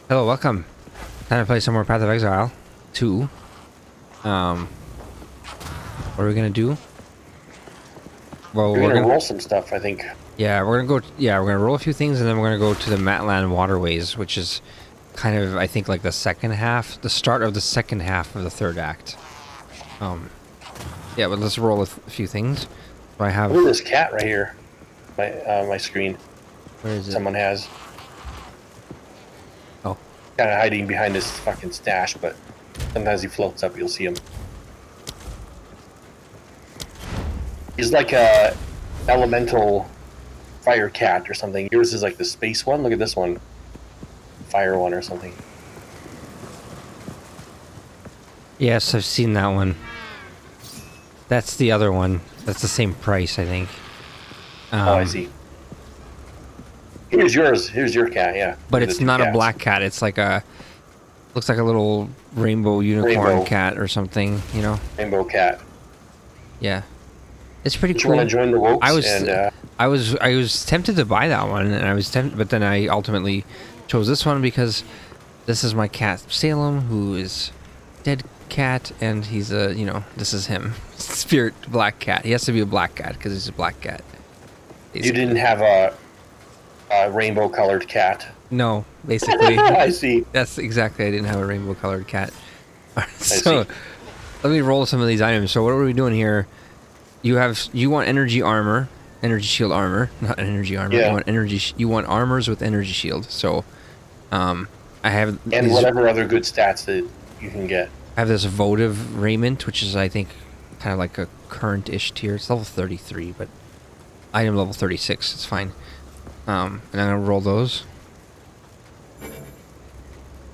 Hello, welcome. Time to play some more Path of Exile 2. What are we gonna do? Well, we're gonna roll some stuff, I think. Yeah, we're gonna go. Yeah, we're gonna roll a few things, and then we're gonna go to the Matland Waterways, which is kind of, I think, like the second half, the start of the second half of the third act. Yeah, but let's roll a few things. So I have. Look at this cat right here. My screen. Where is it? Someone has. Oh. Kind of hiding behind this fucking stash, but sometimes he floats up. You'll see him. He's like a elemental fire cat or something. Yours is like the space one. Look at this one. Fire one or something. Yes, I've seen that one. That's the other one. That's the same price, I think. Oh, I see. Here's yours. Here's your cat, yeah. But it's not a black cat. It's like a... Looks like a little rainbow unicorn cat or something, you know? Rainbow cat. Yeah. It's pretty cool. You want to join the Wokes? I was tempted to buy that one, and I was tempted, but then I ultimately chose this one because this is my cat Salem, who is dead cat, and he's a, you know, this is him, spirit black cat. He has to be a black cat because he's a black cat. Basically. You didn't have a rainbow colored cat. No, basically. I see. That's exactly. I didn't have a rainbow colored cat. So let me roll some of these items. So what are we doing here? You want energy armor, energy shield armor, not energy armor. Yeah. You want armors with energy shield. So, I have and whatever other good stats that you can get. I have this votive raiment, which is, I think, kind of like a current-ish tier. It's level 33, but item level 36. It's fine. And I'm gonna roll those.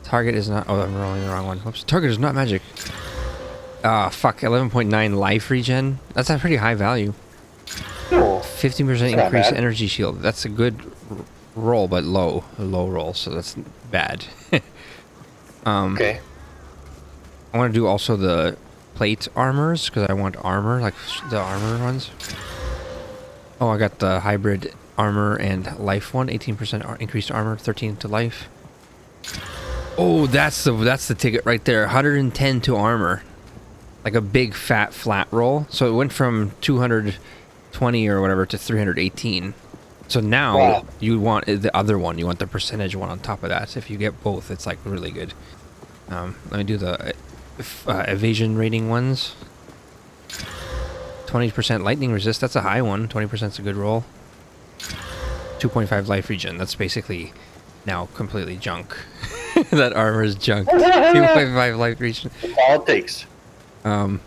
Target is not. Oh, I'm rolling the wrong one. Oops. Target is not magic. Ah, fuck. 11.9 life regen. That's a pretty high value. Cool. 15% increase energy shield. That's a good roll, but low roll, so that's bad. Okay. I want to do also the plate armors, because I want armor, like the armor ones. Oh, I got the hybrid armor and life one. 18% increased armor, 13 to life. Oh, that's the ticket right there. 110 to armor. Like a big fat flat roll. So it went from 220 or whatever to 318. So now you want the other one. You want the percentage one on top of that. If you get both, it's like really good. Let me do the evasion rating ones. 20% lightning resist. That's a high one. 20% is a good roll. 2.5 life regen. That's basically now completely junk. That armor is junk. 2.5 life regen. That's all it takes. Well,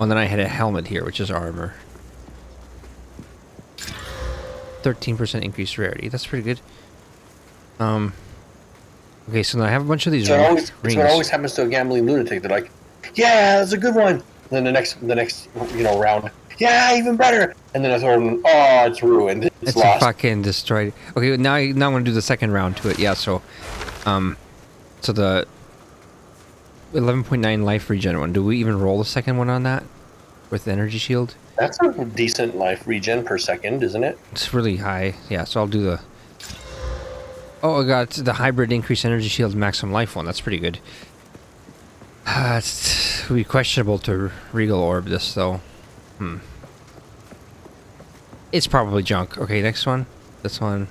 then I had a helmet here, which is armor. 13% increased rarity. That's pretty good. Okay, so now I have a bunch of these rings. It's what always happens to a gambling lunatic. They're like, "Yeah, that's a good one." And then the next, round, yeah, even better. And then I throw them, oh, it's ruined. It's lost. Fucking destroyed. Okay, now I'm gonna do the second round to it. Yeah, so the 11.9 life regen one. Do we even roll the second one on that with the energy shield? That's a decent life regen per second, isn't it? It's really high. Yeah, so I'll do the... Oh, I got the hybrid increased energy shield maximum life one. That's pretty good. It would be questionable to Regal Orb this, though. It's probably junk. Okay, next one. This one.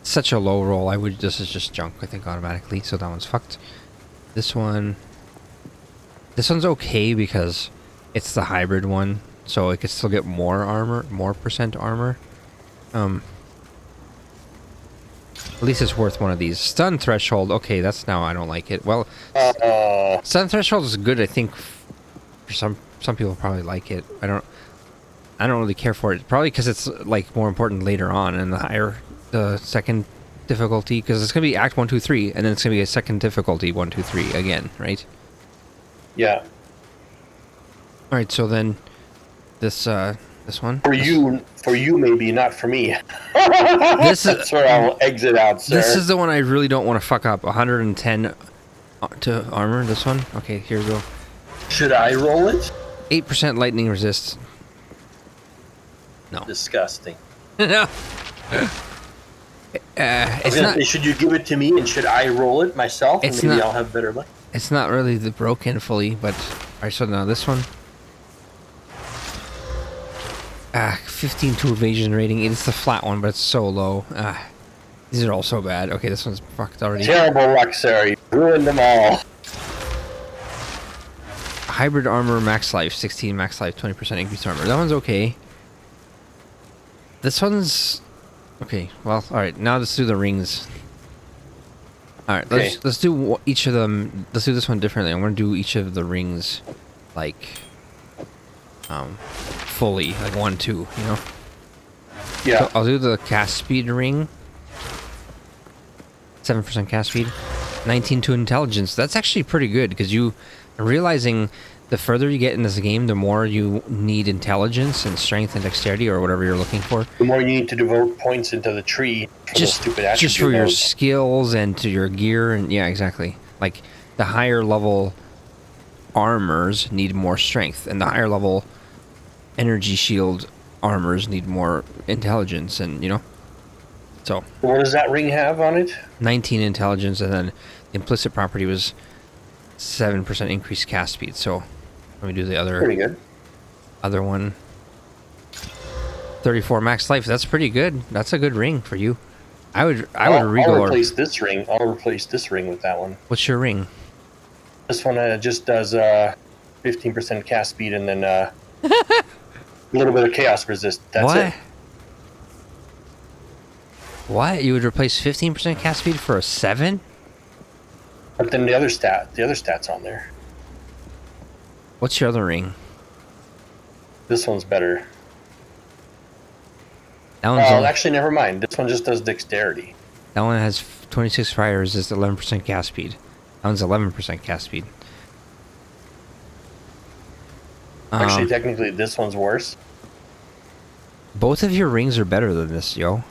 Such a low roll. This is just junk, I think, automatically. So that one's fucked. This one's okay because it's the hybrid one, so it could still get more armor, more percent armor. At least it's worth one of these. Stun threshold. Okay, that's now I don't like it. Well, stun threshold is good. I think for some people probably like it. I don't really care for it. Probably because it's like more important later on in the second difficulty, because it's gonna be Act 1, 2, 3, and then it's gonna be a second difficulty 1, 2, 3 again, right? Yeah. All right, so then this one for you maybe, not for me. That's where I'll exit out, sir. This is the one I really don't want to fuck up. 110 to armor. This one. Okay, here we go. Should I roll it? 8% lightning resist. No. Disgusting. No. It's not. Should you give it to me and should I roll it myself and It's maybe not. I'll have better luck? It's not really the broken fully, but alright. So now this one. 15 to evasion rating. It's the flat one, but it's so low. These are all so bad. Okay, this one's fucked already. Terrible luck, sir. You ruined them all. Hybrid armor, max life, 16 max life, 20% increased armor. That one's okay. This one's okay. Well, all right. Now let's do the rings. All right, Okay. let's do each of them. Let's do this one differently. I want to do each of the rings, like, fully, like 1, 2. You know. Yeah. So I'll do the cast speed ring. 7% cast speed, 19 to intelligence. That's actually pretty good because you are realizing the further you get in this game, the more you need intelligence and strength and dexterity or whatever you're looking for. The more you need to devote points into the tree for those stupid attribute Just for your modes. skills and to your gear and yeah, exactly. Like the higher level armors need more strength, and the higher level energy shield armors need more intelligence, and you know. So What does that ring have on it? 19 intelligence, and then the implicit property was 7% increased cast speed. So let me do the Pretty good. other one. 34 max life. That's pretty good. That's a good ring for you. I would regal I'll or replace this ring. I'll replace this ring with that one. what's your ring? This one just does 15% cast speed and then a little bit of chaos resist. That's what? it. What? You would replace 15% cast speed for a 7? But then the other stat's on there. What's your other ring? This one's better. That one's Actually, never mind. This one just does dexterity. that one has 26 fire resist, 11% cast speed. That one's 11% cast speed. Actually, technically, this one's worse. Both of your rings are better than this, yo.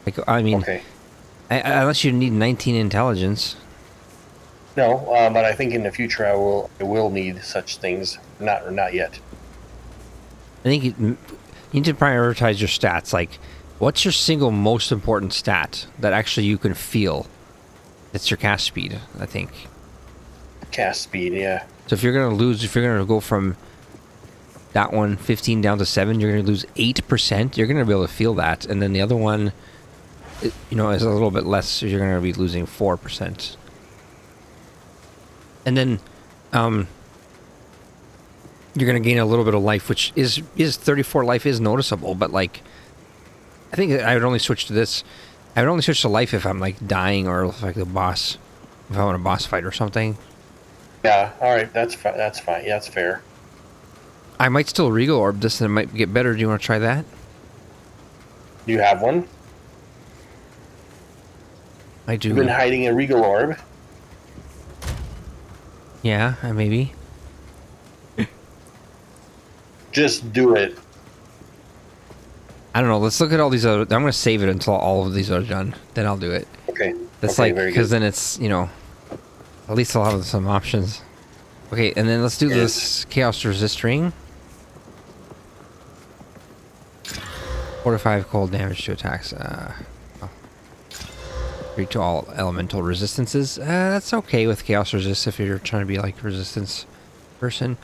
Like, I mean, Okay. unless you need 19 intelligence. No, but I think in the future I will need such things. Not yet. I think you need to prioritize your stats. Like, what's your single most important stat that actually you can feel? It's your cast speed, I think. Cast speed, yeah. So if you're gonna go from that one 15 down to 7, you're gonna lose 8%. You're gonna be able to feel that, and then the other one, you know, is a little bit less. So you're gonna be losing 4%. And then, you're gonna gain a little bit of life, which is 34 life is noticeable. But like, I think I would only switch to this. I would only switch to life if I'm like dying or if like the boss, if I want a boss fight or something. Yeah. All right. That's fine. That's fine. Yeah, that's fair. I might still regal orb this, and it might get better. Do you want to try that? Do you have one? I do. You've been hiding a regal orb. Yeah, maybe. Just do it. I don't know. Let's look at all these other. I'm gonna save it until all of these are done. Then I'll do it. Okay. That's okay, like very because good. then it's, you know, at least I'll have some options. Okay, and then let's do this chaos resist ring. 4 to 5 cold damage to attacks. 3 to all elemental resistances. That's okay with chaos resist if you're trying to be like a resistance person.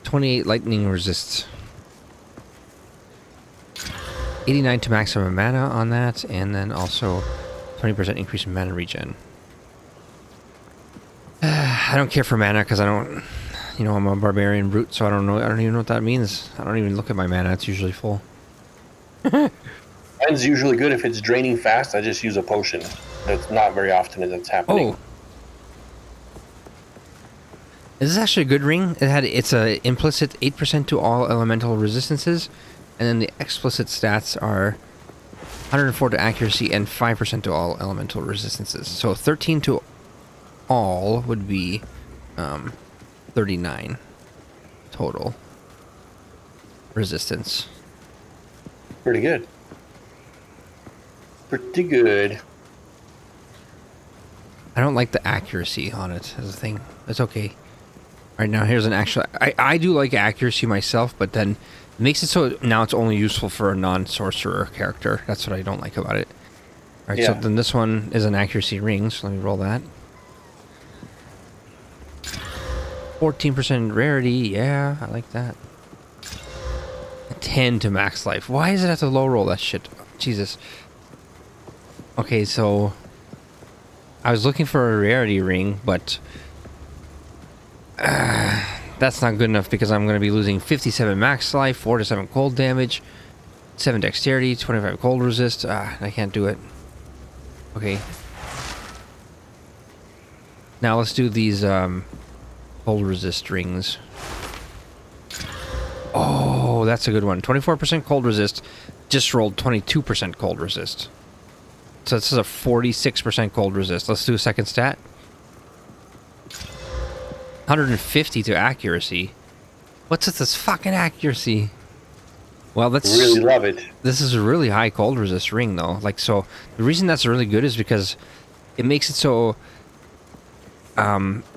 28 lightning resists. 89 to maximum mana on that, and then also 20% increase in mana regen. I don't care for mana because I don't, you know, I'm a barbarian brute, so I don't know. I don't even know what that means. I don't even look at my mana. It's usually full. Mine's usually good if it's draining fast. I just use a potion. That's not very often that that's happening. Oh, this is actually a good ring. It's a implicit 8% to all elemental resistances, and then the explicit stats are 104 to accuracy and 5% to all elemental resistances. So 13 to all would be 39 total resistance. Pretty good. Pretty good. I don't like the accuracy on it as a thing. It's okay. Right now, here's an actual. I do like accuracy myself, but then it makes it so now it's only useful for a non-sorcerer character. That's what I don't like about it. Alright, so Yeah. then this one is an accuracy ring, so let me roll that. 14% rarity, yeah, I like that. 10 to max life. Why does it have to low roll that shit? Jesus. Okay, so I was looking for a rarity ring, but that's not good enough because I'm going to be losing 57 max life, 4 to 7 cold damage, 7 dexterity, 25 cold resist. I can't do it. Okay. Now let's do these cold resist rings. Oh, that's a good one. 24% cold resist. Just rolled 22% cold resist. So this is a 46% cold resist. Let's do a second stat. 150 to accuracy. What's with this fucking accuracy? Well, that's Really love it. This is a really high cold resist ring, though. Like, so the reason that's really good is because it makes it so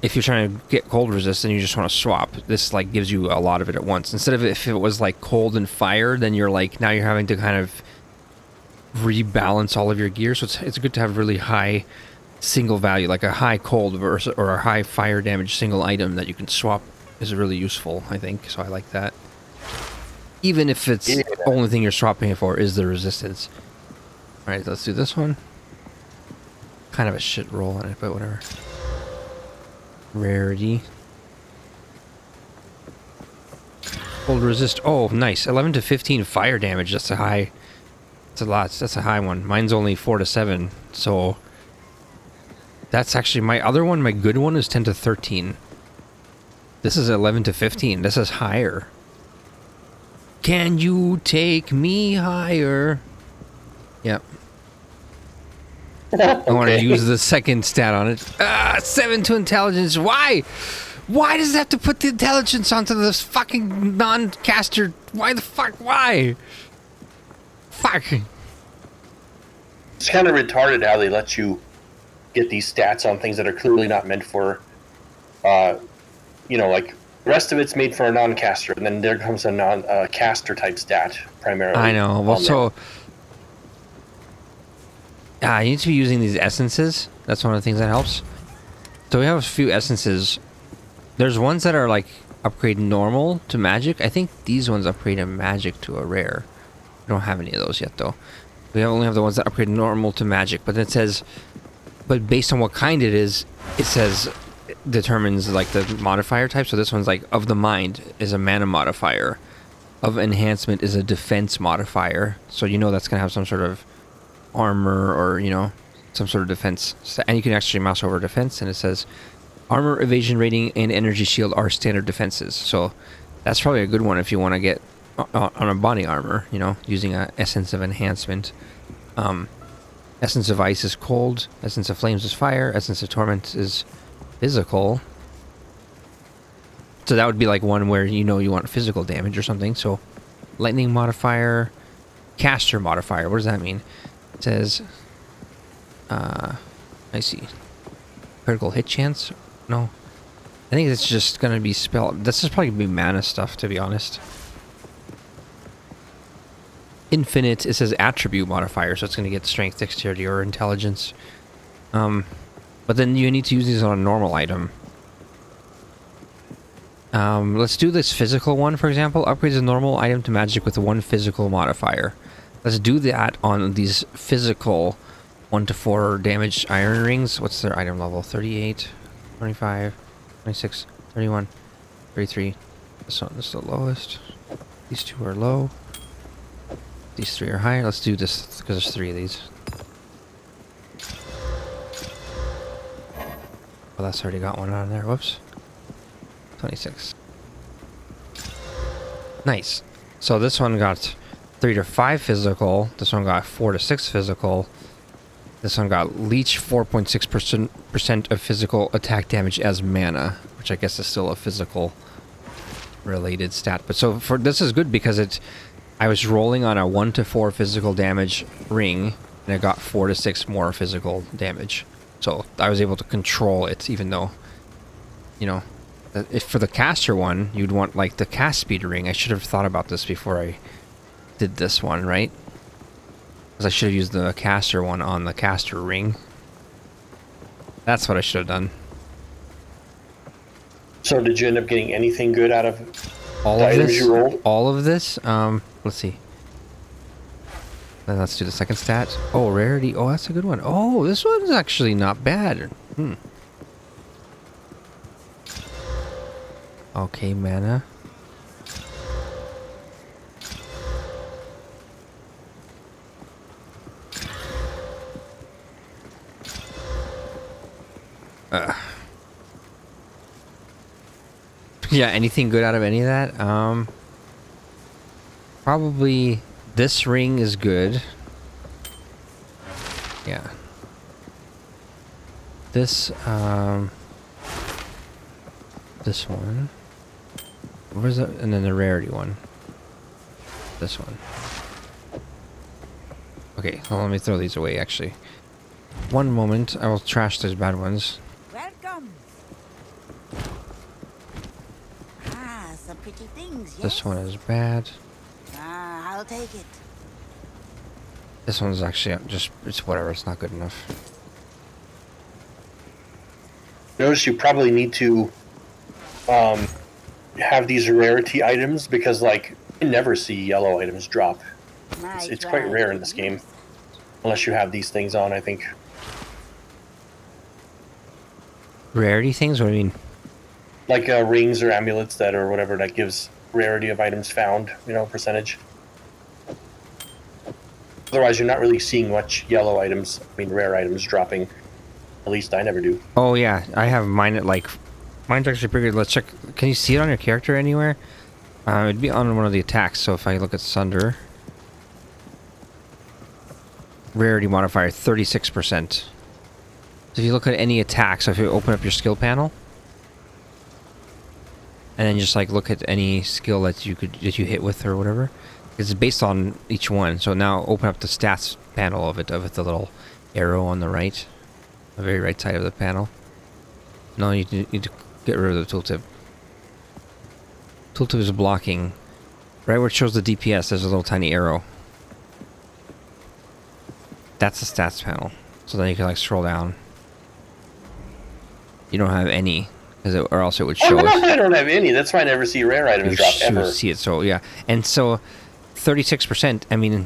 if you're trying to get cold resist and you just want to swap, this like gives you a lot of it at once. Instead of if it was like cold and fire, then you're like now you're having to kind of rebalance all of your gear. So it's good to have really high single value, like a high cold versus or a high fire damage single item that you can swap is really useful, I think. So I like that. Even if it's the only thing you're swapping it for is the resistance. All right, let's do this one. Kind of a shit roll on it, but whatever. Rarity. Cold resist. Oh, nice. 11 to 15 fire damage. That's a high. That's a lot. That's a high one. Mine's only 4 to 7. So that's actually my other one. My good one is 10 to 13. This is 11 to 15. This is higher. Can you take me higher? Yep. I want to use the second stat on it. 7 to intelligence. Why? Why does it have to put the intelligence onto this fucking non-caster? Why the fuck? Why? Fuck. It's kind of retarded how they let you get these stats on things that are clearly not meant for, like the rest of it's made for a non-caster, and then there comes a non-caster type stat primarily. I know. Well, so you need to be using these essences. That's one of the things that helps. So we have a few essences. There's ones that are like upgrade normal to magic. I think these ones upgrade a magic to a rare. We don't have any of those yet, though. We only have the ones that upgrade normal to magic. But it says, but based on what kind it is, it says determines like the modifier type. So this one's like of the mind is a mana modifier, of enhancement is a defense modifier. So you know that's gonna have some sort of armor or some sort of defense. And you can actually mouse over defense, and it says armor, evasion rating, and energy shield are standard defenses. So that's probably a good one if you want to get on a body armor. Using a essence of enhancement. Essence of ice is cold. Essence of flames is fire. Essence of torment is physical. So that would be like one where you want physical damage or something. So lightning modifier, caster modifier. What does that mean? It says, I see. Critical hit chance? No. I think it's just going to be spell. This is probably going to be mana stuff, to be honest. Infinite, it says attribute modifier, so it's going to get strength, dexterity, or intelligence. But then you need to use these on a normal item. Let's do this physical one, for example. Upgrades a normal item to magic with 1 physical modifier. Let's do that on these physical 1 to 4 damage iron rings. What's their item level? 38, 25, 26, 31, 33. This one is the lowest. These 2 are low. These 3 are higher. Let's do this because there's 3 of these. Oh, that's already got one on there. Whoops. 26. Nice. So this one got 3 to 5 physical. This one got 4 to 6 physical. This one got leech 4.6% of physical attack damage as mana, which I guess is still a physical related stat. But so for this is good because I was rolling on a 1 to 4 physical damage ring, and I got 4 to 6 more physical damage. So I was able to control it, even though, if for the caster one, you'd want like the cast speed ring. I should have thought about this before I did this one, right? Because I should have used the caster one on the caster ring. That's what I should have done. So did you end up getting anything good out of All the of items this? you rolled? All of this? Let's see. Then let's do the second stat. Oh, rarity. Oh, that's a good one. Oh, this one's actually not bad. Okay, mana. Yeah, anything good out of any of that? Probably this ring is good. Yeah. This one. Where's that? And then the rarity one. This one. Okay, well, let me throw these away, actually. One moment, I will trash those bad ones. Welcome. Ah, some pretty things, yes? This one is bad. Ah, I'll take it. This one's actually just, it's whatever, it's not good enough. Notice you probably need to have these rarity items because, like, you never see yellow items drop. It's quite rare in this game. Unless you have these things on, I think. Rarity things? What do you mean? Like rings or amulets that or whatever that gives rarity of items found, you know, percentage. Otherwise, you're not really seeing much yellow items, I mean, rare items dropping. At least I never do. Oh yeah, I have mine at like, mine's actually pretty good. Let's check. Can you see it on your character anywhere? It'd be on one of the attacks. So if I look at Sunder, rarity modifier 36%. So if you look at any attack, so if you open up your skill panel, and then just like look at any skill that you hit with or whatever, it's based on each one. So now open up the stats panel of it, the little arrow on the right. The very right side of the panel. No, you need to get rid of the tooltip. Tooltip is blocking. Right where it shows the DPS, there's a little tiny arrow. That's the stats panel. So then you can like scroll down. You don't have any, or else it would show us. I don't have any. That's why I never see rare items drop ever. See it, so yeah. And so 36%, I mean,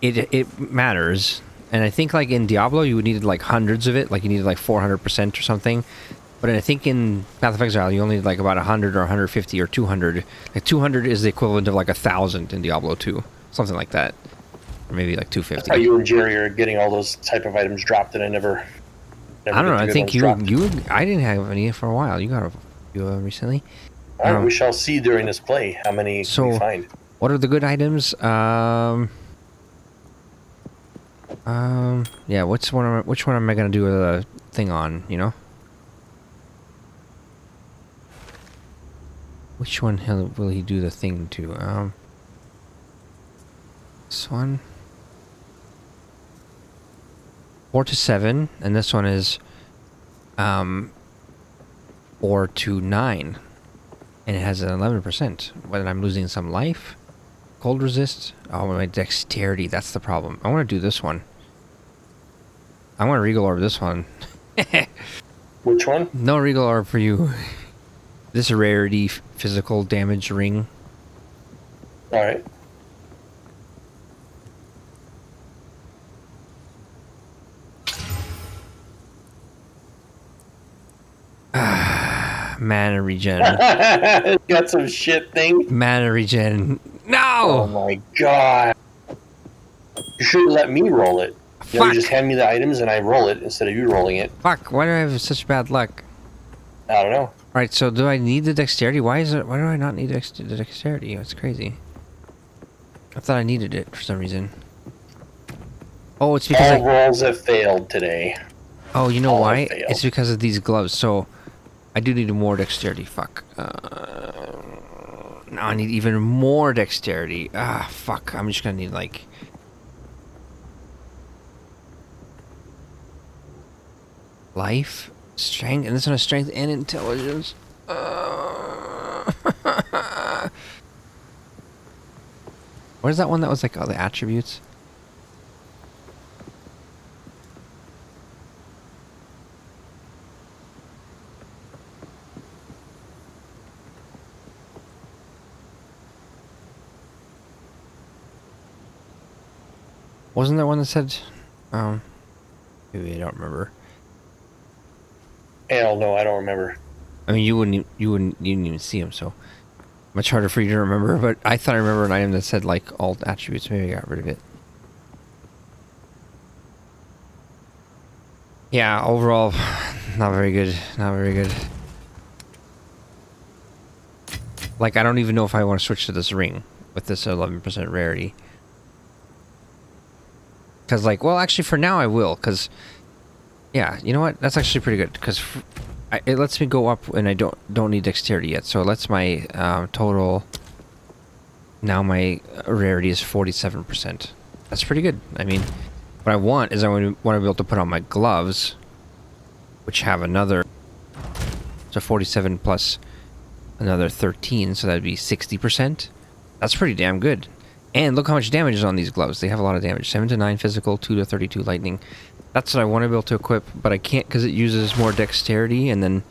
it matters. And I think like in Diablo you would need like hundreds of it, like you needed like 400% or something. But I think in Path of Exile you only need like about 100 or 150 or 200. Like 200 is the equivalent of like 1,000 in Diablo 2, something like that, or maybe like 250. That's how you and Jerry are getting all those type of items dropped, and I never I don't know. I think you dropped. I didn't have any for a while. You got a few recently. All right, we shall see during this play how many we find. What are the good items? Yeah, which one am I gonna do a thing on, you know? Which one will he do the thing to? This one? 4 to 7, and this one is 4 to 9. And it has an 11%. But I'm losing some life. Cold resist. Oh, my dexterity, that's the problem. I want to do this one. I want to Regal Orb this one. Which one? No Regal Orb for you. This rarity physical damage ring. Alright. Mana regen. Got some shit thing. Mana regen. No! Oh my god. You should have let me roll it. You know, you just hand me the items and I roll it instead of you rolling it. Fuck, why do I have such bad luck? I don't know. Alright, so do I need the dexterity? Why do I not need the dexterity? It's crazy. I thought I needed it for some reason. Oh, it's because all rolls have failed today. Oh, you know why? It's because of these gloves. So I do need more dexterity. Fuck. Now I need even more dexterity. Ah, fuck. I'm just gonna need like... life, strength, and this one has strength and intelligence. What is that one that was like all the attributes? Wasn't there one that said, maybe I don't remember. Hell no, I don't remember. I mean, you didn't even see them, so much harder for you to remember. But I thought I remember an item that said like alt attributes. Maybe I got rid of it. Yeah, overall, not very good. Not very good. Like, I don't even know if I want to switch to this ring with this 11% rarity. Because, like, well, actually, for now I will. Because, yeah, you know what? That's actually pretty good. Because it lets me go up, and I don't need dexterity yet. So it lets my total. Now my rarity is 47%. That's pretty good. I mean, what I want is I want to be able to put on my gloves, which have another. So 47 plus another 13, so that'd be 60%. That's pretty damn good. And look how much damage is on these gloves. They have a lot of damage. 7 to 9 physical, 2 to 32 lightning. That's what I want to be able to equip, but I can't because it uses more dexterity. And then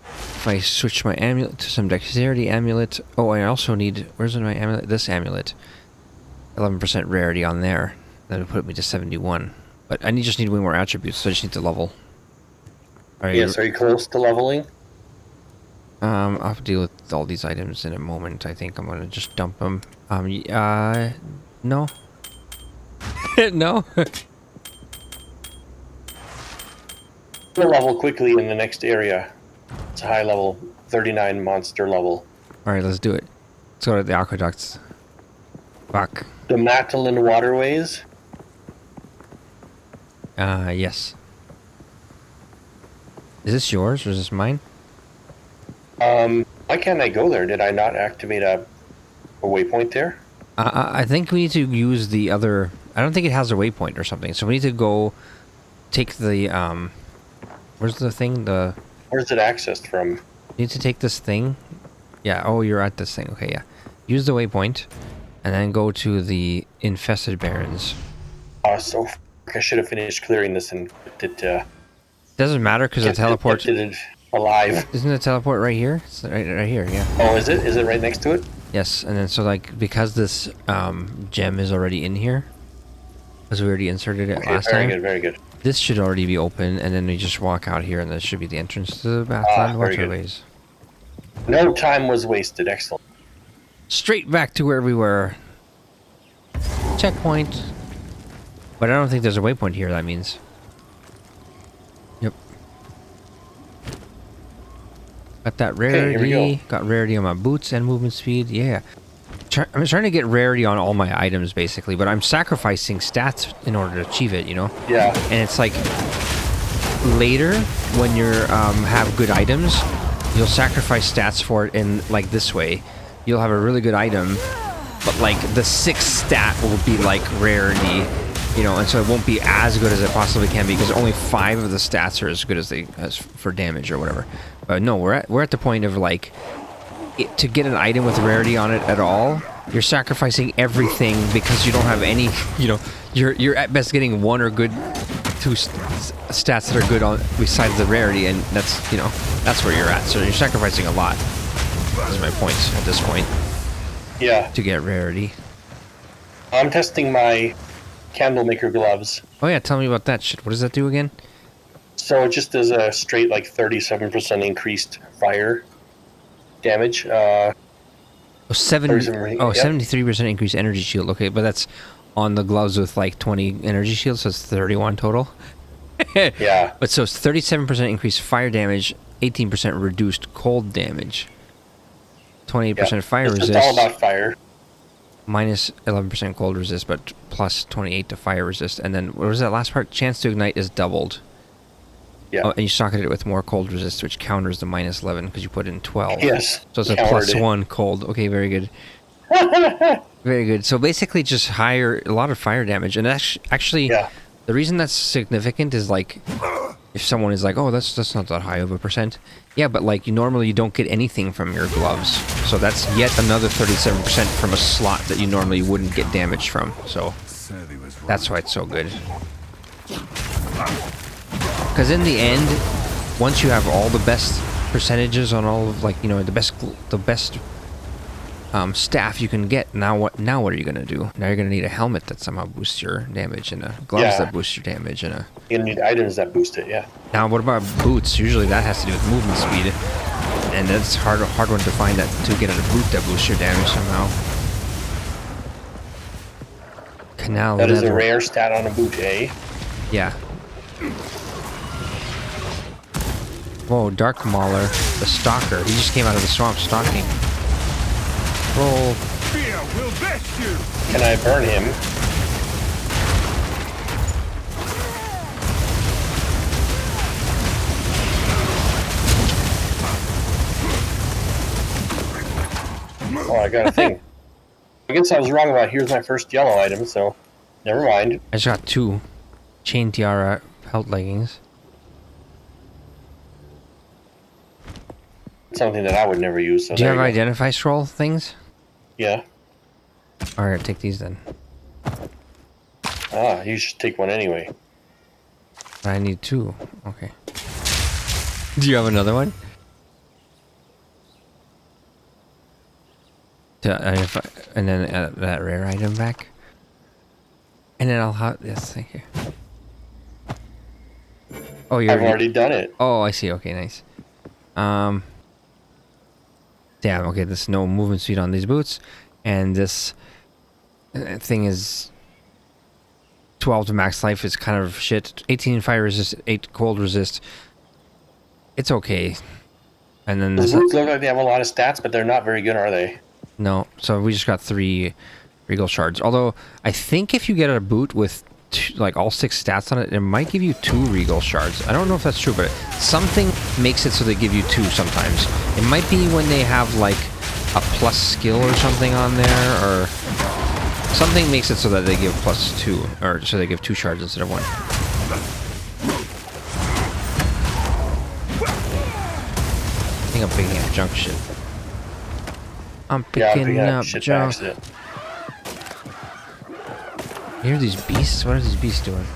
if I switch my amulet to some dexterity amulet... Oh, I also need... Where's my amulet? This amulet. 11% rarity on there. That'll put me to 71. But I just need way more attributes, so I just need to level. Yes, are you close to leveling? I'll have to deal with all these items in a moment. I think I'm gonna just dump them. No. No. We'll level quickly in the next area. It's a high level, 39 monster level. Alright, let's do it. Let's go to the aqueducts. Fuck. The Matalin Waterways. Yes. Is this yours or is this mine? Why can't I go there? Did I not activate a waypoint there? I think we need to use the other... I don't think it has a waypoint or something. So we need to go take the... Where's the thing? Where's it accessed from? You need to take this thing. Yeah, oh, you're at this thing. Okay, yeah. Use the waypoint. And then go to the infested barrens. Oh, so I should have finished clearing this and kept it... Doesn't matter because the teleport... Kept it alive. Isn't the teleport right here? It's right here, yeah. Oh, is it? Is it right next to it? Yes, and then so like because this gem is already in here, because we already inserted it last time. Very good, very good. This should already be open, and then we just walk out here, and this should be the entrance to the Bathland Waterways. No time was wasted. Excellent. Straight back to where we were. Checkpoint. But I don't think there's a waypoint here. That means. Yep. Got that rarity. Okay, here we go. Got rarity on my boots and movement speed. Yeah. I'm trying to get rarity on all my items, basically, but I'm sacrificing stats in order to achieve it, you know? Yeah. And it's like, later, when you're, have good items, you'll sacrifice stats for it in, like, this way. You'll have a really good item, but, like, the 6th stat will be, like, rarity, you know, and so it won't be as good as it possibly can be, because only 5 of the stats are as good as for damage or whatever. But no, we're at the point of, like, to get an item with rarity on it at all, you're sacrificing everything because you don't have any, you know, you're at best getting 1 or good 2 stats that are good on besides the rarity, and that's, you know, that's where you're at. So you're sacrificing a lot. That's my point at this point. Yeah. To get rarity. I'm testing my candlemaker gloves. Oh yeah, tell me about that shit. What does that do again? So it just does a straight, like, 37% increased fire damage. 73% increased energy shield. Okay, but that's on the gloves with like 20 energy shields, so it's 31 total. Yeah. But so it's 37% increased fire damage, 18% reduced cold damage, 28% fire resist. It's all about fire. Minus 11% cold resist, but plus 28 to fire resist. And then what was that last part? Chance to ignite is doubled. Yeah. Oh, and you socket it with more cold resist, which counters the minus 11 because you put in 12. Yes. So it's a plus 1 cold. Okay, very good. Very good. So basically just a lot of fire damage. And actually, yeah. The reason that's significant is like, if someone is like, oh, that's not that high of a percent. Yeah, but like normally you don't get anything from your gloves. So that's yet another 37% from a slot that you normally wouldn't get damage from. So that's why it's so good. Because in the end, once you have all the best percentages on all of, like, you know, the best staff you can get. Now what are you gonna do? Now you're gonna need a helmet that somehow boosts your damage, and a gloves that boost your damage, and a... You're gonna need items that boost it, yeah. Now what about boots? Usually that has to do with movement speed, and that's hard one to find that to get a boot that boosts your damage somehow. Canal That is leather. a rare stat on a boot, eh? Yeah. Whoa, Dark Mauler, the Stalker. He just came out of the swamp stalking. Roll. Fear will vest you. Can I burn him? Oh, I got a thing. I guess I was wrong about here's my first yellow item, so never mind. I just got 2 chain tiara pelt leggings. Something that I would never use. So Do you have there identify scroll things? Yeah. Alright, take these then. Ah, you should take one anyway. I need 2. Okay. Do you have another one? To identify, and then that rare item back. And then I'll have this. Thank you. Oh, you're I've already done it. Oh, I see. Okay, nice. Damn. Okay, there's no movement speed on these boots, and this thing is 12 to max life. Is kind of shit. 18 fire resist, 8 cold resist. It's okay. And then The this. boots look like they have a lot of stats, but they're not very good, are they? No, so we just got 3 regal shards. Although I think if you get a boot with like all 6 stats on it, it might give you 2 regal shards. I don't know if that's true, but something makes it so they give you 2 sometimes. It might be when they have like a plus skill or something on there, or something makes it so that they give +2, or so they give 2 shards instead of 1. I think I'm picking up junk shit. I'm picking up shit junk. by accident. You hear these beasts? What are these beasts doing?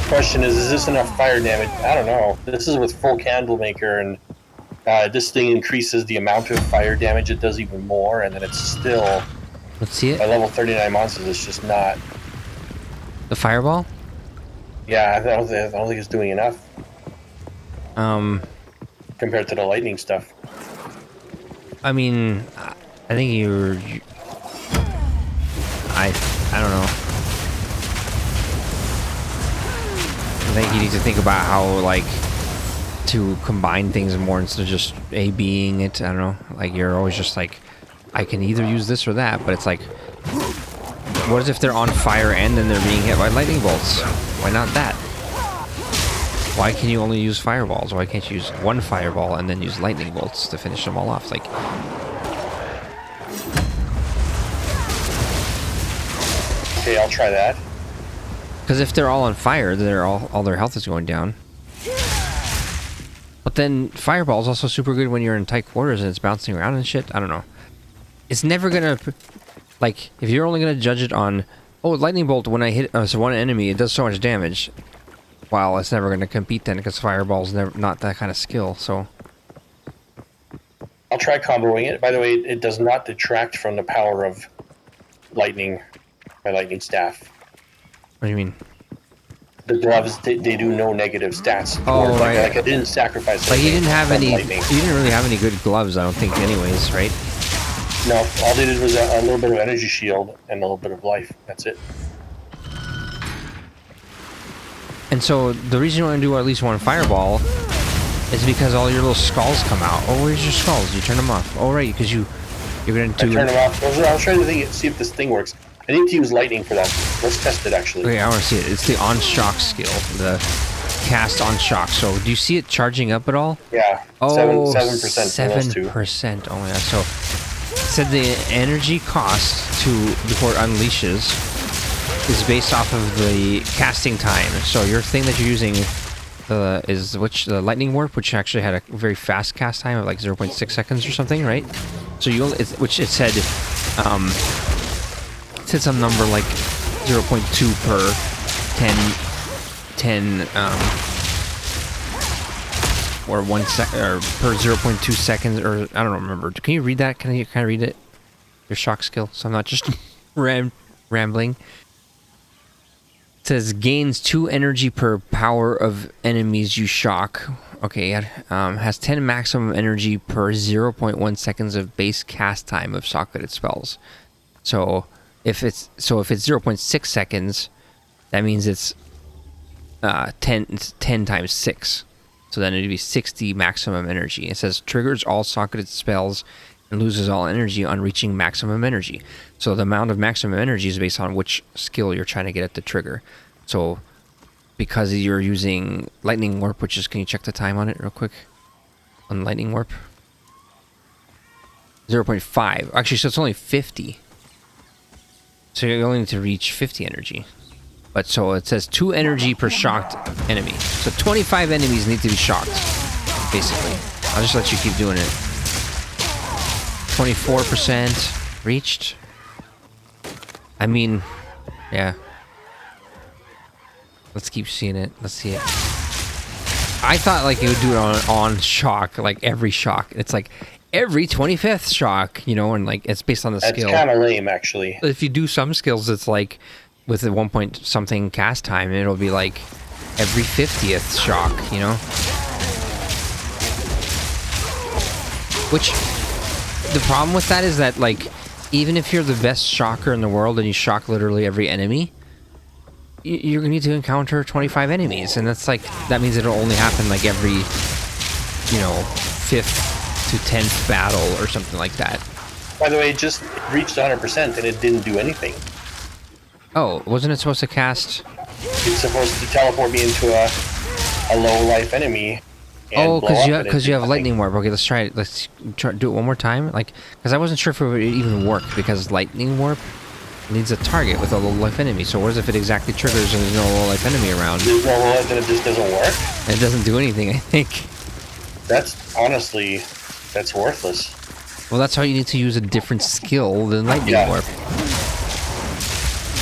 Question is this enough fire damage? I don't know. This is with full candle maker, and this thing increases the amount of fire damage it does even more, and then it's still... Let's see it. At level 39 monsters, it's just not... The fireball? Yeah, I don't think it's doing enough compared to the lightning stuff. I mean, I think I don't know. I think you need to think about how, like, to combine things more instead of just A-Bing it. I don't know. Like, you're always just like, I can either use this or that, but it's like, what if they're on fire and then they're being hit by lightning bolts? Why not that? Why can you only use fireballs? Why can't you use 1 fireball and then use lightning bolts to finish them all off? Like, Okay, I'll try that. because if they're all on fire, they're all their health is going down. But then fireball is also super good when you're in tight quarters and it's bouncing around and shit. I don't know. It's never gonna, like, if you're only gonna judge it on, oh, lightning bolt when I hit one enemy, it does so much damage. Well, it's never gonna compete then because fireball's not that kind of skill. So I'll try comboing it. By the way, it does not detract from the power of lightning, my lightning staff. what do you mean? The gloves, they do no negative stats. Oh, Like, right. like I didn't sacrifice. Like, you didn't have from any. lightning. You didn't really have any good gloves, I don't think, anyways, right? No, all they did was a little bit of energy shield and a little bit of life. That's it. And so the reason you want to do at least 1 fireball is because all your little skulls come out. Oh, where's your skulls? You turn them off. Oh, right, because you're going to I turn them off. I was trying to see if this thing works. I need to use lightning for that. Let's test it, actually. Okay, I want to see it. It's the on shock skill, the cast on shock. So do you see it charging up at all? Yeah. Oh, 7%. 7%. Oh my god. So it said the energy cost before it unleashes is based off of the casting time. So your thing that you're using is the lightning warp, which actually had a very fast cast time of like 0.6 seconds or something, right? So which it said some number like 0.2 per 10 or 1 sec or per 0.2 seconds, or I don't remember. Can you read that? Can you kind of read it? Your shock skill, so I'm not just rambling. It says gains 2 energy per power of enemies you shock. Okay, has 10 maximum energy per 0.1 seconds of base cast time of socketed spells. So if it's 0.6 seconds, that means it's 10 times 6. So then it'd be 60 maximum energy. It says triggers all socketed spells and loses all energy on reaching maximum energy. So the amount of maximum energy is based on which skill you're trying to get at the trigger. So because you're using lightning warp, which is, can you check the time on it real quick? On lightning warp? 0.5. Actually, so it's only 50. So you only need to reach 50 energy. But so it says 2 energy per shocked enemy. So 25 enemies need to be shocked, basically. I'll just let you keep doing it. 24% reached. I mean, yeah. Let's keep seeing it. Let's see it. I thought like it would do it on shock, like every shock. It's like every 25th shock, you know, and like it's based on the skill. That's kind of lame, actually. If you do some skills, it's like with the 1 point something cast time, it'll be like every 50th shock, you know? Which, the problem with that is that, like, even if you're the best shocker in the world and you shock literally every enemy, you're gonna need to encounter 25 enemies, and that's like, that means it'll only happen like every, you know, 5th to 10th battle or something like that. By the way, it just reached 100% and it didn't do anything. Oh, wasn't it supposed to cast? It's supposed to teleport me into a low life enemy. Oh, because you have lightning warp. Okay, let's try it. Let's do it one more time. Like, because I wasn't sure if it would even work, because lightning warp needs a target with a low life enemy. So what if it exactly triggers and there's no low life enemy around? There's no low life and it just doesn't work? It doesn't do anything, I think. That's honestly, that's worthless. Well, that's how you need to use a different skill than lightning warp.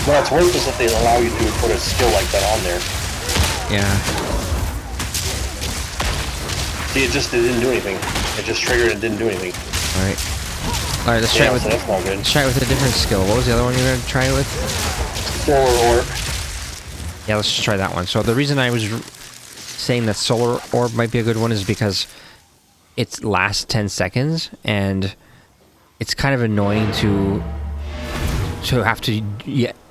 Well, it's worthless if they allow you to put a skill like that on there. Yeah. See, it didn't do anything. It just triggered and didn't do anything. Alright, let's try it with, so that's not good. let's try it with a different skill. What was the other one you were going to try it with? Solar Orb. Yeah, let's just try that one. So the reason I was saying that Solar Orb might be a good one is because it lasts 10 seconds, and it's kind of annoying to have to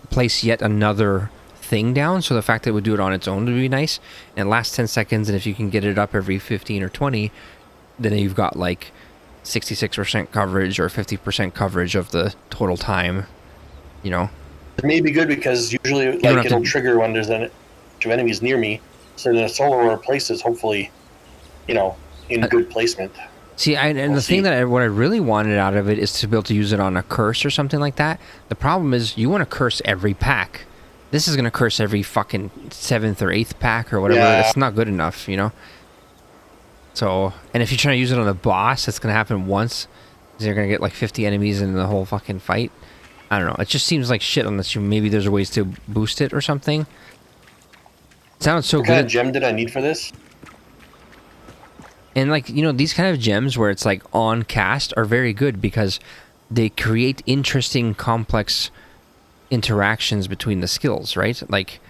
place yet another thing down. So the fact that it would do it on its own would be nice. And it lasts 10 seconds, and if you can get it up every 15 or 20, then you've got like 66% coverage or 50% coverage of the total time, you know? It may be good because usually like it'll trigger when there's a bunch of enemies near me. So then a Solar Orb places, hopefully, you know, in good placement. See, the thing that what I really wanted out of it is to be able to use it on a curse or something like that. The problem is you want to curse every pack. This is going to curse every fucking 7th or 8th pack or whatever. Yeah. It's not good enough, you know? So, and if you're trying to use it on a boss, it's going to happen once. You're going to get like 50 enemies in the whole fucking fight. I don't know. It just seems like shit unless maybe there's ways to boost it or something. It sounds so good. What kind of gem did I need for this? And like, you know, these kind of gems where it's like on cast are very good because they create interesting, complex interactions between the skills, right? Like,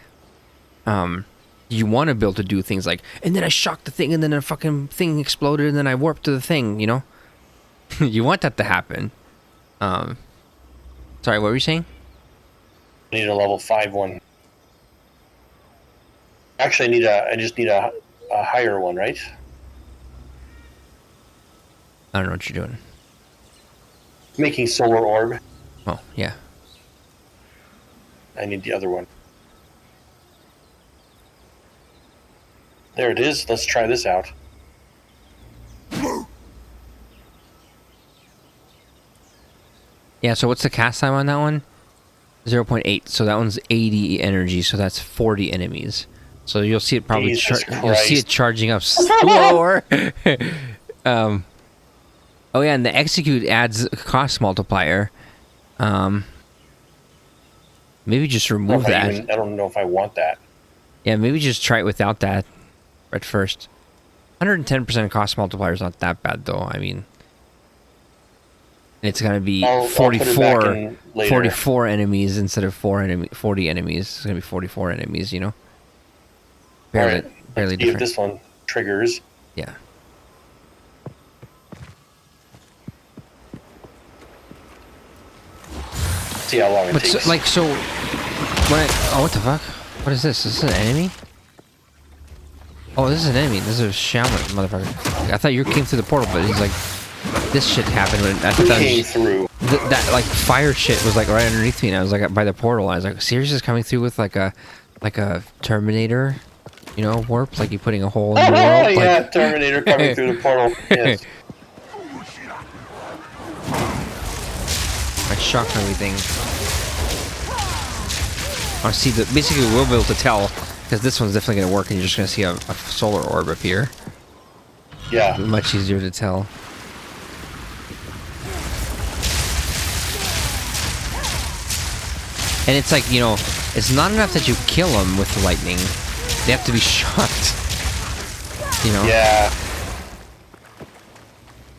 you want to be able to do things like, and then I shocked the thing, and then a fucking thing exploded, and then I warped to the thing, you know? You want that to happen. Sorry, what were you saying? I need a level 5 one. Actually, I just need a higher one, right? I don't know what you're doing. Making Solar Orb. Oh, yeah. I need the other one. There it is. Let's try this out. Yeah, so what's the cast time on that one? 0.8. So that one's 80 energy, so that's 40 enemies. So you'll see it probably you'll see it charging up slower. Oh yeah, and the execute adds a cost multiplier. Maybe just remove that. I don't know if I want that. Yeah, maybe just try it without that at first. 110% cost multiplier is not that bad though. I mean, it's gonna be I'll put it back in later. 44 enemies instead of 40 enemies. It's gonna be 44 enemies. You know, barely, All right. barely Let's see if different. this one triggers. Yeah. See how long it But takes. so, like, so when oh, what the fuck? What is this? Is this an enemy? Oh, this is an enemy. This is a shaman motherfucker. I thought you came through the portal, but he's like, this shit happened. When I thought that came was, through. that like fire shit was like right underneath me, and I was like by the portal. I was like, SiRiUS is coming through with like a Terminator, you know, warp, like you putting a hole in the world. Yeah, Like, Terminator coming through the portal. Yes. like shock and everything. I see the basically we'll be able to tell because this one's definitely gonna work, and you're just gonna see a solar orb appear. Yeah. Much easier to tell. And it's like, you know, it's not enough that you kill them with lightning. They have to be shot. You know? Yeah.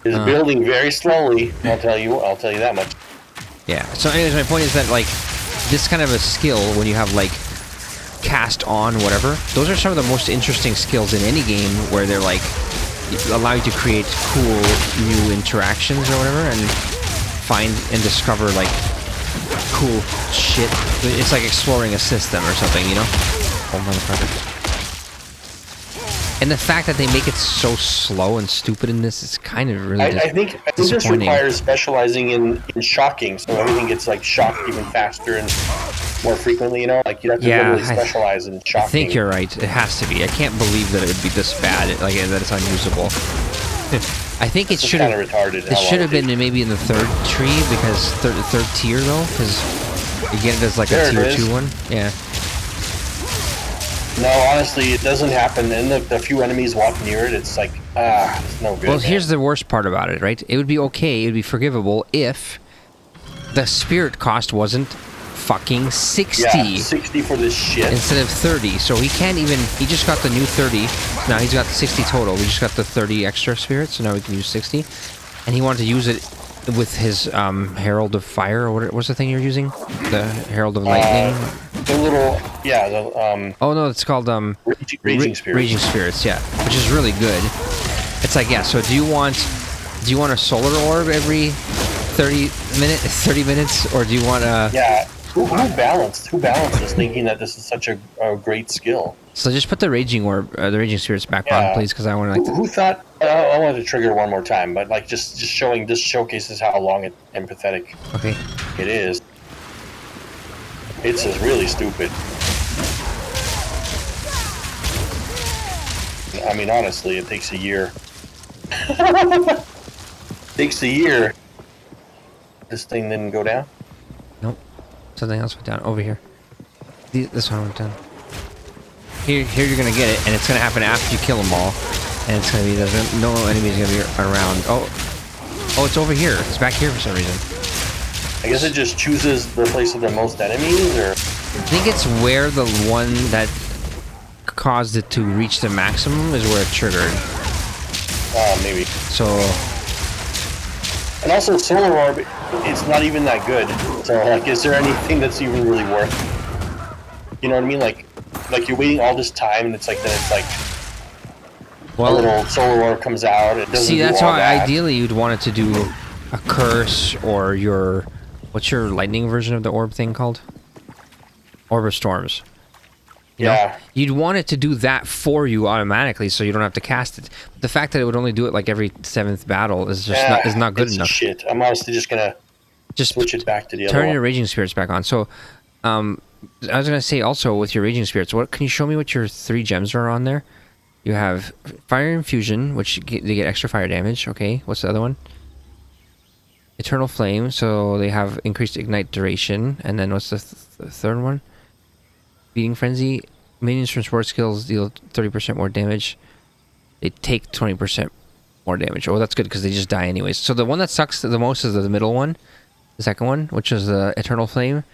It's building very slowly. I'll tell you that much. Yeah. So anyways, my point is that, like, this kind of a skill, when you have, like, cast on whatever, those are some of the most interesting skills in any game where they're, like, allow you to create cool new interactions or whatever and find and discover, like, cool shit. It's like exploring a system or something, you know? Oh, motherfucker. And the fact that they make it so slow and stupid in this is kind of really I think this disappointing. requires specializing in shocking, so everything gets like shocked even faster and more frequently. You know, like you have to literally specialize in shocking. I think you're right. It has to be. I can't believe that it would be this bad. Like that it's unusable. I think it should have. Kind of retarded. It should have been maybe in the third tree because third tier though, because you get it as like a tier 2 one. Yeah. No, honestly, it doesn't happen. And the few enemies walk near it, it's like, it's no good. Well, here's the worst part about it, right? It would be okay, it would be forgivable if the spirit cost wasn't fucking 60. Yeah, 60 for this shit. Instead of 30. So he can't even, he just got the new 30. Now he's got 60 total. We just got the 30 extra spirits, so now we can use 60. And he wanted to use it with his Herald of Fire, or what's the thing you're using? The Herald of Lightning? The little, yeah, the, oh no, it's called, Raging Spirits. Raging Spirits, yeah. Which is really good. It's like, yeah, so do you want a solar orb every 30 minutes, or do you want a... Yeah, who balanced this, thinking that this is such a great skill? So just put the Raging Orb, the Raging Spirits back on, please, because I want to like... Who thought... I wanted to trigger one more time, but like just showing, this showcases how long and pathetic it is. It's just really stupid. I mean, honestly, it takes a year. Takes a year. This thing didn't go down? Nope. Something else went down. Over here. This one went down. Here you're gonna get it, and it's gonna happen after you kill them all. And it's gonna be, no enemies gonna be around. Oh, it's over here. It's back here for some reason. I guess it just chooses the place with the most enemies, or... I think it's where the one that caused it to reach the maximum is where it triggered. Maybe. So... And also, Solar Orb, it's not even that good. So, like, is there anything that's even really worth... You know what I mean? Like you're waiting all this time, and it's like, then it's like... Well, a little Solar Orb comes out, it doesn't see, that's do all why that. ideally you'd want it to do a curse or your... What's your lightning version of the orb thing called? Orb of Storms. You know? You'd want it to do that for you automatically, so you don't have to cast it. But the fact that it would only do it like every 7th battle is just not good enough. Shit. I'm honestly just gonna switch it back to the other one. Turn your Raging Spirits back on. So, I was gonna say also with your Raging Spirits, can you show me what your 3 gems are on there? You have Fire Infusion, which they get extra fire damage. Okay, what's the other one? Eternal Flame, so they have increased ignite duration. And then what's the third one? Beating Frenzy. Minions from support skills deal 30% more damage. They take 20% more damage. Oh, that's good because they just die anyways. So the one that sucks the most is the middle one. The second one, which is the Eternal Flame.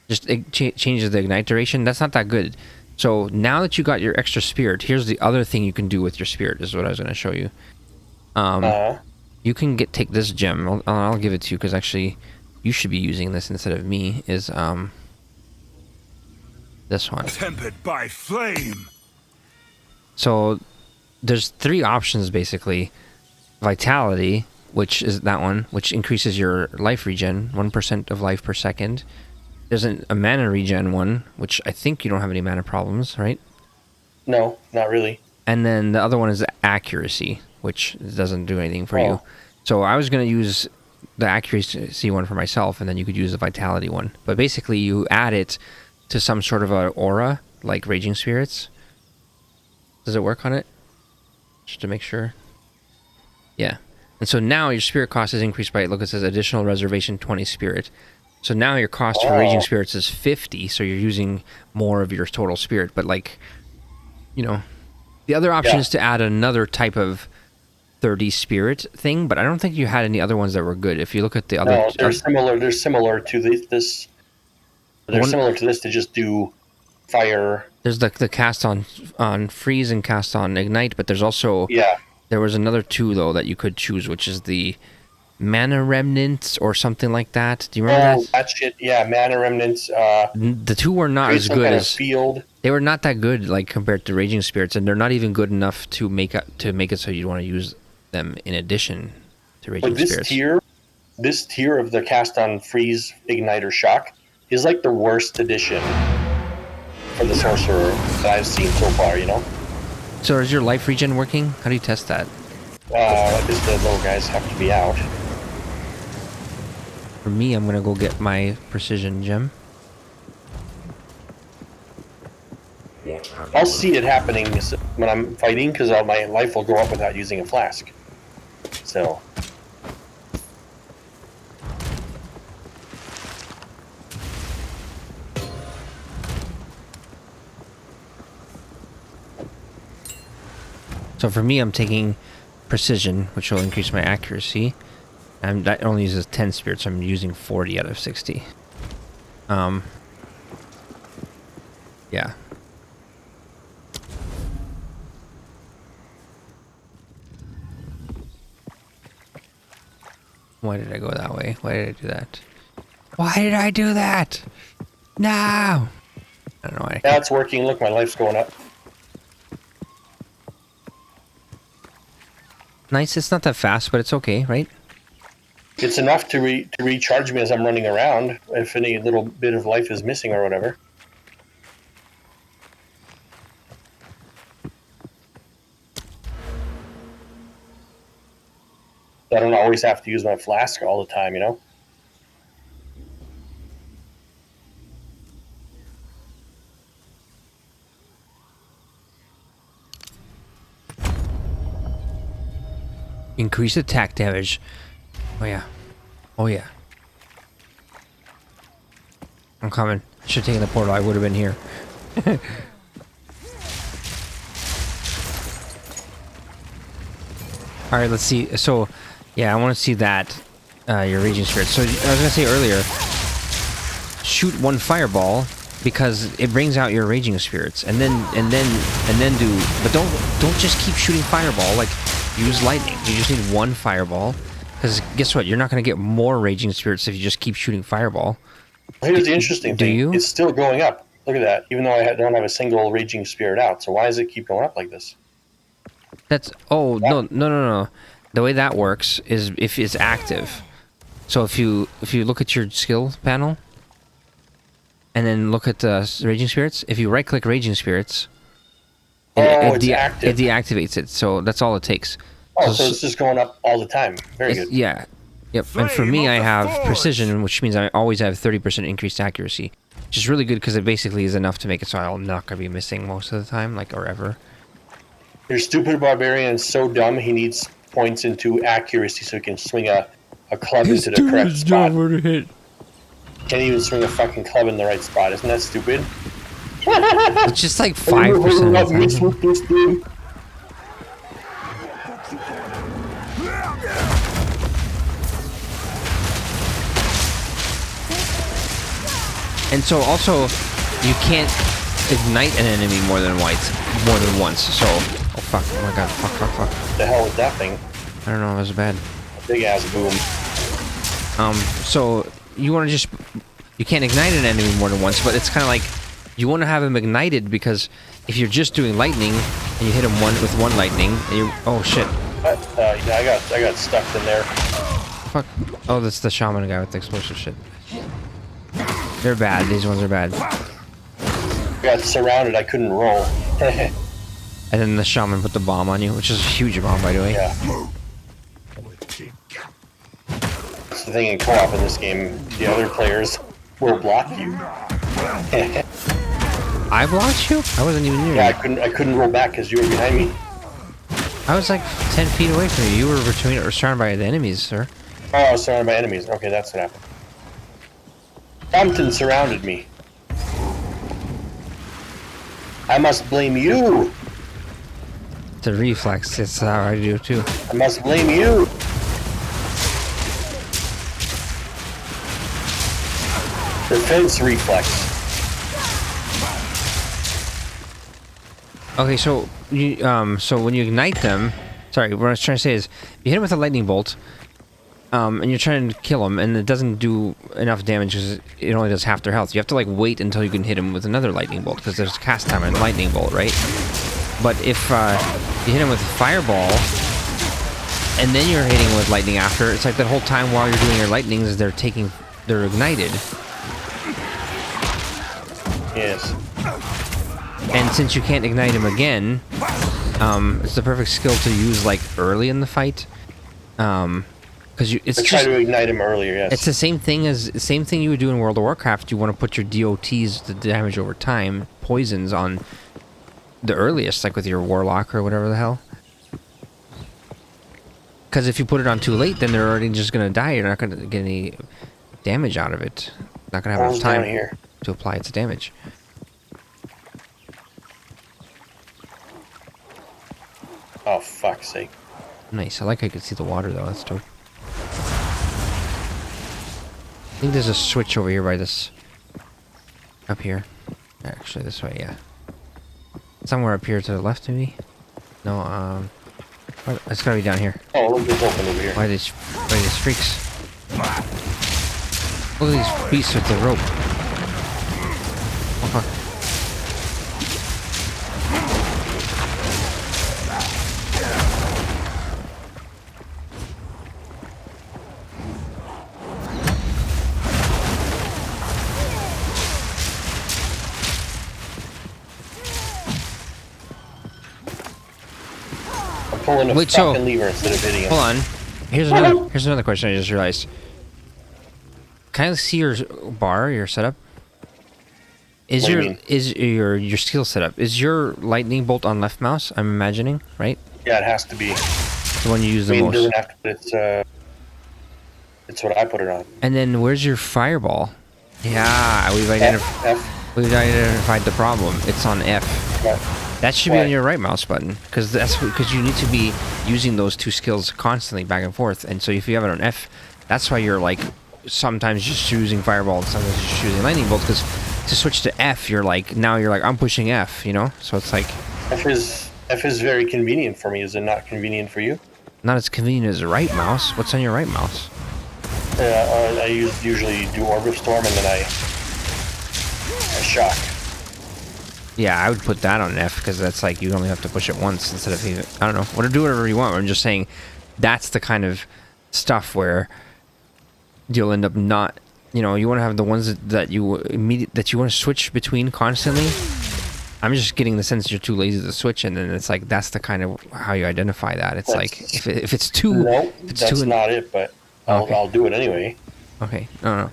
Just it changes the ignite duration. That's not that good. So now that you got your extra spirit, here's the other thing you can do with your spirit. Is what I was going to show you. You can take this gem. I'll give it to you because actually, you should be using this instead of me. Is this one? Tempered by flame. So there's 3 options basically. Vitality, which is that one, which increases your life regen, 1% of life per second. There's a mana regen one, which I think you don't have any mana problems, right? No, not really. And then the other one is accuracy, which doesn't do anything for you. So I was going to use the accuracy one for myself, and then you could use the vitality one. But basically, you add it to some sort of a aura, like Raging Spirits. Does it work on it? Just to make sure. Yeah. And so now your spirit cost is increased by, look, it says additional reservation 20 spirit. So now your cost for Raging Spirits is 50, so you're using more of your total spirit. But like, you know, the other option is to add another type of 30 spirit thing, but I don't think you had any other ones that were good. If you look at the other... No, they're similar. They're similar to this. They're similar to this to just do fire. There's the cast on freeze and cast on ignite, but there's also... Yeah. There was another 2, though, that you could choose, which is the mana remnants or something like that. Do you remember that? That shit. Yeah, mana remnants. The 2 were not as good as... Field. They were not that good, like, compared to Raging Spirits, and they're not even good enough to make it so you want to use them in addition to Raging Spirits. This tier of the cast on freeze, ignite, or shock is like the worst addition for the sorcerer that I've seen so far, you know? So is your life regen working? How do you test that? Just the little guys have to be out. For me, I'm going to go get my precision gem. I'll see it happening when I'm fighting, because my life will go up without using a flask. So... So for me, I'm taking precision, which will increase my accuracy. And that only uses 10 spirits, so I'm using 40 out of 60. Yeah. Why did I go that way? Why did I do that? Why did I do that? No! I don't know why. Now it's working. Look, my life's going up. Nice. It's not that fast, but it's okay, right? It's enough to recharge me as I'm running around, if any little bit of life is missing or whatever. I don't always have to use my flask all the time, you know? Increase attack damage. Oh yeah. Oh yeah. I'm coming. Should have taken the portal. I would have been here. Alright, let's see. So, yeah, I want to see that. Your Raging Spirit. So, I was going to say earlier, shoot one fireball because it brings out your Raging Spirits. And then do... But don't just keep shooting fireball. Like, use lightning. You just need one fireball. Because guess what? You're not going to get more Raging Spirits if you just keep shooting fireball. Here's the interesting thing. You? It's still going up. Look at that. Even though I don't have a single Raging Spirit out. So why does it keep going up like this? That's... Oh, no. The way that works is if it's active. So if you look at your skill panel... And then look at the Raging Spirits. If you right-click Raging Spirits... it's active. It deactivates it. So that's all it takes. Oh, so it's just going up all the time. Very good. Yeah. Yep. And for me, I have precision, which means I always have 30% increased accuracy. Which is really good because it basically is enough to make it so I'm not going to be missing most of the time, like, or ever. Your stupid barbarian is so dumb, he needs points into accuracy so he can swing a club into the correct spot. Can't even swing a fucking club in the right spot. Isn't that stupid? It's just like 5% of the time. And so also, you can't ignite an enemy more than once. So, oh fuck! Oh my god! Fuck! What the hell was that thing? I don't know. It was bad. Big ass boom. So you want to you can't ignite an enemy more than once, but it's kind of like you want to have him ignited because if you're just doing lightning and you hit him with one lightning, and you oh shit. Yeah, I got stuck in there. Fuck. Oh, that's the shaman guy with the explosive shit. They're bad. These ones are bad. I got surrounded. I couldn't roll. And then the shaman put the bomb on you, which is a huge bomb, by the way. Yeah. That's the thing in co-op in this game. The other players will block you. I blocked you? I wasn't even near you. I couldn't roll back because you were behind me. I was like 10 feet away from you. You were surrounded by the enemies, sir. Oh, I was surrounded by enemies. Okay, that's what happened. Something surrounded me. I must blame you. It's a reflex. It's how I do too. I must blame you. Defense reflex. Okay, so so when you ignite them, sorry, what I was trying to say is, you hit them with a lightning bolt, and you're trying to kill them, and it doesn't do enough damage because it only does half their health. You have to like wait until you can hit them with another lightning bolt because there's cast time on lightning bolt, right? But if you hit them with a fireball, and then you're hitting with lightning after, it's like the whole time while you're doing your lightnings, they're ignited. Yes. And since you can't ignite him again, it's the perfect skill to use like early in the fight. Because it's try to ignite him earlier. Yes. It's the same thing you would do in World of Warcraft. You want to put your DOTs, the damage over time, poisons on the earliest, like with your warlock or whatever the hell. Because if you put it on too late, then they're already just gonna die. You're not gonna get any damage out of it. Not gonna have enough time to apply its damage. Oh, fuck's sake. Nice. I like how you can see the water, though. That's dope. I think there's a switch over here by this... Up here. Actually, this way, yeah. Somewhere up here to the left, maybe? No, it's gotta be down here. Oh, look, it's open over here. Why are these freaks? Look at these beasts with the rope. Oh, fuck. Pulling a fucking lever instead of hitting him. Hold on. Here's another question I just realized. Can I see your bar, your setup? Is your skill setup? Is your lightning bolt on left mouse? I'm imagining, right? Yeah, it has to be. The one you use the most. It doesn't have to, but it's what I put it on. And then where's your fireball? Yeah, we've identified the problem. It's on F. Yeah. That should be on your right mouse button, because you need to be using those two skills constantly back and forth. And so if you have it on F, that's why you're like sometimes just choosing fireball and sometimes just choosing lightning bolt. Because to switch to F, you're like I'm pushing F, you know. So it's like F is very convenient for me. Is it not convenient for you? Not as convenient as the right mouse. What's on your right mouse? I usually do Orbit Storm and then I shock. Yeah, I would put that on F because that's like you only have to push it once instead of even, I don't know. Do whatever you want. I'm just saying that's the kind of stuff where you'll end up not, you want to have the ones that you want to switch between constantly. I'm just getting the sense you're too lazy to switch, and then it's like that's the kind of how you identify that. It's like if it's too. No, that's not it. But I'll do it anyway. Okay. No.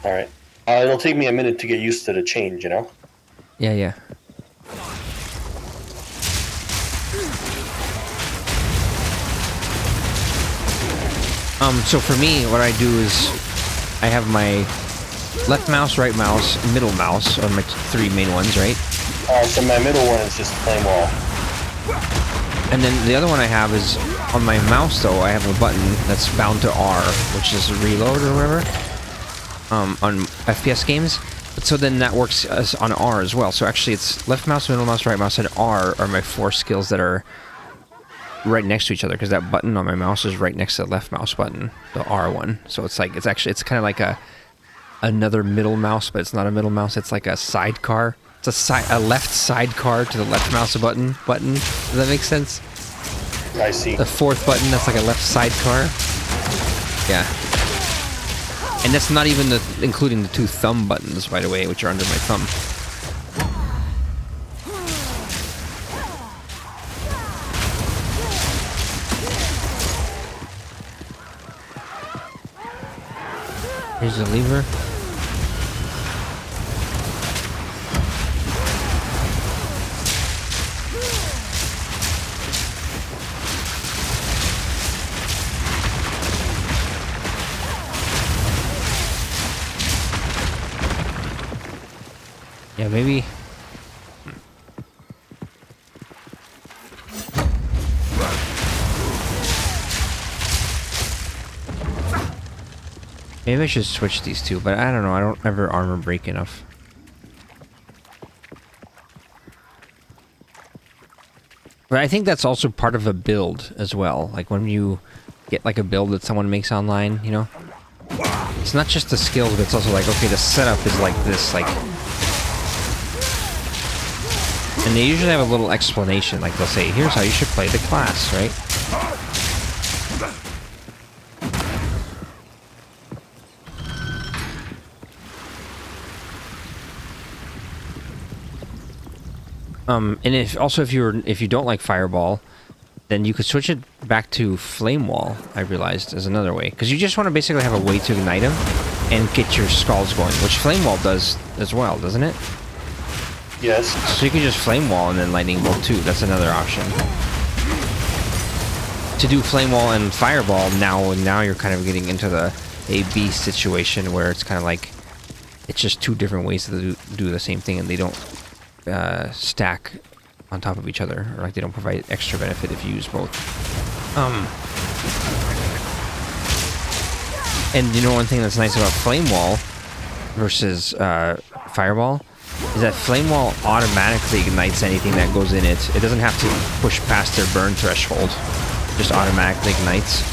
All right. It'll take me a minute to get used to the change, you know? Yeah. So for me, what I do is I have my left mouse, right mouse, middle mouse, or my three main ones, right? So my middle one is just flame wall. And then the other one I have is on my mouse, though, I have a button that's bound to R, which is reload or whatever. on FPS games. But so then that works as on R as well. So actually, it's left mouse, middle mouse, right mouse, and R are my 4 skills that are right next to each other, because that button on my mouse is right next to the left mouse button, the R one. So it's like it's kind of like another middle mouse, but it's not a middle mouse. It's like a sidecar. It's a left sidecar to the left mouse button. Does that make sense? I see. The 4th button, that's like a left sidecar. Yeah. And that's not even including the 2 thumb buttons, by the way, which are under my thumb. Here's the lever. Yeah, maybe. Maybe I should switch these two, but I don't know. I don't ever armor break enough. But I think that's also part of a build as well. Like when you get like a build that someone makes online, you know? It's not just the skills, but it's also like, okay, the setup is like this, like... And they usually have a little explanation, like they'll say, here's how you should play the class, right? And if you don't like Fireball, then you could switch it back to Flame Wall, I realized, as another way. Because you just want to basically have a way to ignite them and get your skulls going, which Flame Wall does as well, doesn't it? Yes. So you can just Flame Wall and then Lightning Bolt too. That's another option. To do Flame Wall and Fireball, now you're kind of getting into the A-B situation where it's kind of like, it's just 2 different ways to do the same thing, and they don't stack on top of each other, or like they don't provide extra benefit if you use both. And you know, one thing that's nice about Flame Wall versus Fireball is that Flame Wall automatically ignites anything that goes in it. It doesn't have to push past their burn threshold. It just automatically ignites.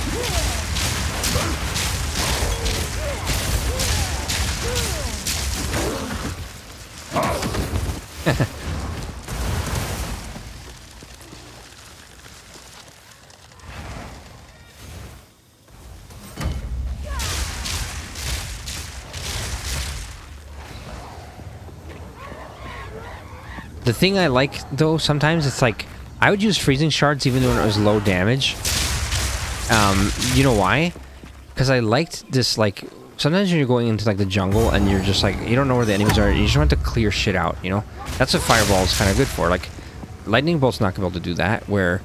The thing I like, though, sometimes it's like, I would use freezing shards even though it was low damage. You know why? Because I liked this, like, sometimes when you're going into, like, the jungle and you're just, like, you don't know where the enemies are, you just want to clear shit out, you know? That's what Fireball is kind of good for. Like, Lightning Bolt's not going to be able to do that, where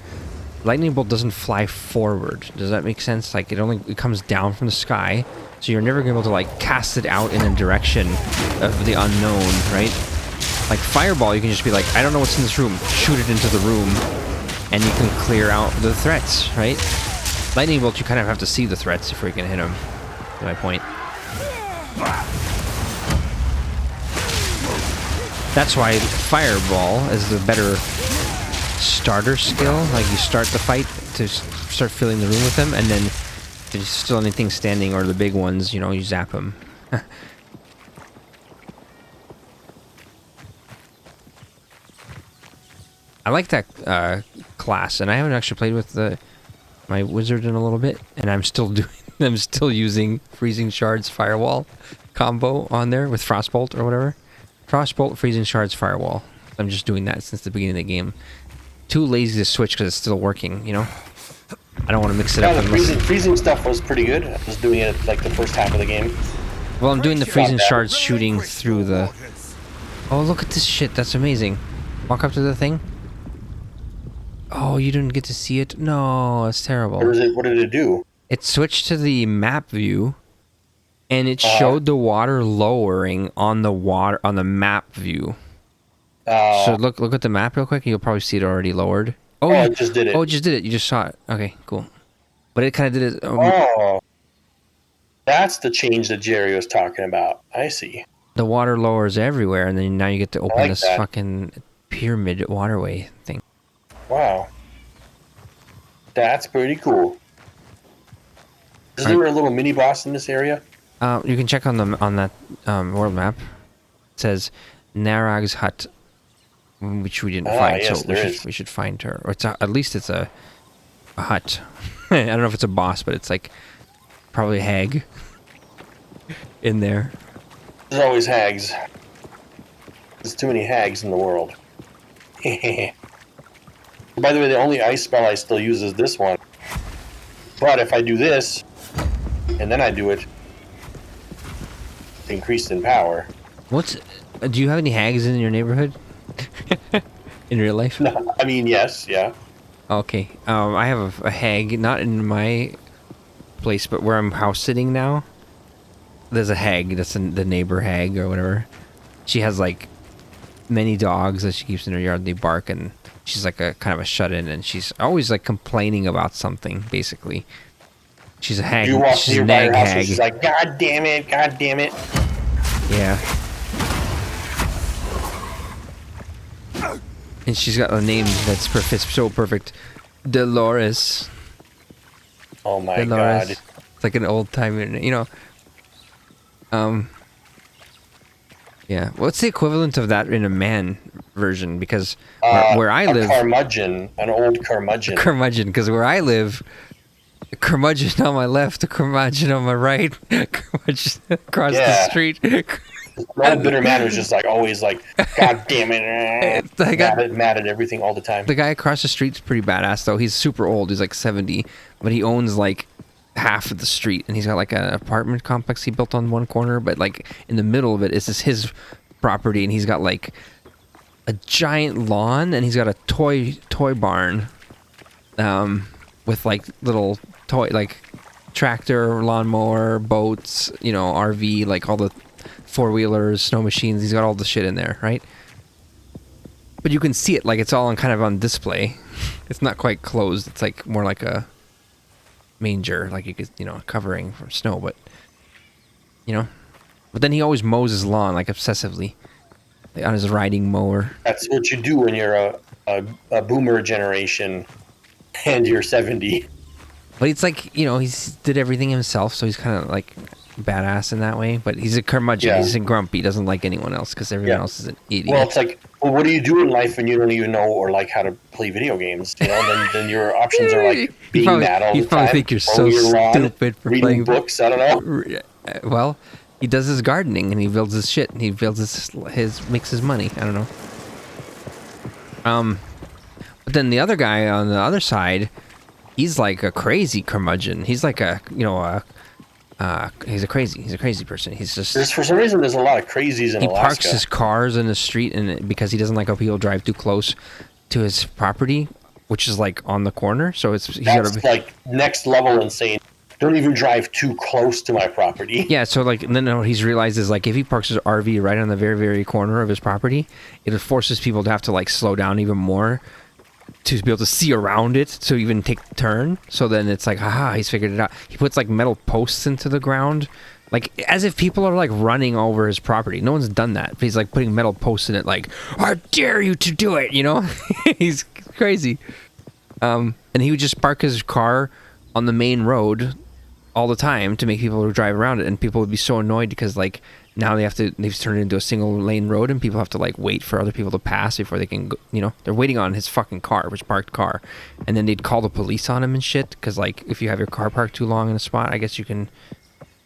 Lightning Bolt doesn't fly forward. Does that make sense? Like, it comes down from the sky, so you're never going to be able to, like, cast it out in a direction of the unknown, right? Like Fireball, you can just be like, I don't know what's in this room. Shoot it into the room, and you can clear out the threats, right? Lightning Bolt, you kind of have to see the threats before you can hit them. That's my point. That's why Fireball is the better starter skill. Like, you start the fight to start filling the room with them, and then if there's still anything standing, or the big ones, you know, you zap them. I like that class, and I haven't actually played with my wizard in a little bit, and I'm still using Freezing Shards Firewall combo on there with Frostbolt or whatever. Frostbolt, Freezing Shards, Firewall. I'm just doing that since the beginning of the game. Too lazy to switch because it's still working, you know? I don't want to mix it up. The freezing stuff was pretty good. I was doing it like the first half of the game. Well, I'm doing the Freezing Shards shooting through the... Oh, look at this shit. That's amazing. Walk up to the thing. Oh, you didn't get to see it? No, it's terrible. What did it do? It switched to the map view, and it showed the water lowering on the map view. So look at the map real quick, and you'll probably see it already lowered. Oh, it just did it. Oh, it just did it. You just saw it. Okay, cool. But it kind of did it. That's the change that Jerry was talking about. I see. The water lowers everywhere, and then now you get to open like this that. fucking pyramid waterway thing. Wow. That's pretty cool. Is there a little mini boss in this area? You can check on that world map. It says Narag's hut, which we didn't find, yes, so we should find her. Or at least it's a hut. I don't know if it's a boss, but it's like probably a hag in there. There's always hags. There's too many hags in the world. By the way, the only ice spell I still use is this one. But if I do this, and then I do it, it's increased in power. Do you have any hags in your neighborhood? In real life? No, I mean, yes, yeah. Okay. I have a hag, not in my place, but where I'm house sitting now. There's a hag. That's the neighbor hag or whatever. She has like many dogs that she keeps in her yard. They bark, and she's like a kind of a shut-in, and she's always like complaining about something. Basically, she's a hag. You walk She's a nearby her nag house hag. and she's like, God damn it, God damn it. Yeah. And she's got a name that's so perfect. Dolores. Oh my Dolores. God. It's like an old time, yeah. What's the equivalent of that in a man version? Because where I live, curmudgeon, an old curmudgeon. Curmudgeon. Because where I live, curmudgeon on my left, curmudgeon on my right, curmudgeon across the street. The old bitter man was just like always like, God damn it, mad at everything all the time. The guy across the street's pretty badass though. He's super old. He's like 70, but he owns like half of the street, and he's got like an apartment complex he built on one corner, but like in the middle of it is his property, and he's got like a giant lawn, and he's got a toy barn with like little toy like tractor, lawnmower, boats, RV, like all the four-wheelers, snow machines. He's got all the shit in there, right? But you can see it like it's all on display. It's not quite closed. It's like more like a manger, like you could, covering from snow, but but then he always mows his lawn like obsessively, like, on his riding mower. That's what you do when you're a boomer generation and you're 70. But it's like, he's did everything himself, so he's kind of like badass in that way. But he's a curmudgeon. Yeah. He's a grumpy. He doesn't like anyone else because everyone else is an idiot. Well, it's like, what do you do in life when you don't even know or like how to play video games? Then your options are like being mad all the time. You probably think you're so stupid for reading playing books. I don't know. Well, he does his gardening and he builds his shit and he builds makes his money. I don't know. But then the other guy on the other side, he's like a crazy curmudgeon. He's like he's a crazy person. He's just for some reason there's a lot of crazies in Alaska. He parks his cars in the street because he doesn't like how people drive too close to his property, which is like on the corner. So that's like next level insane. Don't even drive too close to my property. Yeah, so like then what he's realized is like if he parks his RV right on the very, very corner of his property, it forces people to have to like slow down even more to be able to see around it to even take the turn. So then it's like, haha, he's figured it out. He puts like metal posts into the ground, like as if people are like running over his property. No one's done that, but he's like putting metal posts in it, like, I dare you to do it, He's crazy. And he would just park his car on the main road all the time to make people drive around it, and people would be so annoyed because like now they've turned it into a single lane road, and people have to like wait for other people to pass before they can go, they're waiting on his fucking car, his parked car, and then they'd call the police on him and shit because like if you have your car parked too long in a spot, I guess you can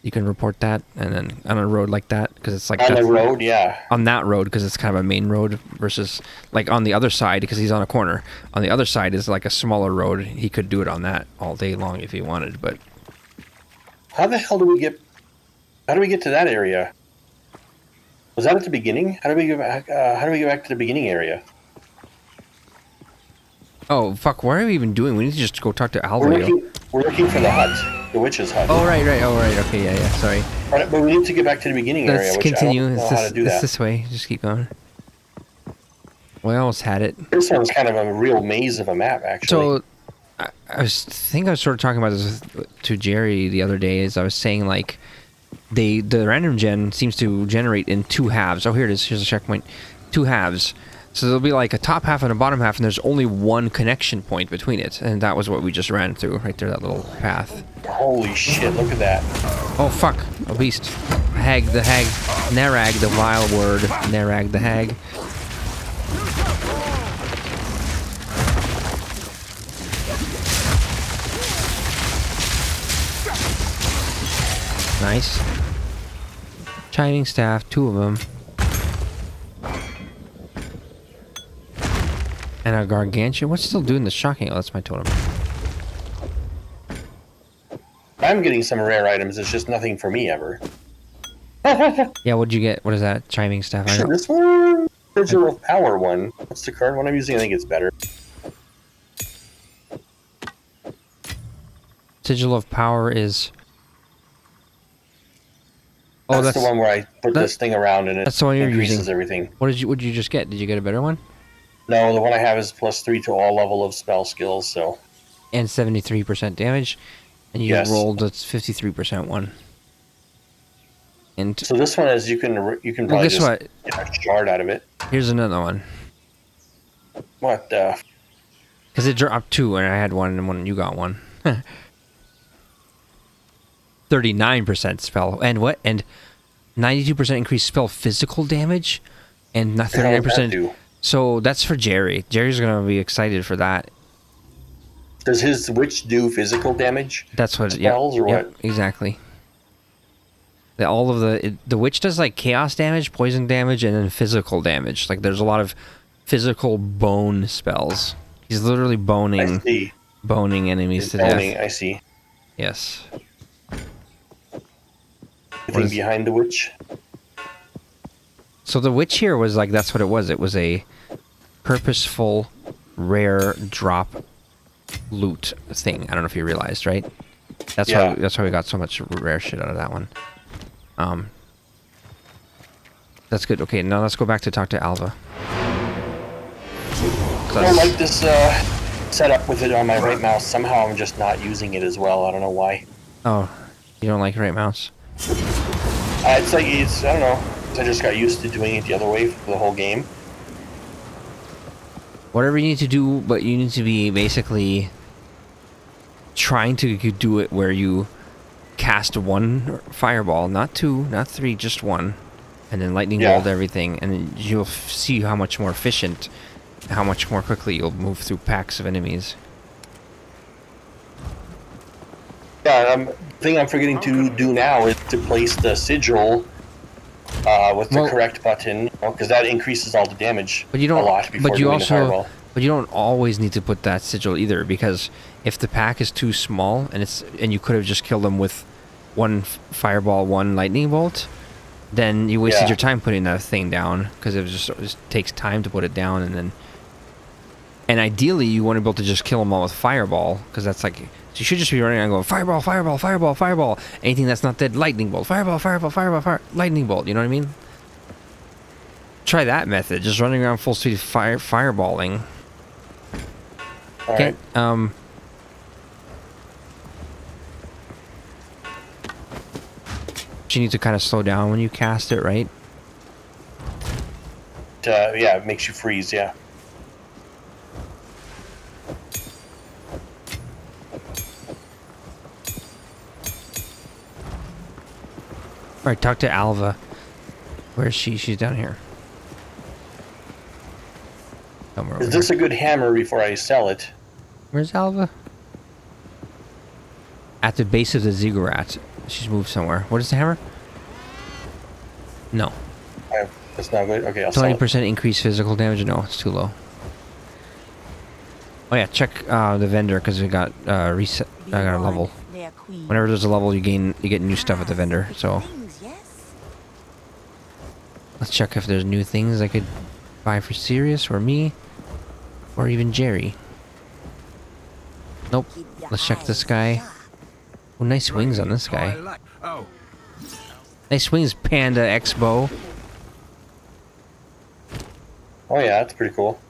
report that. And then on a road like that, because it's like on the road, yeah, on that road because it's kind of a main road versus like on the other side because he's on a corner. On the other side is like a smaller road. He could do it on that all day long if he wanted, but how the hell do we get to that area? Was that at the beginning? How do we get back to the beginning area? Oh fuck! What are we even doing? We need to just go talk to Alvaro. We're looking for the hut, the witch's hut. Oh right. Oh right. Okay, yeah. Sorry. But we need to get back to the beginning area. Let's continue. I don't know how to do that. It's this way. Just keep going. We almost had it. This one's kind of a real maze of a map, actually. So, I think I was sort of talking about this to Jerry the other day. Is I was saying like, the random gen seems to generate in 2 halves. Oh, here it is. Here's a checkpoint. 2 halves. So there'll be like a top half and a bottom half, and there's only one connection point between it, and that was what we just ran through right there. That little path. Holy shit! Look at that. Oh fuck! A beast. Hag the hag. Narag the vile word. Narag the hag. Nice. Shining staff, 2 of them. And a gargantuan. What's still doing the shocking? Oh, that's my totem. I'm getting some rare items. It's just nothing for me ever. Yeah, what'd you get? What is that? Chiming staff. I know. This one, Sigil of Power one. What's the current one I'm using? I think it's better. Sigil of Power is. Oh, that's the one where I put this thing around and it that's the one you're increases using. Everything. What did you just get? Did you get a better one? No, the one I have is +3 to all level of spell skills. So. And 73% damage, and you rolled a 53% one. And so this one is you can probably just get a shard out of it. Here's another one. What the? Because it dropped 2 and I had one and you got one. 39% spell and what? And 92% increased spell physical damage, and 39%. So that's for Jerry. Jerry's gonna be excited for that. Does his witch do physical damage? That's what spells or what? Yep, exactly. All of the witch does like chaos damage, poison damage, and then physical damage. Like there's a lot of physical bone spells. He's literally boning enemies to death. I see. Yes. Anything behind the witch? So the witch here was like, that's what it was. It was a purposeful, rare drop loot thing. I don't know if you realized, right? That's why we got so much rare shit out of that one. That's good. Okay, now let's go back to talk to Alva. I don't like this setup with it on my right mouse. Somehow I'm just not using it as well. I don't know why. Oh, you don't like right mouse? It's like I don't know. I just got used to doing it the other way for the whole game. Whatever you need to do, but you need to be basically trying to do it where you cast 1 fireball, not 2, not 3, just 1, and then lightning bolt everything, and then you'll see how much more efficient, how much more quickly you'll move through packs of enemies. Yeah, the thing I'm forgetting to do now is to place the sigil with the correct button, because that increases all the damage a lot before doing the fireball. But you don't always need to put that sigil either, because if the pack is too small and you could have just killed them with 1 fireball, 1 lightning bolt, then you wasted your time putting that thing down, because it just takes time to put it down, and ideally you want to be able to just kill them all with fireball, because that's like, so you should just be running around going fireball, fireball, fireball, fireball. Anything that's not dead, lightning bolt, fireball, fireball, fireball, lightning bolt. You know what I mean? Try that method, just running around full speed fireballing. Okay. But you need to kind of slow down when you cast it, right? Yeah, it makes you freeze. Yeah. All right, talk to Alva. Where is she? She's down here. Is this a good hammer before I sell it? Where's Alva? At the base of the ziggurat. She's moved somewhere. What is the hammer? No. That's not good. Okay, I'll sell it. 20% increased physical damage? No, it's too low. Oh yeah, check the vendor, because we got reset. I got a level. Whenever there's a level, you get new stuff at the vendor. So let's check if there's new things I could buy for SiRiUS or me, or even Jerry. Nope. Let's check this guy. Oh, nice wings on this guy. Nice wings, Panda Expo. Oh yeah, that's pretty cool.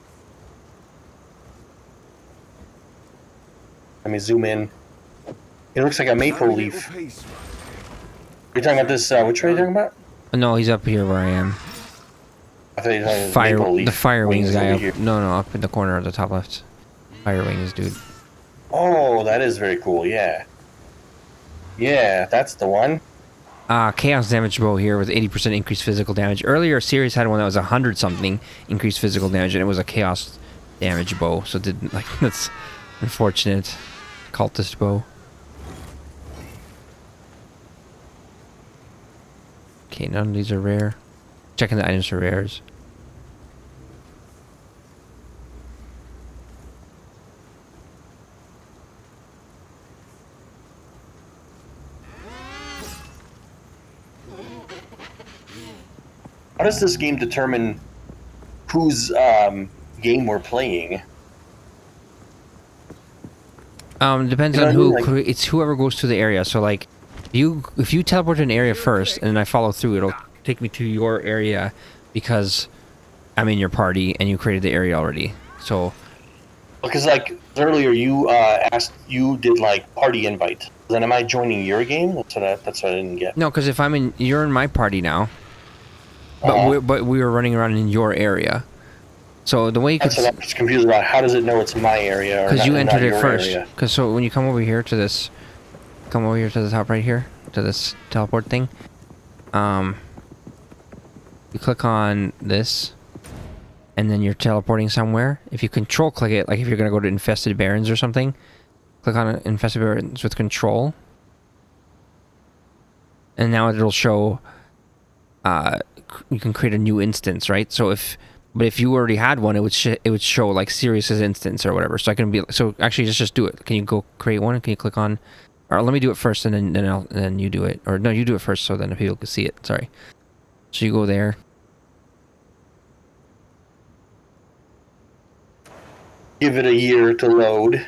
Let me zoom in. It looks like a maple leaf. You're talking about this, which one are you talking about? No, he's up here where I am. I thought you were talking about maple leaf The fire wings guy over up. here. No, up in the corner of the top left. Fire wings, dude. Oh, that is very cool, yeah. Yeah, that's the one. Chaos damage bow here with 80% increased physical damage. Earlier, Series had one that was 100 something increased physical damage, and it was a chaos damage bow. So it didn't like that's unfortunate. Cultist bow. Okay, none of these are rare. Checking the items for rares. How does this game determine whose game we're playing? Depends You know on what I who. mean? Like- It's whoever goes to the area. So like, if you teleport to an area first and then I follow through, it'll take me to your area because I'm in your party and you created the area already. So Because like earlier, you you did like party invite. Then am I joining your game? That's what I didn't get. no, because if you're in my party now, but Uh-huh. we were running around in your area. So the way you could, That's what I'm just confused about. How does it know it's my area? because you entered it your first. area? Because so when you come over here to this, come over here to the top right here to this teleport thing. You click on this, and then you're teleporting somewhere. If you control click it, like if you're gonna go to Infested Barrens or something, click on Infested Barrens with control, and now it'll show. You can create a new instance, right? So if you already had one, it would show like SiRiUS's instance or whatever. So I can be so actually just do it. Can you go create one? Can you click on? Or let me do it first, and then you do it. Or no, you do it first, so then people can see it. Sorry. So you go there. Give it a year to load.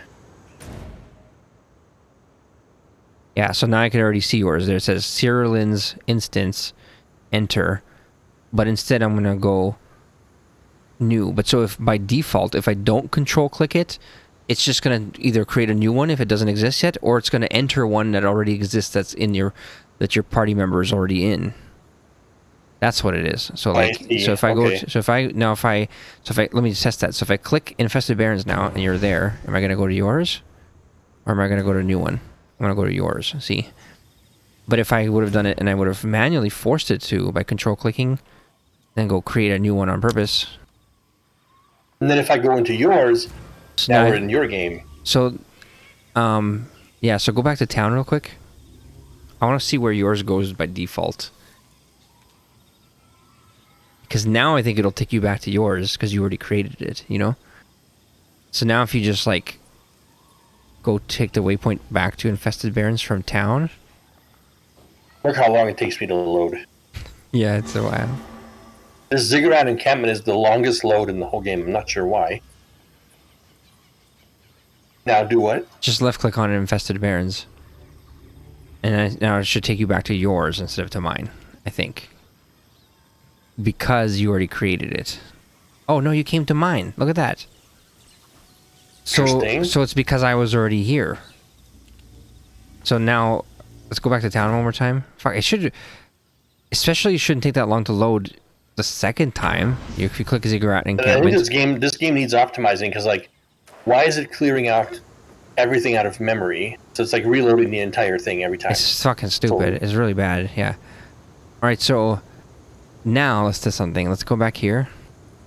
Yeah. So now I can already see yours. There it says SiRiUS instance, enter, but instead I'm gonna go new. But so if by default, if I don't control click it, it's just gonna either create a new one if it doesn't exist yet, or it's gonna enter one that already exists that your party member is already in. That's what it is. So like, so if I go, let me test that. So if I click Infested Barrens now and you're there, am I gonna go to yours, or am I gonna go to a new one? I'm gonna go to yours. See. But if I would have done it and I would have manually forced it to by control clicking, then go create a new one on purpose. And then if I go into yours, So now we're in your game. So, yeah. So go back to town real quick. I want to see where yours goes by default. Because now I think it'll take you back to yours because you already created it, you know? So now if you just like go take the waypoint back to Infested Barrens from town. Look how long it takes me to load. Yeah, it's a while. This Ziggurat encampment is the longest load in the whole game. I'm not sure why. Now do what? Just left click on Infested Barrens. And now it should take you back to yours instead of to mine, I think. Because you already created it. Oh no, you came to mine. Look at that. So it's because I was already here. So now let's go back to town one more time. Fuck, it should especially shouldn't take that long to load the second time. If you click Ziggurat encampment. I think this game needs optimizing because like why is it clearing out everything out of memory? So it's like reloading the entire thing every time. It's fucking stupid. It's really bad. Yeah. Alright, so now let's do something. Let's go back here.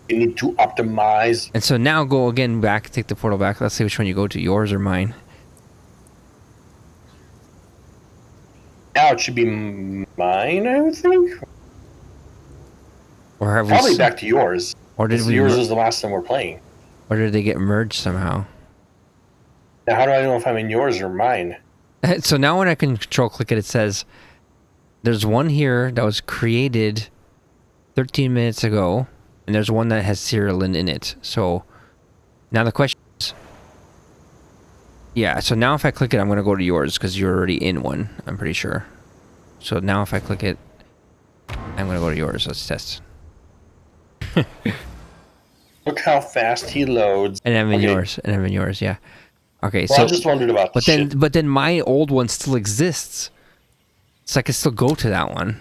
You need to optimize. And so now go again back, take the portal back. Let's see which one you go to, yours or mine. Now it should be mine, I would think. Or have Probably we back to yours. Or did we Yours is the last time we're playing. Or did they get merged somehow? Now how do I know if I'm in yours or mine? So now when I can control click it, it says there's one here that was created 13 minutes ago, and there's one that has SiRiUS in it. So now the question is, yeah, so now if I click it, I'm going to go to yours because you're already in one, I'm pretty sure. So now if I click it, I'm going to go to yours. Let's test. Look how fast he loads. And I'm in yours. And I'm in yours, yeah. Okay, Well, so I just wondered about but the shit. then my old one still exists, so I can still go to that one.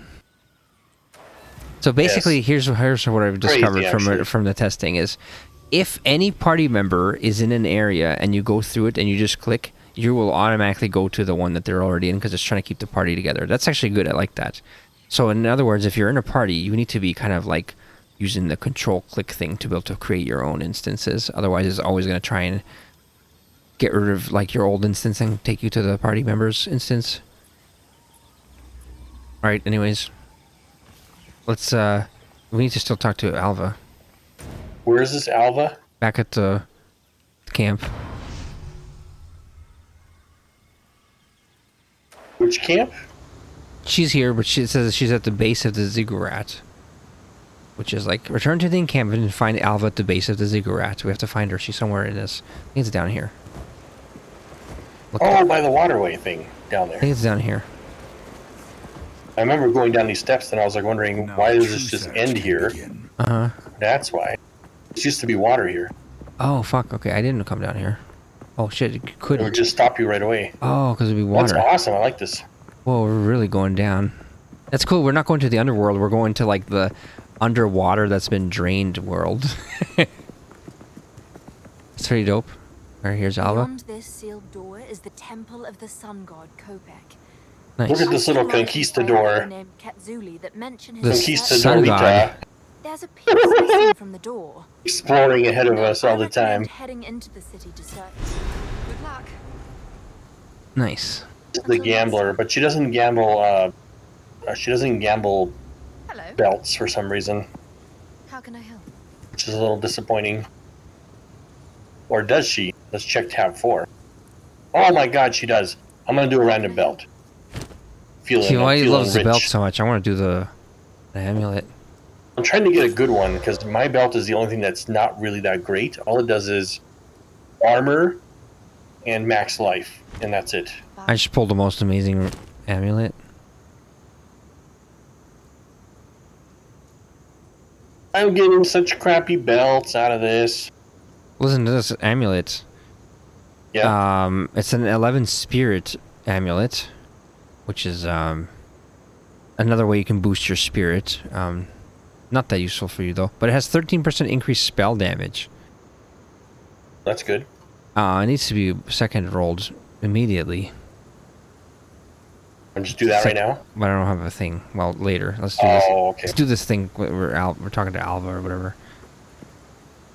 So basically, Yes. here's what I've discovered Crazy, actually. from the testing is, if any party member is in an area and you go through it and you just click, you will automatically go to the one that they're already in because it's trying to keep the party together. That's actually good. I like that. So in other words, if you're in a party, you need to be kind of like using the control click thing to be able to create your own instances. Otherwise, it's always going to try and get rid of like your old instance and take you to the party member's instance. All right. Anyways, let's we need to still talk to Alva Where is this Alva? back at the camp. Which camp? She's here, but she says she's at the base of the ziggurat, which is like, return to the encampment and find Alva at the base of the ziggurat. We have to find her. She's somewhere in this. I think it's down here. Look, Oh, by the waterway thing down I there. think it's down here. I remember going down these steps and I was like wondering, Now why the does true this just search end can here? begin. Uh-huh. That's why. It used to be water here. Oh, fuck. Okay, I didn't come down here. Oh, shit. It It would couldn't. just stop you right away. Oh, because it'd be That's water. awesome. I like this. Whoa, we're really going down. That's cool. We're not going to the underworld. We're going to, like, the underwater that's been drained world. It's pretty dope. All right, here's Alva. Beyond this sealed door is the temple of the sun god Kopek. Nice. Look at this little I've seen conquistador. legends named Katzuli that mention his The research- sun god. Conquistadorita There's a piece missing from the door. exploring ahead of us all I the time. recommend heading into the city to search. Good luck. Nice. The gambler, but she doesn't gamble. She doesn't gamble Hello. belts for some reason, How can I help? which is a little disappointing. Or does she? Let's check tab 4. Oh my God, she does. I'm gonna do a random belt. See why he loves the rich. belt so much. I want to do the amulet. I'm trying to get a good one because my belt is the only thing that's not really that great. All it does is armor and max life, and that's it. I just pulled the most amazing amulet. I'm getting such crappy belts out of this. Listen to this amulet. Yeah. It's an 11 spirit amulet, which is another way you can boost your spirit. Not that useful for you though, but it has 13% increased spell damage. That's good. It needs to be second rolled immediately. I'll just do that right now. But I don't have a thing. Well, later. Let's do this. Oh, okay. Let's do this thing. We're talking to Alva or whatever.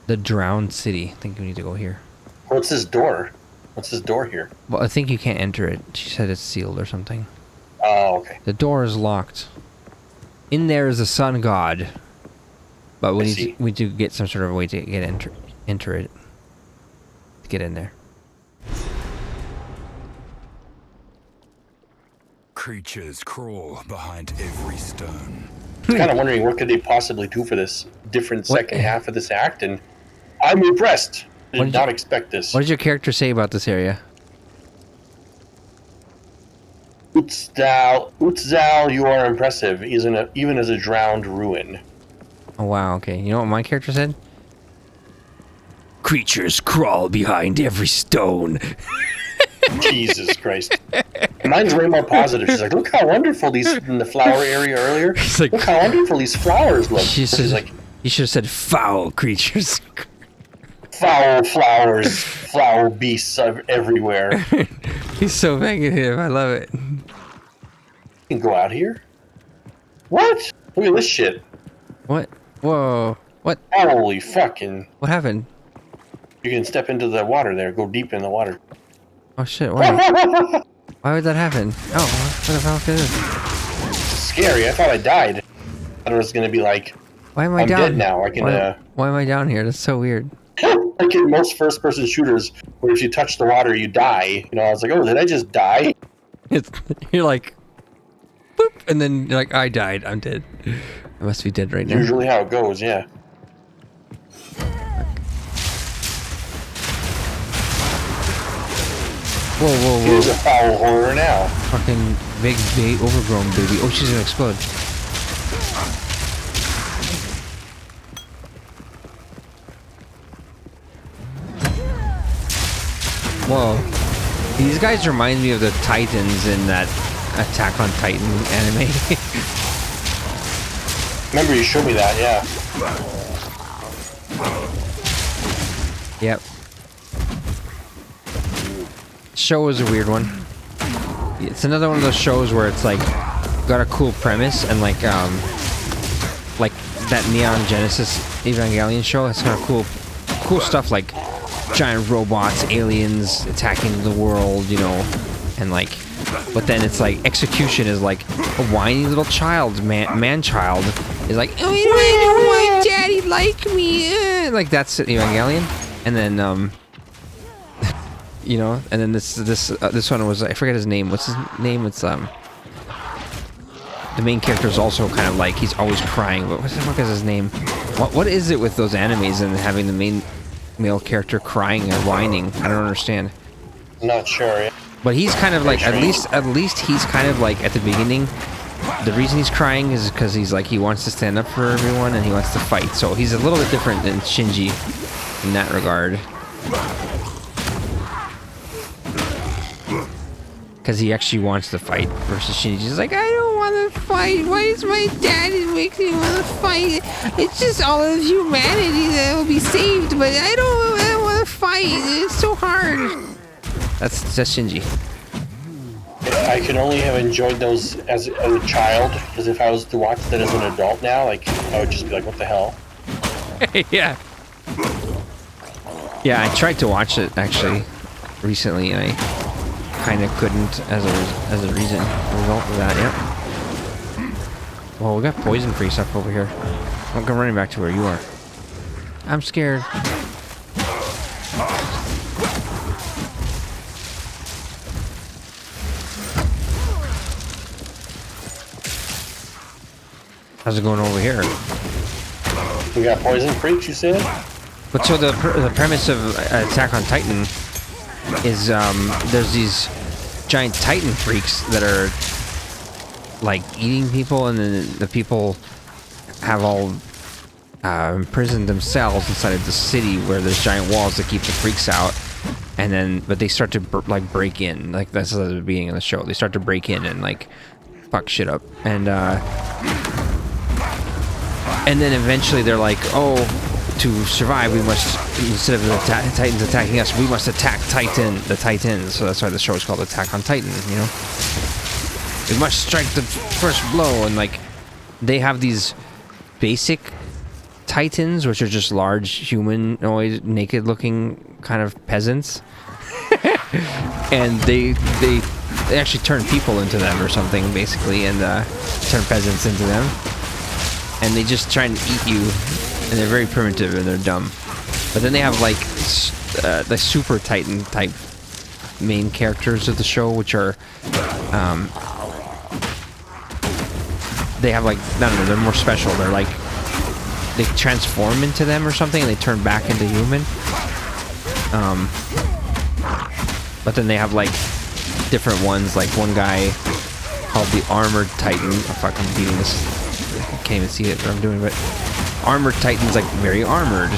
The drowned city. I think we need to go here. What's this door? What's this door here? Well, I think you can't enter it. She said it's sealed or something. Oh, okay. The door is locked. In there is the sun god, but we need to get some sort of way to get enter it. To get in there. Creatures crawl behind every stone. I'm kind of wondering what could they possibly do for this different What- second half of this act, and I'm impressed. What Did did not you- expect this. What did your character say about this area? Utzal, you are impressive, even as a drowned ruin. Oh wow, okay. You know what my character said? Creatures crawl behind every stone. Jesus Christ. Mine's way more positive. She's like, look how wonderful these in the flower area earlier. It's like- Look how wonderful these flowers look. She She's says, like, you should have said foul creatures. foul flowers, foul beasts everywhere. He's so negative. I love it. You can go out here? What? Look at this shit. What? Whoa. What? Holy fucking... What happened? You can step into the water there. Go deep in the water. Oh shit, why? Why would that happen? Oh, what the fuck is this? Scary. I thought I died. I thought it was going to be like... Why am I I'm down? dead now. I can... Why am I down here? That's so weird. like in most first-person shooters, where if you touch the water, you die. You know, I was like, oh, did I just die? You're like, boop, and then you're like, I died. I'm dead. I must be dead right now. Usually how it goes, yeah. Whoa, whoa, whoa. Here's a foul horror now. Fucking big, overgrown baby. Oh, she's gonna explode. Whoa. These guys remind me of the Titans in that Attack on Titan anime. Remember you showed me that, yeah. Yep. Show is a weird one. It's another one of those shows where it's like got a cool premise and like that Neon Genesis Evangelion show. It's kind of cool stuff like giant robots, aliens attacking the world, you know, and like, but then it's like execution is like a whiny little child, man-child is like, oh, why don't my daddy like me? Like that's Evangelion, and then you know, and then this one was, I forget his name. What's his name? It's the main character is also kind of like, he's always crying, but what the fuck is his name? What is it with those animes and having the main male character crying and whining? I don't understand. I'm not sure. Yeah. But he's kind of like, at least he's kind of like at the beginning, the reason he's crying is because he's like, he wants to stand up for everyone and he wants to fight. So he's a little bit different than Shinji in that regard. Because he actually wants to fight versus Shinji's like, I don't want to fight. Why does my daddy make me want to fight? It's just all of humanity that will be saved, but I don't want to fight. It's so hard. That's Shinji. I could only have enjoyed those as a child, because if I was to watch that as an adult now, like, I would just be like, what the hell? Yeah. Yeah, I tried to watch it actually recently, and I kind of couldn't as a result of that. Yep. Well, we got poison-free stuff over here. I'm running back to where you are. I'm scared. How's it going over here? We got poison freaks, you said? But so the premise of Attack on Titan is there's these giant Titan freaks that are like eating people, and then the people have all imprisoned themselves inside of the city where there's giant walls that keep the freaks out. And then, but they start to like break in, like that's the beginning of the show. They start to break in and like fuck shit up, and then eventually they're like, oh, to survive, we must, instead of the Titans attacking us, we must attack the Titans. So that's why the show is called Attack on Titan, you know? We must strike the first blow, and like, they have these basic Titans, which are just large, humanoid, naked-looking kind of peasants. And they actually turn people into them or something, basically, and turn peasants into them. And they just try and eat you. And they're very primitive and they're dumb. But then they have like the Super Titan type main characters of the show, which are they have like, I don't know, they're more special. They're like, they transform into them or something and they turn back into human. But then they have like different ones, like one guy called the Armored Titan. Oh fuck, I'm beating this. I can't even see it what I'm doing, but Armored Titan's like very armored.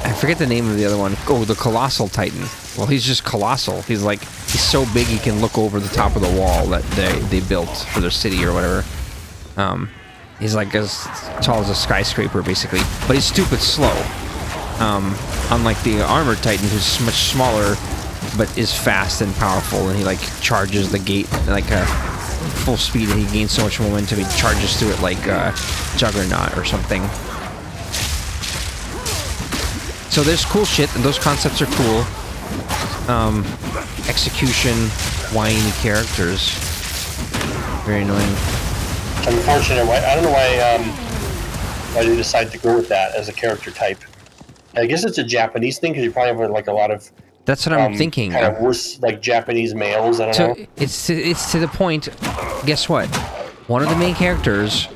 I forget the name of the other one. Oh, the Colossal Titan. Well, he's just colossal. He's like, he's so big he can look over the top of the wall that they built for their city or whatever. He's like as tall as a skyscraper basically, but he's stupid slow. Unlike the Armored Titan, who's much smaller but is fast and powerful, and he like charges the gate like a full speed, and he gains so much momentum he charges through it like Juggernaut or something. So there's cool shit, and those concepts are cool. Execution, whiny characters, very annoying. Unfortunate. I don't know why they decided to go with that as a character type. I guess it's a Japanese thing because you probably have like a lot of. That's what I'm thinking. Kind of worse, like Japanese males. I don't know. It's to the point. Guess what? One of the main characters,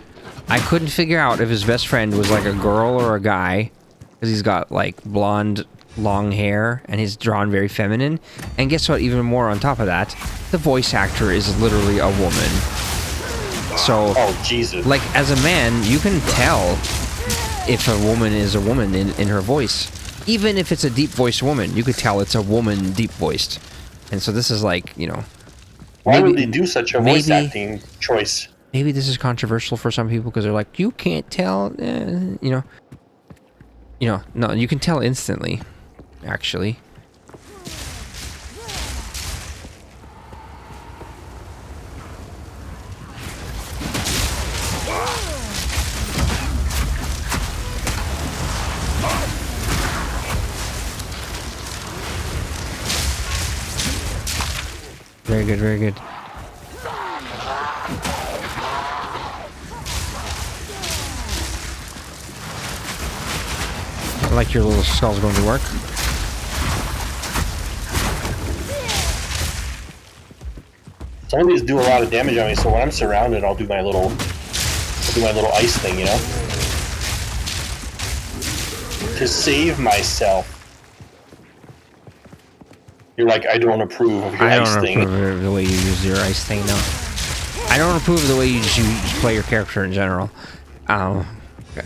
I couldn't figure out if his best friend was like a girl or a guy, because he's got like blonde, long hair, and he's drawn very feminine. And guess what? Even more on top of that, the voice actor is literally a woman. So, oh Jesus! Like as a man, you can tell if a woman is a woman in her voice. even if it's a deep voiced woman, you could tell it's a woman deep voiced. And so this is like, you know, why would they do such a voice acting choice? Maybe this is controversial for some people because they're like, you can't tell, you know, no, you can tell instantly, actually. Very good, very good. I like your little skull's going to work. Some of these do a lot of damage on me, so when I'm surrounded, I'll do my little ice thing, you know, to save myself. You're like, I don't approve of your ice thing. I don't approve of the way you use your ice thing, no. I don't approve of the way you play your character in general.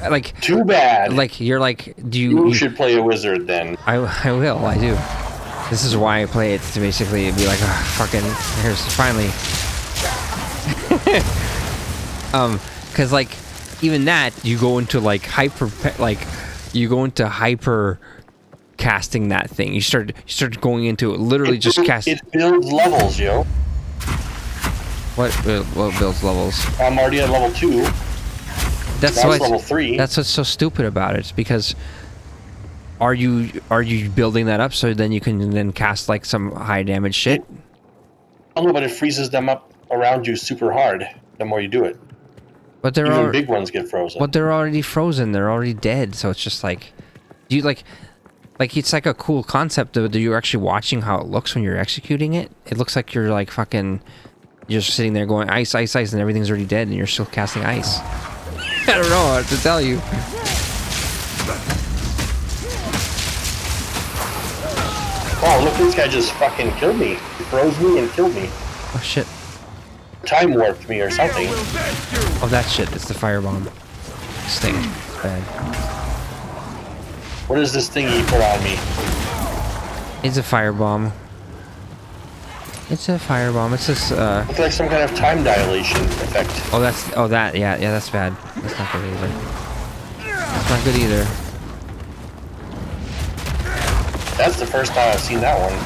Like, too bad. Like, you're like, you should play a wizard then. I will, I do. This is why I play it, to basically be like, oh, fucking, here's finally. Cause like, even that, you go into like hyper casting that thing. You start going into it, literally just cast. It builds levels, yo. What builds levels? I'm already at level 2. That's level 3. That's what's so stupid about it. It's because are you building that up so then you can then cast like some high damage shit? I don't know, but it freezes them up around you super hard the more you do it. But they're even big ones get frozen. But they're already frozen. They're already dead. So it's just like, do you like it's like a cool concept of you're actually watching how it looks when you're executing it. It looks like you're like fucking, you're just sitting there going ice, ice, ice, and everything's already dead, and you're still casting ice. I don't know what to tell you. Oh, look, this guy just fucking killed me. He froze me and killed me. Oh shit. Time warped me or something. Oh, that shit. It's the firebomb. Sting. Bad. What is this thing you put on me? It's a firebomb. It's a firebomb. It's this, Looks like some kind of time dilation effect. Oh, yeah, that's bad. That's not good either. That's not good either. That's the first time I've seen that one.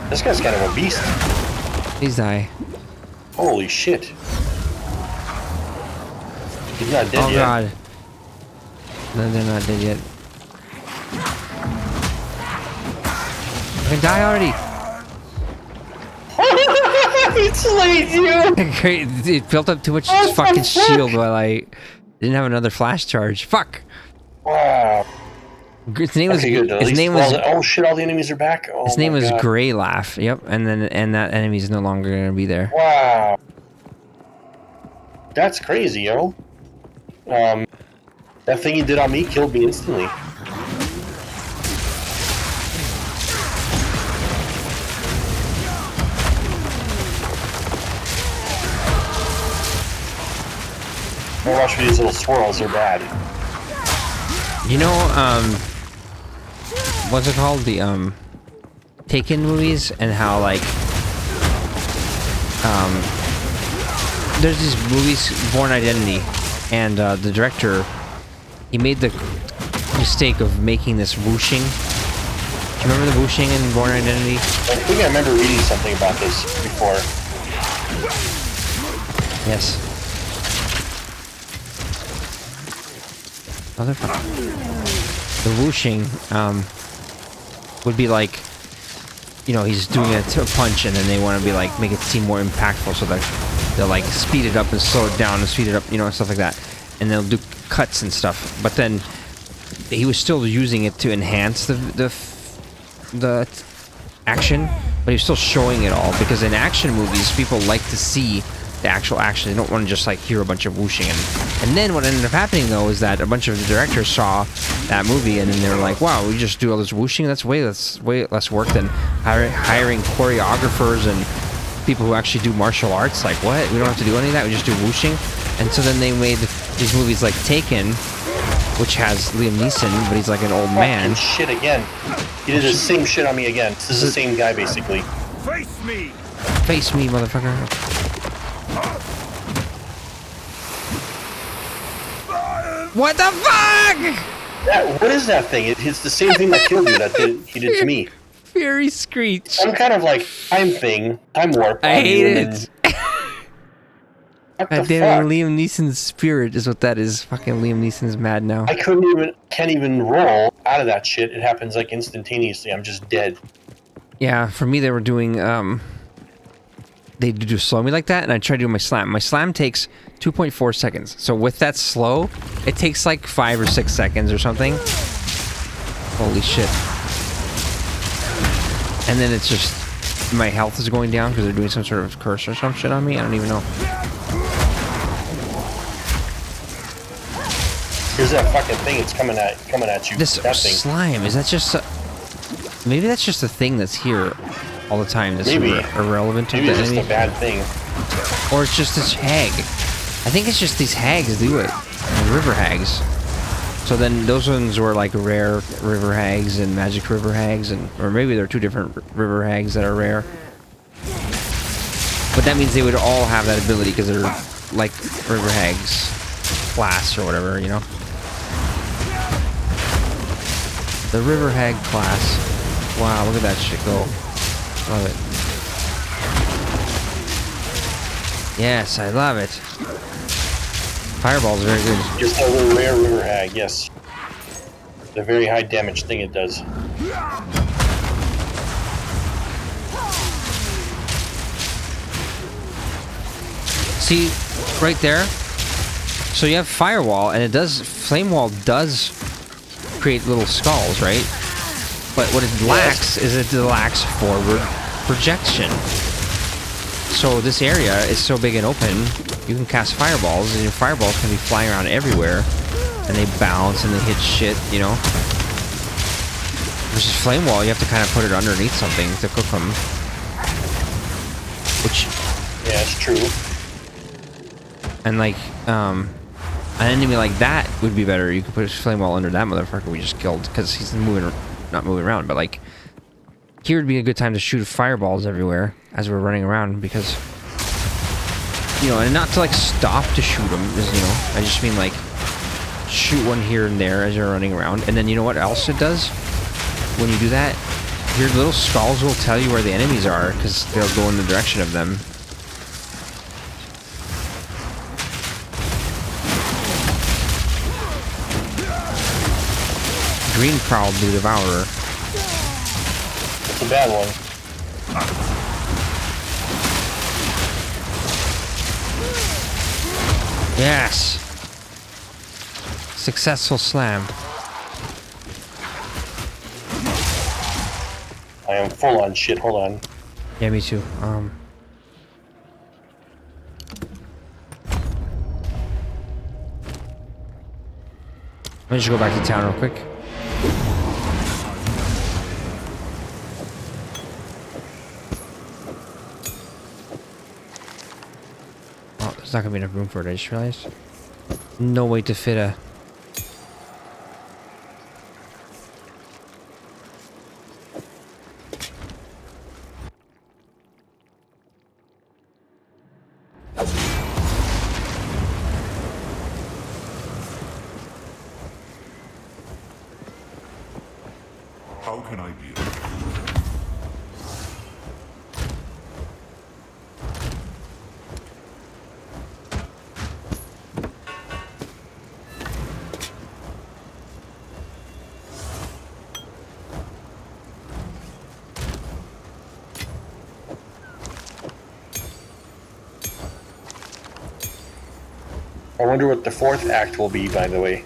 This guy's kind of a beast. Please die. Holy shit. He's not dead yet. Oh god. No, they're not dead yet. I can die already. It slayed you. Great. It built up too much fucking shield while I didn't have another flash charge. Fuck. Wow. His name was. Good. His name was. Oh shit! All the enemies are back. Oh, his name was Grey Laugh. Yep, and that enemy is no longer gonna be there. Wow. That's crazy, yo. That thing he did on me killed me instantly. Don't watch for these little swirls, they're bad. You know, what's it called? The Taken movies, and how like there's these movies, Born Identity, and the director, he made the mistake of making this whooshing. Do you remember the whooshing in Born Identity? I think I remember reading something about this before. Yes. Motherfucker. The whooshing would be like, you know, he's doing a punch, and then they want to be like, make it seem more impactful, so that they'll like speed it up and slow it down and speed it up, you know, and stuff like that. And they'll do cuts and stuff. But then he was still using it to enhance the action, but he was still showing it all, because in action movies, people like to see the actual action. They don't want to just like hear a bunch of whooshing. And then what ended up happening though is that a bunch of the directors saw that movie, and then they were like, wow, we just do all this whooshing? That's way less work than hiring choreographers and people who actually do martial arts. Like, what? We don't have to do any of that, we just do whooshing. And so then they made these movies like Taken, which has Liam Neeson, but he's like an old man. Shit again. He did the same shit on me again. This is the same guy, basically. Face me! Face me, motherfucker. What the fuck? What is that thing? It's the same thing that killed you that he did to me. Fury Screech. Some kind of like time warp. I hate it. What the God damn fuck? it, Liam Neeson's spirit is what that is. Fucking Liam Neeson's mad now. I can't even roll out of that shit. It happens like instantaneously. I'm just dead. Yeah, for me they were doing they do slow me like that, and I try doing my slam. My slam takes 2.4 seconds. So with that slow, it takes like 5 or 6 seconds or something. Holy shit. And then it's just my health is going down because they're doing some sort of curse or some shit on me. I don't even know. Here's that fucking thing. It's coming at you. This that thing. slime, is that just maybe that's just a thing that's here all the time that's irrelevant to Maybe the it's enemy? just a bad thing. Or it's just this hag. I think it's just these hags do it. The river hags. So then those ones were like rare river hags and magic river hags, or maybe there are 2 different river hags that are rare. But that means they would all have that ability because they're like river hags class or whatever, you know? The river hag class. Wow, look at that shit go. Love it. Yes, I love it. Fireball's very good. Just a rare river hag, yes. The very high damage thing it does. See, right there. So you have firewall, and it does. Flame wall does create little skulls, right? But what it lacks is it lacks forward projection. So this area is so big and open, you can cast fireballs, and your fireballs can be flying around everywhere, and they bounce and they hit shit, you know. Versus flame wall, you have to kind of put it underneath something to cook them. Which, yeah, it's true. And like, an enemy like that would be better. You could put a flame wall under that motherfucker we just killed because he's not moving around. But like, here would be a good time to shoot fireballs everywhere as we're running around because, you know, and not to like stop to shoot them, is, you know, I just mean like shoot one here and there as you're running around. And then you know what else it does when you do that? Your little skulls will tell you where the enemies are because they'll go in the direction of them. Green Prowl Blue Devourer. It's a bad one. Yes! Successful slam. I am full on shit. Hold on. Yeah, me too. Let me just go back to town real quick. Oh, there's not gonna be enough room for it, I just realized. No way to fit a... How can I be? I wonder what the 4th act will be, by the way.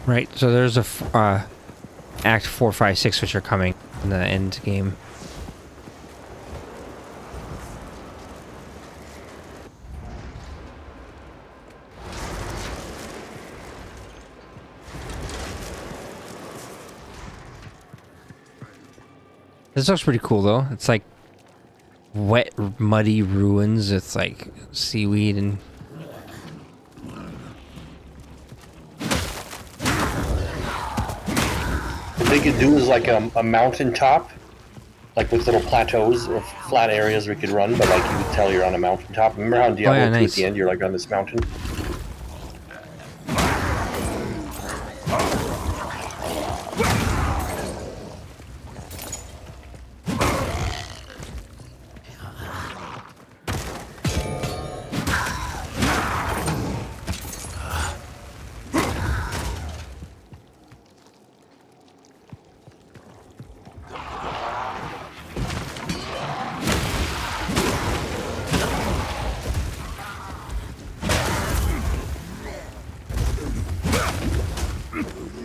Right, so there's a Act 4, 5, 6 which are coming in the end game. This looks pretty cool though. It's like wet, muddy ruins. It's like seaweed and... they could do is like a mountain top, like with little plateaus or flat areas we could run, but like you could tell you're on a mountain top. Remember how in Diablo 2 nice. at the end you're like on this mountain?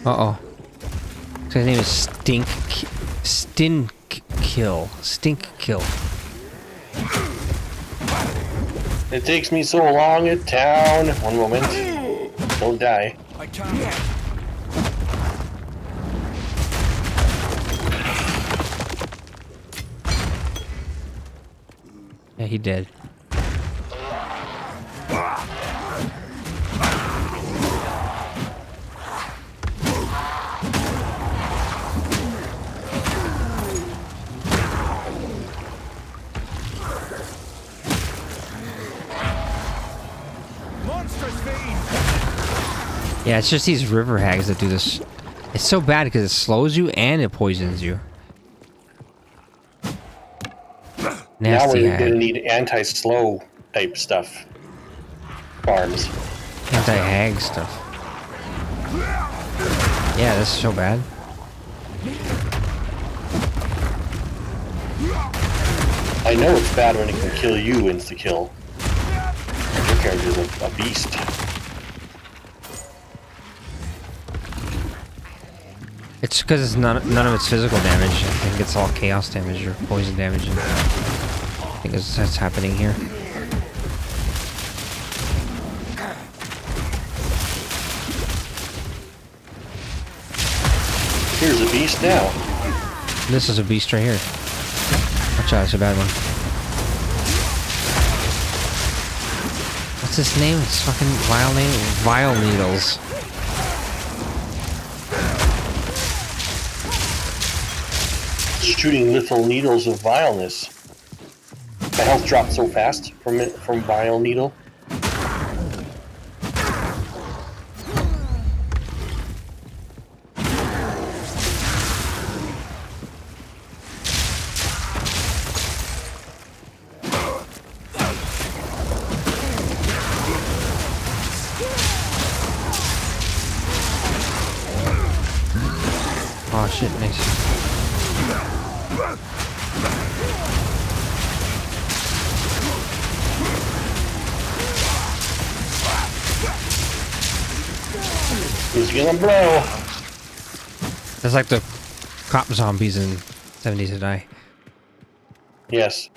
Uh-oh. So his name is Stinkkill. It takes me so long at town. One moment. Don't die. I can't. Yeah, he did. Monstrous fiend. Yeah, it's just these river hags that do this. It's so bad because it slows you and it poisons you. Now Nasty we're gonna hag. need anti-slow type stuff. Farms. Anti-hag stuff. Yeah, this is so bad. I know it's bad when it can kill you insta-kill. Your character's a beast. It's because it's none of it's physical damage. I think it's all chaos damage or poison damage. And I think that's happening here. Here's a beast now. This is a beast right here. Watch out, it's a bad one. What's his name? It's fucking vile name. Vile Needles. Shooting little needles of vileness. My health dropped so fast from vile needle. Oh shit, nice. He's gonna blow. That's like the cop zombies in 70s to Die. Yes.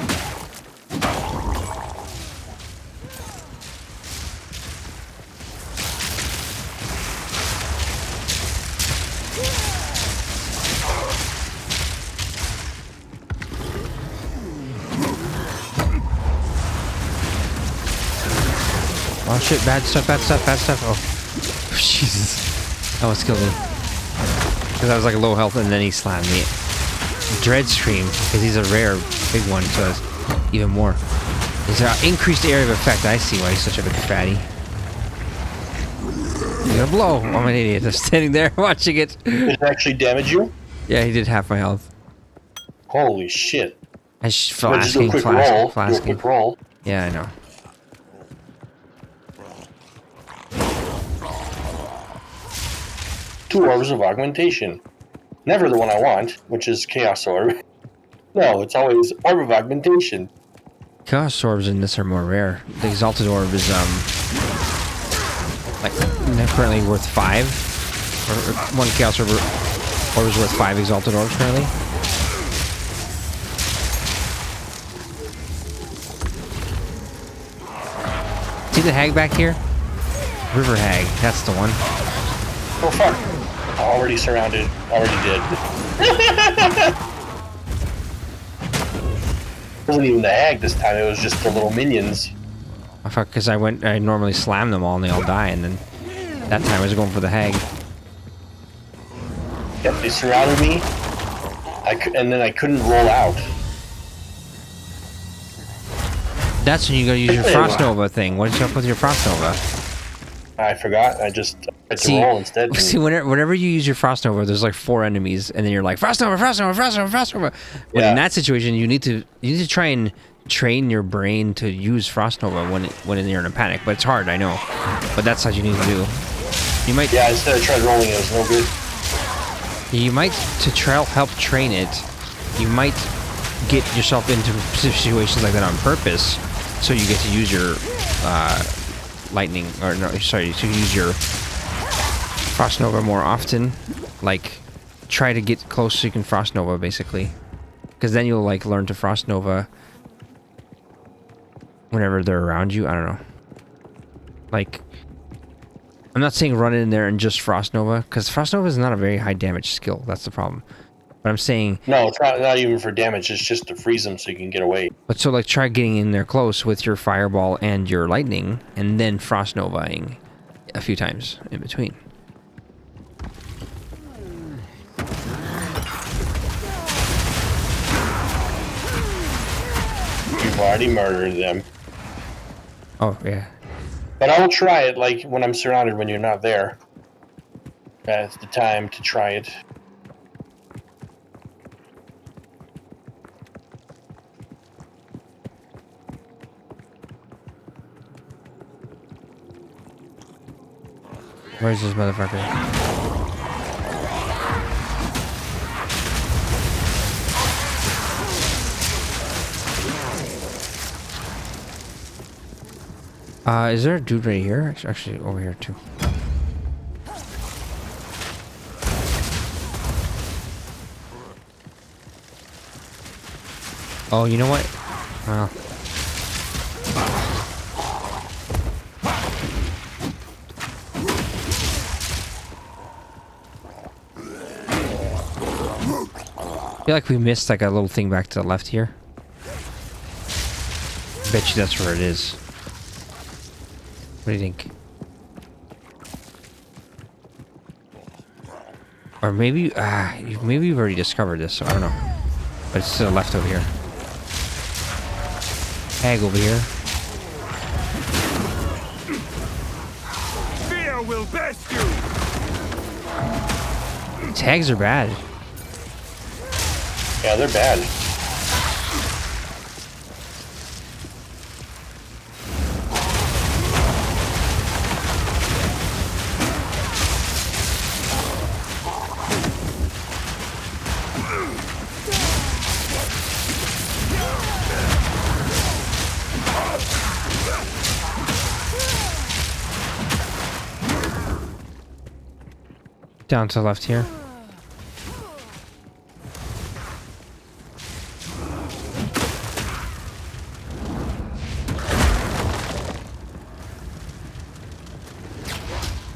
Oh shit, bad stuff, bad stuff, bad stuff. Oh, Jesus. That almost killed me. Because I was like low health and then he slammed me. Dread Scream, because he's a rare big one, so it's even more. He's an increased area of effect. I see why he's such a big fatty. He's gonna blow. Oh, I'm an idiot. I'm standing there watching it. Did it actually damage you? Yeah, he did half my health. Holy shit. I just Well, just do a quick roll. Do a quick roll. Yeah, I know. Two orbs of augmentation. Never the one I want, which is Chaos Orb. No, it's always Orb of Augmentation. Chaos orbs in this are more rare. The Exalted Orb is like currently worth 5. Or one Chaos Orb is worth 5 Exalted Orbs currently. See the hag back here? River hag, that's the one. Oh fuck. Already surrounded. Already dead. It wasn't even the hag this time, it was just the little minions. I fuck, because I normally slam them all and they all die, and then that time I was going for the hag. Yep, they surrounded me. And then I couldn't roll out. That's when you gotta use your Frost Nova thing. What is up with your Frost Nova? I forgot. I just had to roll instead. See, whenever you use your Frost Nova, there's like 4 enemies, and then you're like Frost Nova, Frost Nova, Frost Nova, Frost Nova. When in that situation, you need to try and train your brain to use Frost Nova when you're in a panic. But it's hard, I know. But that's what you need to do. You might. Yeah, instead I tried rolling, it was no good. You might help train it. You might get yourself into situations like that on purpose, so you get to use your lightning, or no, sorry, to use your Frost Nova more often. Like, try to get close so you can Frost Nova, basically, because then you'll like learn to Frost Nova whenever they're around you. I don't know. Like, I'm not saying run in there and just Frost Nova, because Frost Nova is not a very high damage skill. That's the problem. But I'm saying... No, it's not even for damage. It's just to freeze them so you can get away. But so, like, try getting in there close with your Fireball and your Lightning, and then Frost Novaing a few times in between. You've already murdered them. Oh, yeah. But I will try it, like, when I'm surrounded when you're not there. That's the time to try it. Where's this motherfucker? Is there a dude right here? Actually, over here too. Oh, you know what? Well. I feel like we missed like a little thing back to the left here. Bet you that's where it is. What do you think? Or maybe, maybe you've already discovered this, so I don't know. But it's to the left over here. Hag over here. Fear will best you. Tags are bad. Yeah, they're bad. Down to the left here.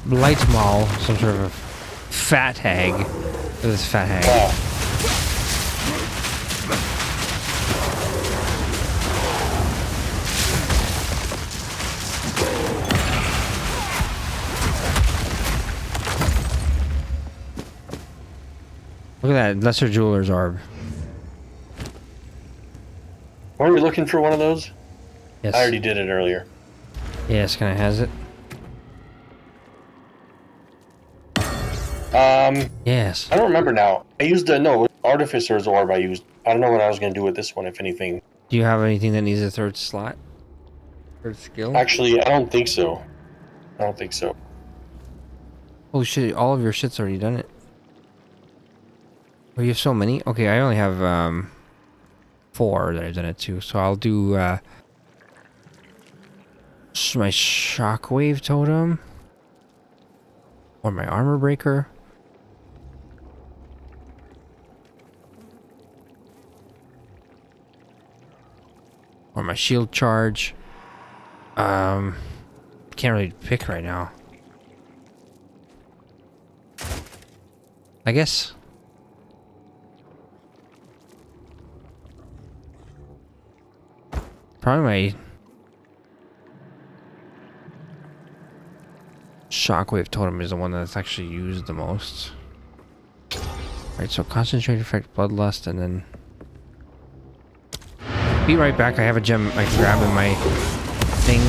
Light Maul, some sort of fat hag. Look at this fat hag. Wow. Look at that Lesser Jeweler's Orb. Were we looking for one of those? Yes. I already did it earlier. Yes, kind of has it. Yes. I don't remember now. I used no, Artificer's Orb I used. I don't know what I was going to do with this one, if anything. Do you have anything that needs a third slot? Third skill? Actually, I don't think so. I don't think so. Oh shit, all of your shit's already done it. Oh, you have so many? Okay, I only have 4 that I've done it to, so I'll do my Shockwave Totem. Or my Armor Breaker. Or my Shield Charge. Can't really pick right now. I guess. Probably my Shockwave Totem is the one that's actually used the most. Right, so concentrate effect, bloodlust, and then... Be right back. I have a gem I can grab in my thing.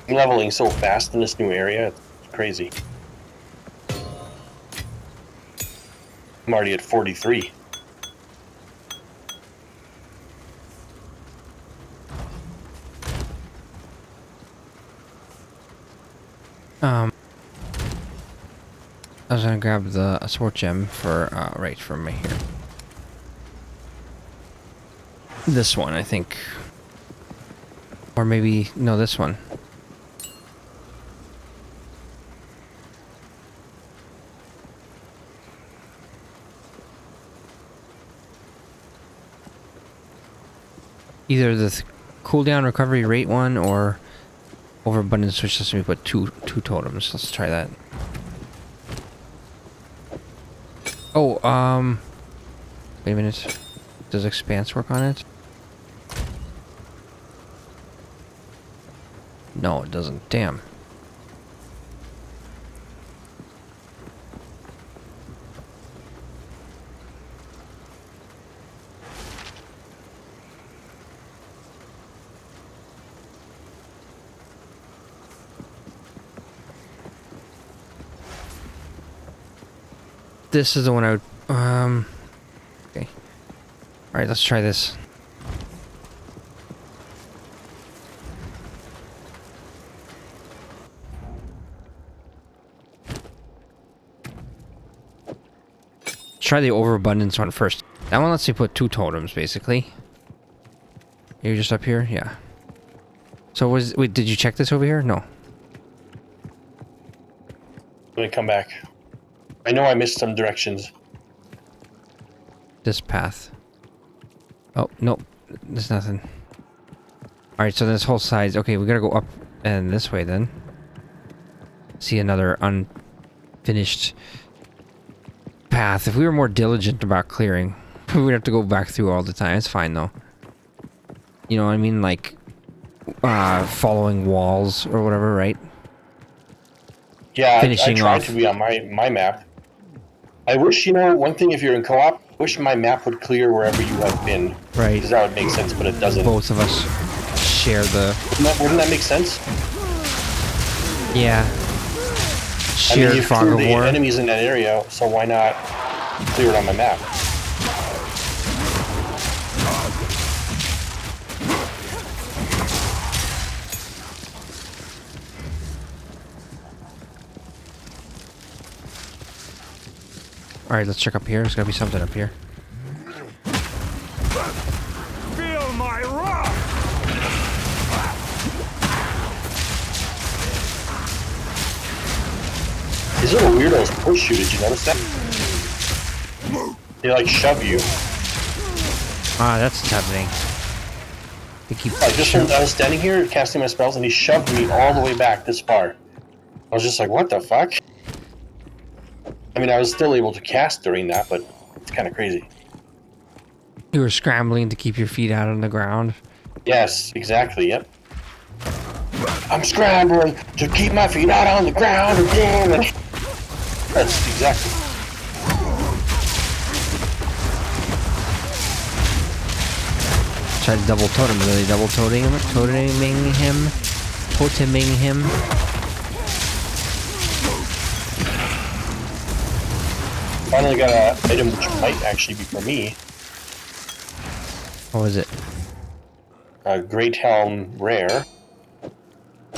I'm leveling so fast in this new area, it's crazy. I'm already at 43. I was gonna grab the sword gem for, right from right here. This one, I think. Or maybe, no, this one. Either the cooldown recovery rate one or overabundance, which lets me put two totems. Let's try that. Oh, wait a minute. Does expanse work on it? No, it doesn't. Damn. This is the one I would, okay. Alright, let's try this. Try the overabundance one first. That one lets me put 2 totems, basically. You're just up here? Yeah. So wait, did you check this over here? No. Let me come back. I know I missed some directions. This path. Oh, nope. There's nothing. Alright, so this whole side. Okay, we gotta go up and this way then. See another unfinished path. If we were more diligent about clearing, we would have to go back through all the time. It's fine though. You know what I mean? Like, following walls or whatever, right? Yeah, I Finishing tried off. to be on my map. I wish, you know, one thing if you're in co-op, I wish my map would clear wherever you have been. Right. Because that would make sense, but it doesn't. Both of us share the... Wouldn't that make sense? Yeah. I Shared mean, you've fog cleared of the war. enemies in that area, so why not clear it on my map? Alright, let's check up here. There's gotta be something up here. Feel my wrath! These little weirdos push you, did you notice that? They like shove you. Ah, that's what's happening. They keep Like just when I was standing here casting my spells and he shoved me all the way back this far. I was just like, what the fuck? I mean, I was still able to cast during that, but it's kind of crazy. You were scrambling to keep your feet out on the ground. Yes, exactly, yep. I'm scrambling to keep my feet out on the ground again. That's exactly. Try to double totem. Are they double toteming him? Toteming him? Toteming him? Finally got an item which might actually be for me. What was it? A Great Helm rare.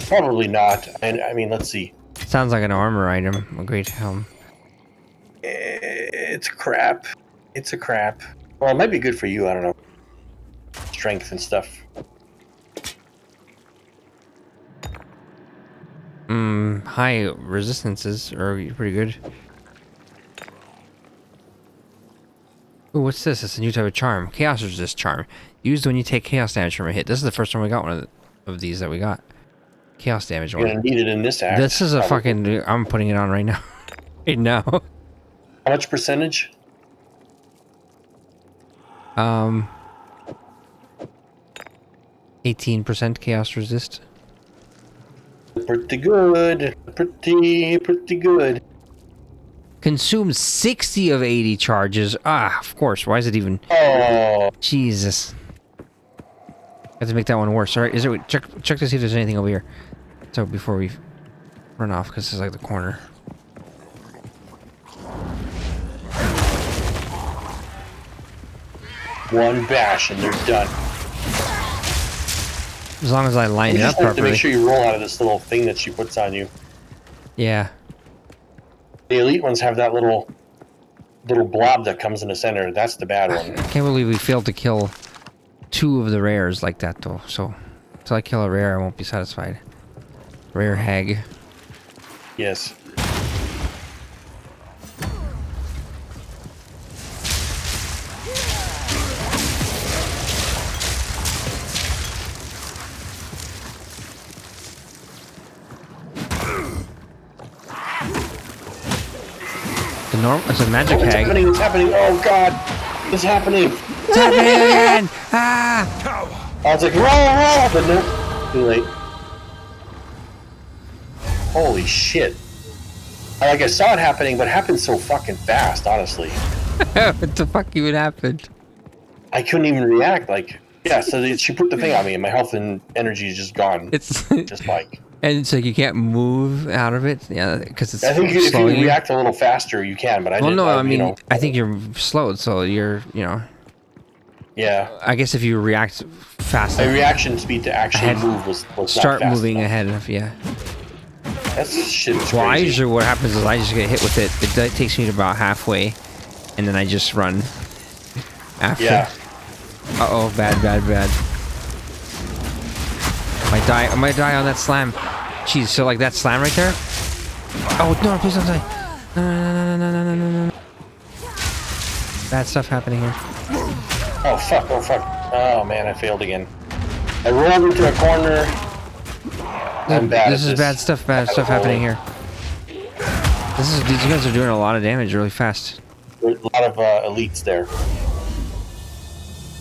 Probably not. I mean, let's see. Sounds like an armor item. A great helm. It's crap. It's a crap. Well, it might be good for you. I don't know. Strength and stuff. High resistances are pretty good. Ooh, what's this? It's a new type of charm. Chaos resist charm. Used when you take chaos damage from a hit. This is the first time we got one of these that we got. Chaos damage You're one. gonna need it in this act. This is a probably. fucking... I'm putting it on right now. Right now. How much percentage? 18% chaos resist. Pretty good. Pretty good. Consumes 60 of 80 charges. Ah, of course. Why is it even... Oh, Jesus. I have to make that one worse. Alright, is it... Check to see if there's anything over here. So, before we run off, because this is like the corner. one bash and they're done. As long as I line You it up just have to properly. make sure you roll out of this little thing that she puts on you. Yeah. The elite ones have that little blob that comes in the center. That's the bad one. I can't believe we failed to kill 2 of the rares like that, though. So, until I kill a rare, I won't be satisfied. Rare hag. Yes. It's a magic It's hag. happening, it's happening. Oh god. It's happening. It's happening again! Ah! I was like, roll, but no. Too late. Holy shit. I saw it happening, but it happened so fucking fast, honestly. What the fuck even happened? I couldn't even react. So she put the thing on me, and my health and energy is just gone. It's just like. and it's like you can't move out of it, yeah, because it's I think if you slowing you. react a little faster, you can. But I Well, didn't. no, I mean, you know, I think you're slowed, so you're, yeah. I guess if you react fast, My reaction speed to actually Ahead. move was start not fast moving enough. ahead of, yeah. That's shit. Is Well, crazy. usually what happens is I just get hit with it. It takes me to about halfway, and then I just run after. Yeah. Uh-oh, bad. I might die on that slam. Jeez, so like that slam right there? Oh, no, please don't die. No. Bad stuff happening here. Oh fuck! Oh man, I failed again. I rolled into a corner. I'm bad. This is bad stuff happening here. These guys are doing a lot of damage really fast. There's a lot of elites there.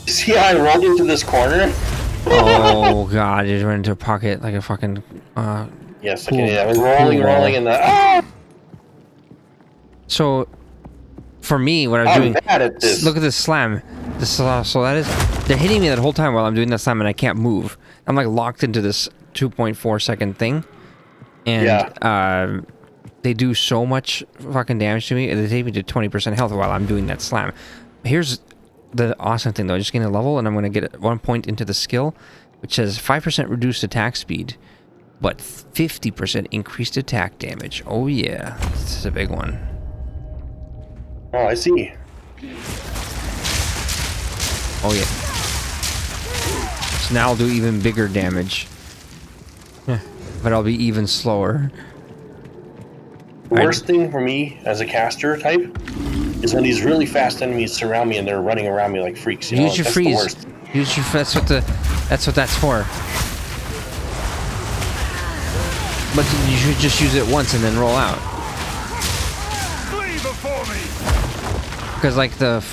See how I rolled into this corner? Oh god, you just went into a pocket like a fucking Yes, Cool. I was rolling in the. Ah! So for me, what I'm I'm doing, bad at this. look at this slam. So that is, they're hitting me that whole time while I'm doing that slam and I can't move. I'm like locked into this 2.4 second thing. And they do so much fucking damage to me. They take me to 20% health while I'm doing that slam. Here's the awesome thing though. I just gain a level and I'm going to get 1 point into the skill, which says 5% reduced attack speed, but 50% increased attack damage. Oh yeah, this is a big one. Oh, I see. Oh yeah. So now I'll do even bigger damage. But I'll be even slower. The worst thing for me as a caster type is when these really fast enemies surround me and they're running around me like freaks. Use your that's freeze. The worst. Use your that's what that's for. But you should just use it once and then roll out. Flee before me! Because like the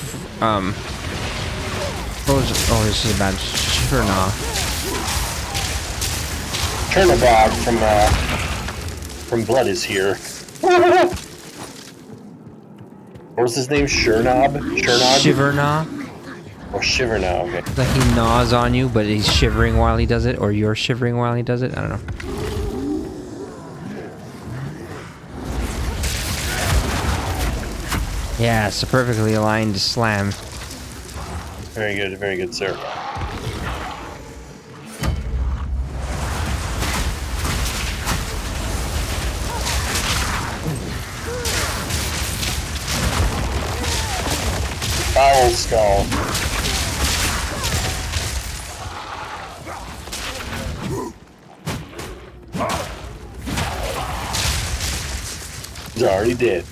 this is a bad sure nah. Chernobog from Blood is here. What was his name? Chernob? Shivernaw. Or Shivernaw, okay. Like he gnaws on you, but he's shivering while he does it, or you're shivering while he does it. I don't know. Yeah, it's a perfectly aligned slam. Very good, sir. Foul skull. He's already dead.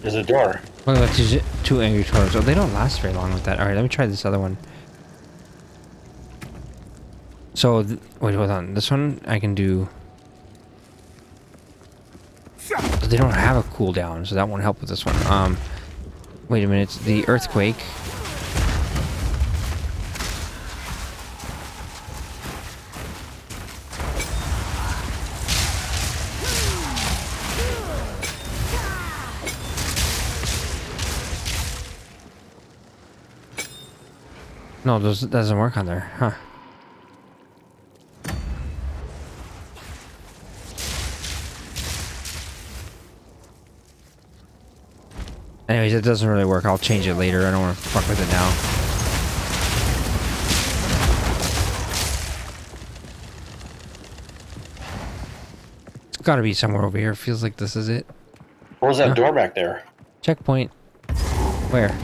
There's a door. Look at these two angry toads. Oh, they don't last very long with that. All right, let me try this other one. So, wait, hold on. This one I can do. But they don't have a cooldown, so that won't help with this one. Wait a minute. The earthquake. No, those doesn't work on there, huh? Anyways, it doesn't really work. I'll change it later. I don't want to fuck with it now. It's gotta be somewhere over here. Feels like this is it. What was that door back there? Checkpoint. Where?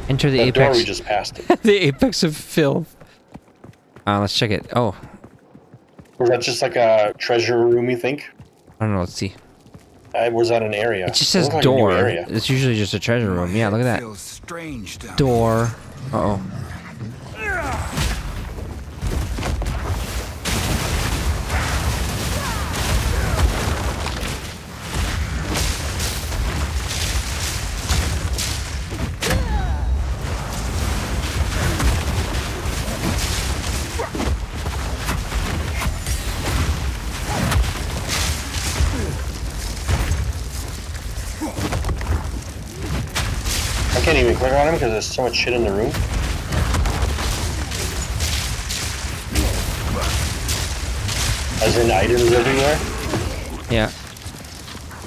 Enter the That apex. door we just passed. The apex of filth. Let's check it. Oh, Was that just like a treasure room, you think? I don't know. Let's see. Was that an area? It just says looked like a new door. area. It's usually just a treasure room. Yeah, look at that. Feels strange down Door. Uh-oh. I can't even click on him because there's so much shit in the room. As in items everywhere. Yeah.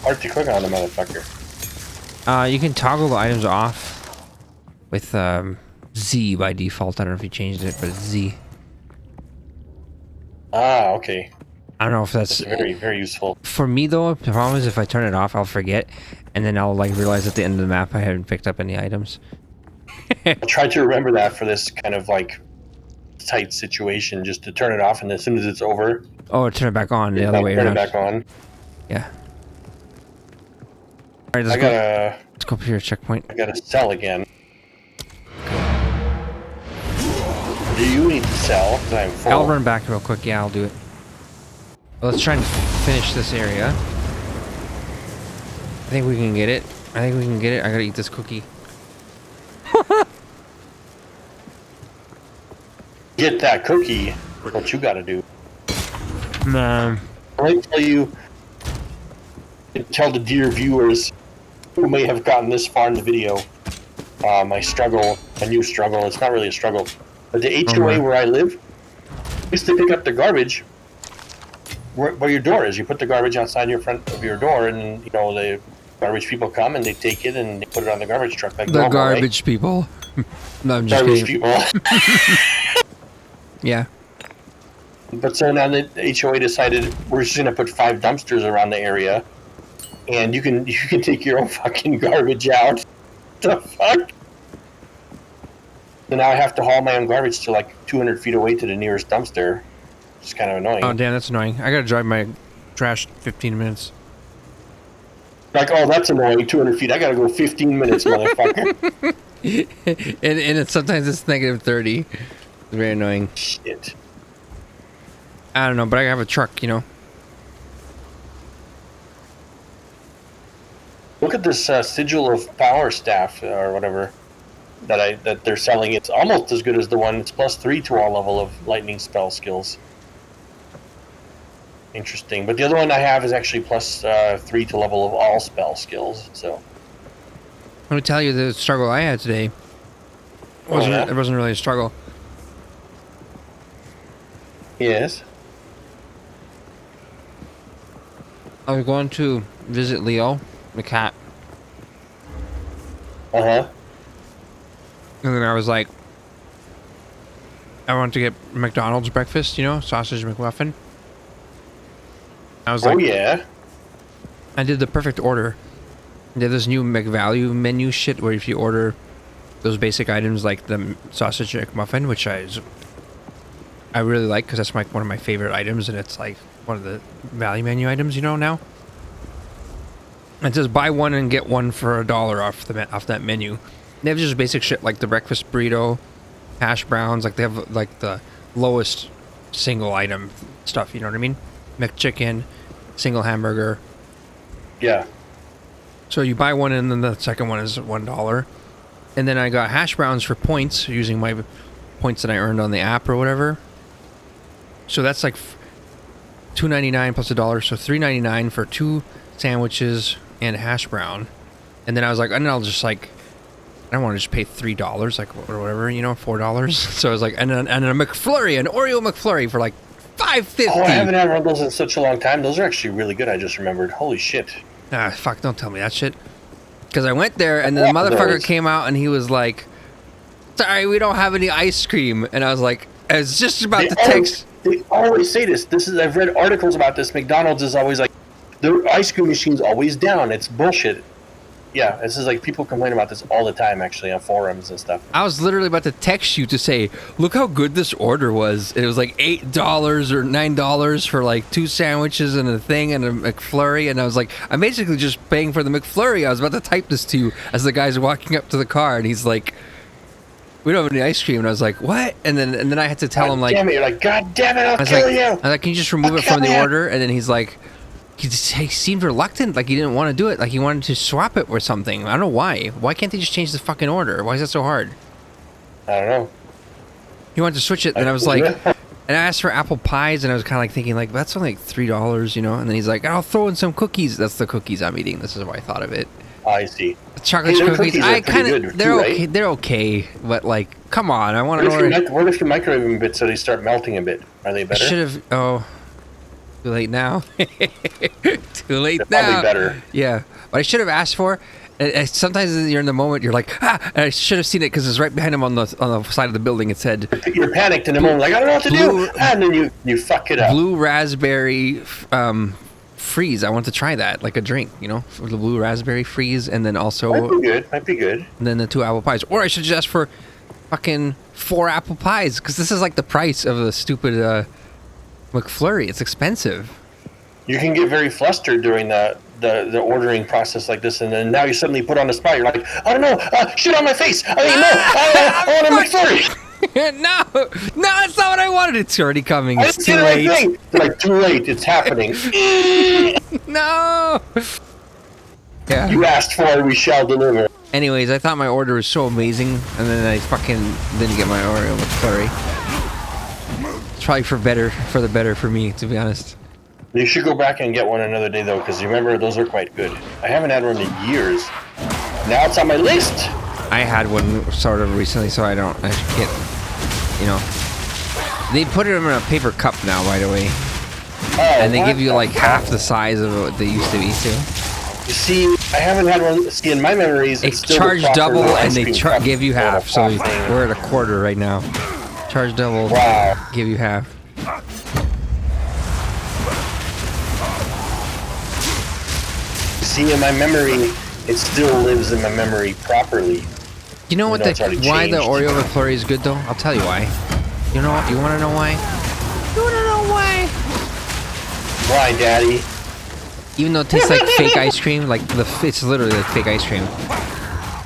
Hard to click on the motherfucker. You can toggle the items off with Z by default. I don't know if you changed it, but it's Z. Ah, okay. I don't know if that's It's very, very useful. for me though. The problem is if I turn it off, I'll forget, and then I'll like realize at the end of the map I haven't picked up any items. I tried to remember that for this kind of like tight situation, just to turn it off, and as soon as it's over, Oh, turn it back on the other way turn around. it back on. Yeah. All right, I let's go up here. Checkpoint. gotta sell again. Do you need to sell? 'Cause I'm full. I'll run back real quick. Yeah, I'll do it. Well, let's try and finish this area. I think we can get it. I gotta eat this cookie. Get that cookie. What you gotta do? Nah. Let me tell you, tell the dear viewers who may have gotten this far in the video, my struggle, a new struggle. It's not really a struggle, but the HOA where I live used to pick up the garbage where your door is. You put the garbage outside your front of your door, and you know the garbage people come and they take it and they put it on the garbage truck. Like The normal, garbage people. No, I'm just right? Garbage kidding. people. Yeah. But so now the HOA decided we're just gonna put 5 dumpsters around the area, and you can take your own fucking garbage out. The fuck? So now I have to haul my own garbage to like 200 feet away to the nearest dumpster. It's kind of annoying. Oh damn, that's annoying. I gotta drive my trash 15 minutes. Like, oh, that's annoying. 200 feet. I gotta go 15 minutes, motherfucker. and sometimes it's negative 30. It's very annoying. Shit. I don't know, but I have a truck, you know. Look at this sigil of power staff or whatever that they're selling. It's almost as good as the one. It's +3 to all level of lightning spell skills. Interesting. But the other one I have is actually +3 to level of all spell skills. So Let me tell you the struggle I had today. It wasn't really a struggle. yes. I was going to visit Leo, the cat, Uh-huh. and then I was like, I wanted to get McDonald's breakfast, you know, sausage McMuffin. I was like, Oh, yeah. I did the perfect order. They have this new McValue menu shit where if you order those basic items like the sausage McMuffin, which I really like because that's like one of my favorite items, and it's like one of the value menu items, you know, now. It says buy one and get one for $1 off that menu. They have just basic shit like the breakfast burrito, hash browns, like they have like the lowest single item stuff, you know what I mean? McChicken, single hamburger. Yeah. So you buy one and then the second one is $1. And then I got hash browns for points using my points that I earned on the app or whatever. So that's like $2.99 plus $1, so $3.99 for 2 sandwiches and a hash brown. And then I was like, and I'll just like, I don't want to just pay $3 like or whatever, you know, $4. So I was like, and a McFlurry, an Oreo McFlurry for like $5.50. Oh, I haven't had one of those in such a long time. Those are actually really good. I just remembered. Holy shit. Ah, fuck, don't tell me that shit. Because I went there, and then the motherfucker came out, and he was like, sorry, we don't have any ice cream. And I was like, I was just about to text. They always say this. I've read articles about this. McDonald's is always like, the ice cream machine's always down. It's bullshit. Yeah, this is like people complain about this all the time, actually, on forums and stuff. I was literally about to text you to say, look how good this order was. It was like $8 or $9 for like 2 sandwiches and a thing and a McFlurry. And I was like, I'm basically just paying for the McFlurry. I was about to type this to you as the guy's walking up to the car, and he's like, we don't have any ice cream. And I was like, what? And then I had to tell him like, damn it, you're like, God damn it, I'll kill you. I was like, can you just remove it from the order? And then he's like, he seemed reluctant, like he didn't want to do it, like he wanted to swap it or something. I don't know why. Why can't they just change the fucking order? Why is that so hard? I don't know. He wanted to switch it, and I was like, and I asked for apple pies, and I was kind of like thinking, like, that's only like $3, you know? And then he's like, I'll throw in some cookies. That's the cookies I'm eating. This is why I thought of it. I see. Chocolate cookies. I kind of, they're right? okay. They're okay, but like, come on, I want to order. What if you microwave them a bit so they start melting a bit? Are they better? Should have. Oh. Too late now. Too late They're now. probably better. Yeah, but I should have asked for. Sometimes you're in the moment, you're like, ah! And I should have seen it because it's right behind him on the side of the building. It said, "You're panicked in the moment, like I don't know what to do," and then you fuck it up. Blue raspberry freeze. I want to try that, like a drink, you know, for the blue raspberry freeze, and then also Might be good. And then the 2 apple pies, or I should just ask for fucking 4 apple pies because this is like the price of the stupid McFlurry. It's expensive. You can get very flustered during the ordering process like this, and then now you suddenly put on the spot. You're like, I don't know, shit on my face. I mean, no, I want a McFlurry. No, that's not what I wanted. It's already coming. It's too late. It's like too late. It's happening. No. Yeah. You asked for it, we shall deliver. Anyways, I thought my order was so amazing, and then I fucking didn't get my Oreo McFlurry. It's probably for the better for me, to be honest. You should go back and get one another day, though, because remember, those are quite good. I haven't had one in years. Now it's on my list. I had one sort of recently, so I can't, you know. They put it in a paper cup now, by the way. And they give you like half the size of what they used to be, too. You see, I haven't had one. See, in my memories, it's still charged double, and they give you cup. half. So we're at a quarter right now. Charge double, wow. Give you half. See, in my memory, it still lives in my memory properly. You know what? Why the Oreo McFlurry is good, though? I'll tell you why. You know what? You want to know why? You want to know why? Why, Daddy? Even though it tastes like fake ice cream, like it's literally like fake ice cream.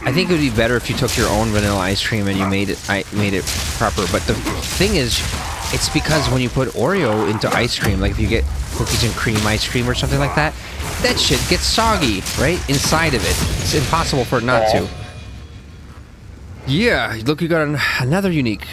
I think it would be better if you took your own vanilla ice cream and you made it proper. But the thing is, it's because when you put Oreo into ice cream, like if you get cookies and cream ice cream or something like that, that shit gets soggy, right? Inside of it. It's impossible for it not to. Yeah, look, you got another unique.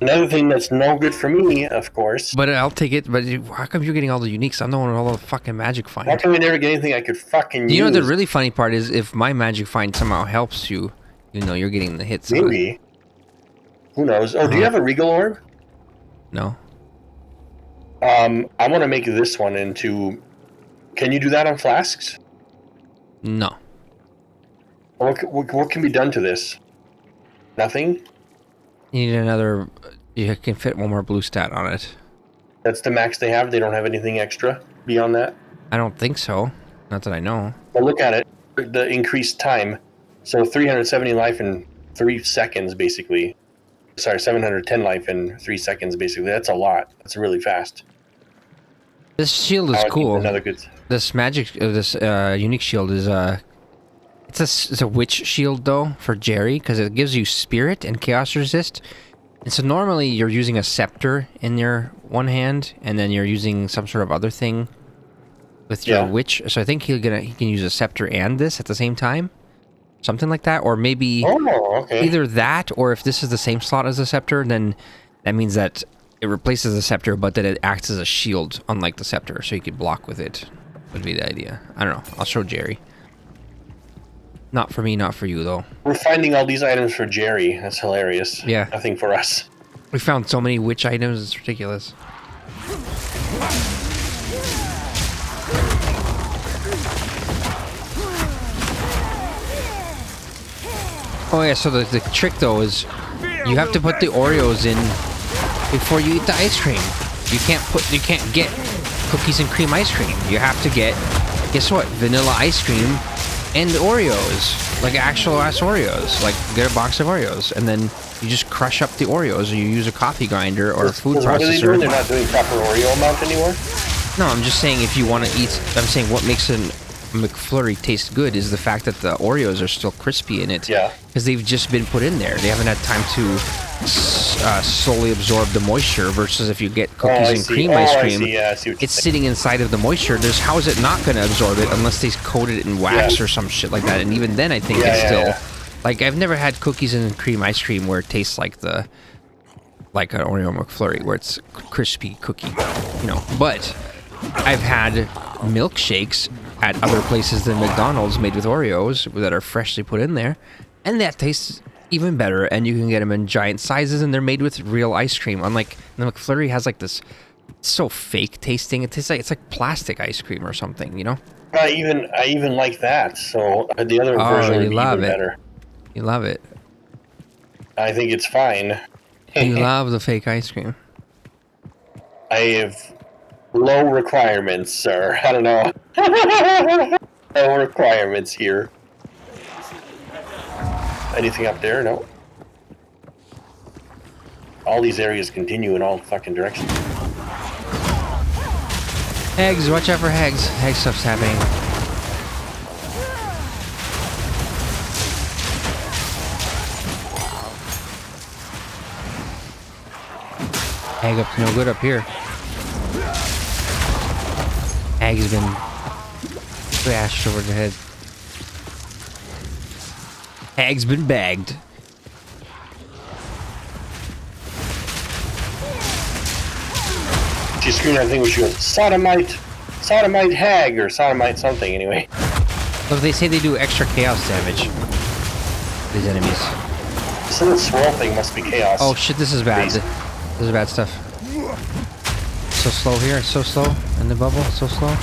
Another thing that's no good for me, of course. But I'll take it. But how come you're getting all the uniques? I'm the one with all the fucking magic find. How come we never get anything I could fucking use? You know, the really funny part is if my magic find somehow helps you, you know, you're getting the hits. Maybe. Who knows? Oh, do you have a Regal Orb? No. I want to make this one into Can you do that on flasks? No. What can be done to this? Nothing? You need another... You can fit one more blue stat on it. That's the max they have? They don't have anything extra beyond that? I don't think so. Not that I know. Well, look at it. The increased time. So 370 life in 3 seconds, basically. Sorry, 710 life in 3 seconds, basically. That's a lot. That's really fast. This shield is cool. Another good... This magic... this unique shield is... It's a witch shield, though, for Jerry, because it gives you spirit and chaos resist. And so normally you're using a scepter in your one hand, and then you're using some sort of other thing with your witch. So I think he can use a scepter and this at the same time. Something like that. Or maybe either that, or if this is the same slot as the scepter, then that means that it replaces the scepter, but that it acts as a shield, unlike the scepter, so you could block with it, would be the idea. I don't know. I'll show Jerry. Not for me, not for you, though. We're finding all these items for Jerry. That's hilarious. Yeah. Nothing for us. We found so many witch items, it's ridiculous. Oh yeah, so the trick though is you have to put the Oreos in before you eat the ice cream. You can't get cookies and cream ice cream. You have to get, guess what, vanilla ice cream and Oreos, like actual ass Oreos. Like get a box of Oreos and then you just crush up the Oreos, or you use a coffee grinder or a food processor. What are they doing? They're not doing proper Oreo amount anymore? No, I'm just saying if you want to eat, I'm saying what makes a McFlurry taste good is the fact that the Oreos are still crispy in it. Yeah. Because they've just been put in there. They haven't had time to slowly absorb the moisture, versus if you get cookies and cream ice cream, it's sitting inside of the moisture. How is it not going to absorb it unless they coat it in wax or some shit like that? And even then, I think it's still... Like, I've never had cookies and cream ice cream where it tastes like an Oreo McFlurry, where it's crispy cookie, you know. But I've had milkshakes at other places than McDonald's made with Oreos that are freshly put in there, and that tastes even better, and you can get them in giant sizes, and they're made with real ice cream. Unlike the McFlurry has like this so fake tasting. It tastes like it's like plastic ice cream or something, you know? I even like that, so the other version would be even better. You love it. I think it's fine. You love the fake ice cream. I have low requirements, sir. I don't know. Low requirements here. Anything up there? No. All these areas continue in all fucking directions. Hags, watch out for hags. Hag stuff's happening. Hag up's no good up here. Hag's been bashed over the head. Hag's been bagged. She's screaming, I think we should go, sodomite hag, or sodomite something, anyway. So they say they do extra chaos damage, these enemies. So the swirl thing must be chaos. Oh shit, this is bad. This is bad stuff. So slow here, so slow. In the bubble, so slow.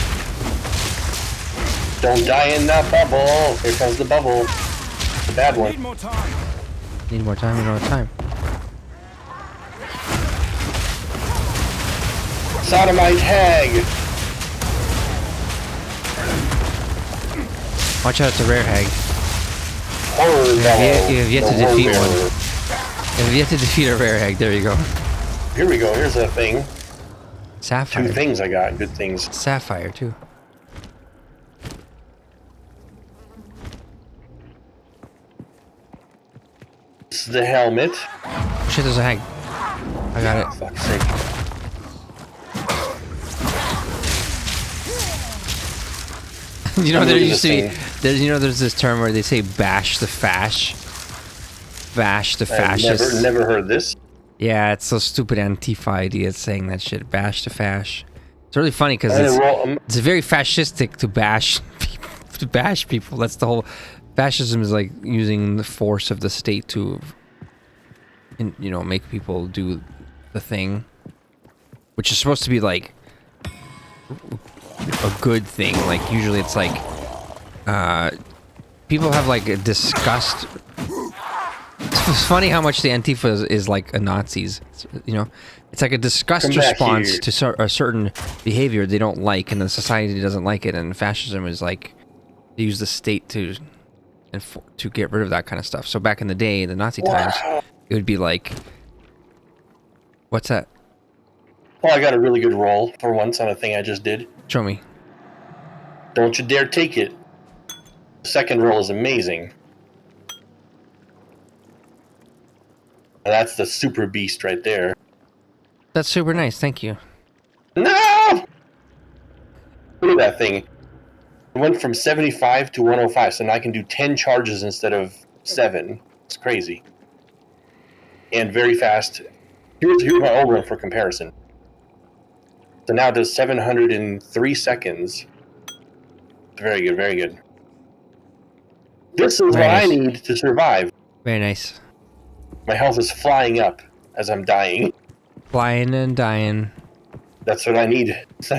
Don't die in that bubble. Here comes the bubble. The bad one. Need more time. Need more time, we don't have time. Sodomite hag. Watch out, it's a rare hag. Horror bellow. You have yet to defeat one. You have yet to defeat a rare hag, there you go. Here we go, here's a thing. Sapphire. 2 things I got, good things. Sapphire, too. This is the helmet. Shit, there's a hag. I got it. For fuck's sake. You know, there used to be... there's this term where they say bash the fash. Bash the fascist. I've never heard this. Yeah, it's so stupid Antifa idea saying that shit. Bash the fash. It's really funny because it's very fascistic to bash people. That's the whole... Fascism is like using the force of the state to, you know, make people do the thing, which is supposed to be like a good thing. Like usually it's like people have like a disgust. It's funny how much the Antifa is like a Nazis. You know, it's like a disgust Come back response here. to a certain behavior they don't like, and the society doesn't like it. And fascism is like they use the state to get rid of that kind of stuff. So back in the day, the Nazi times, it would be like, what's that? Well, I got a really good roll for once on a thing I just did. Show me. Don't you dare take it. The second roll is amazing. And that's the super beast right there. That's super nice. Thank you. No! Look at that thing. It went from 75 to 105, so now I can do 10 charges instead of 7. It's crazy. And very fast. Here's my old one for comparison. So now it does 703 seconds. Very good, very good. This is what I need to survive. Very nice. My health is flying up as I'm dying. Flying and dying. That's what I need.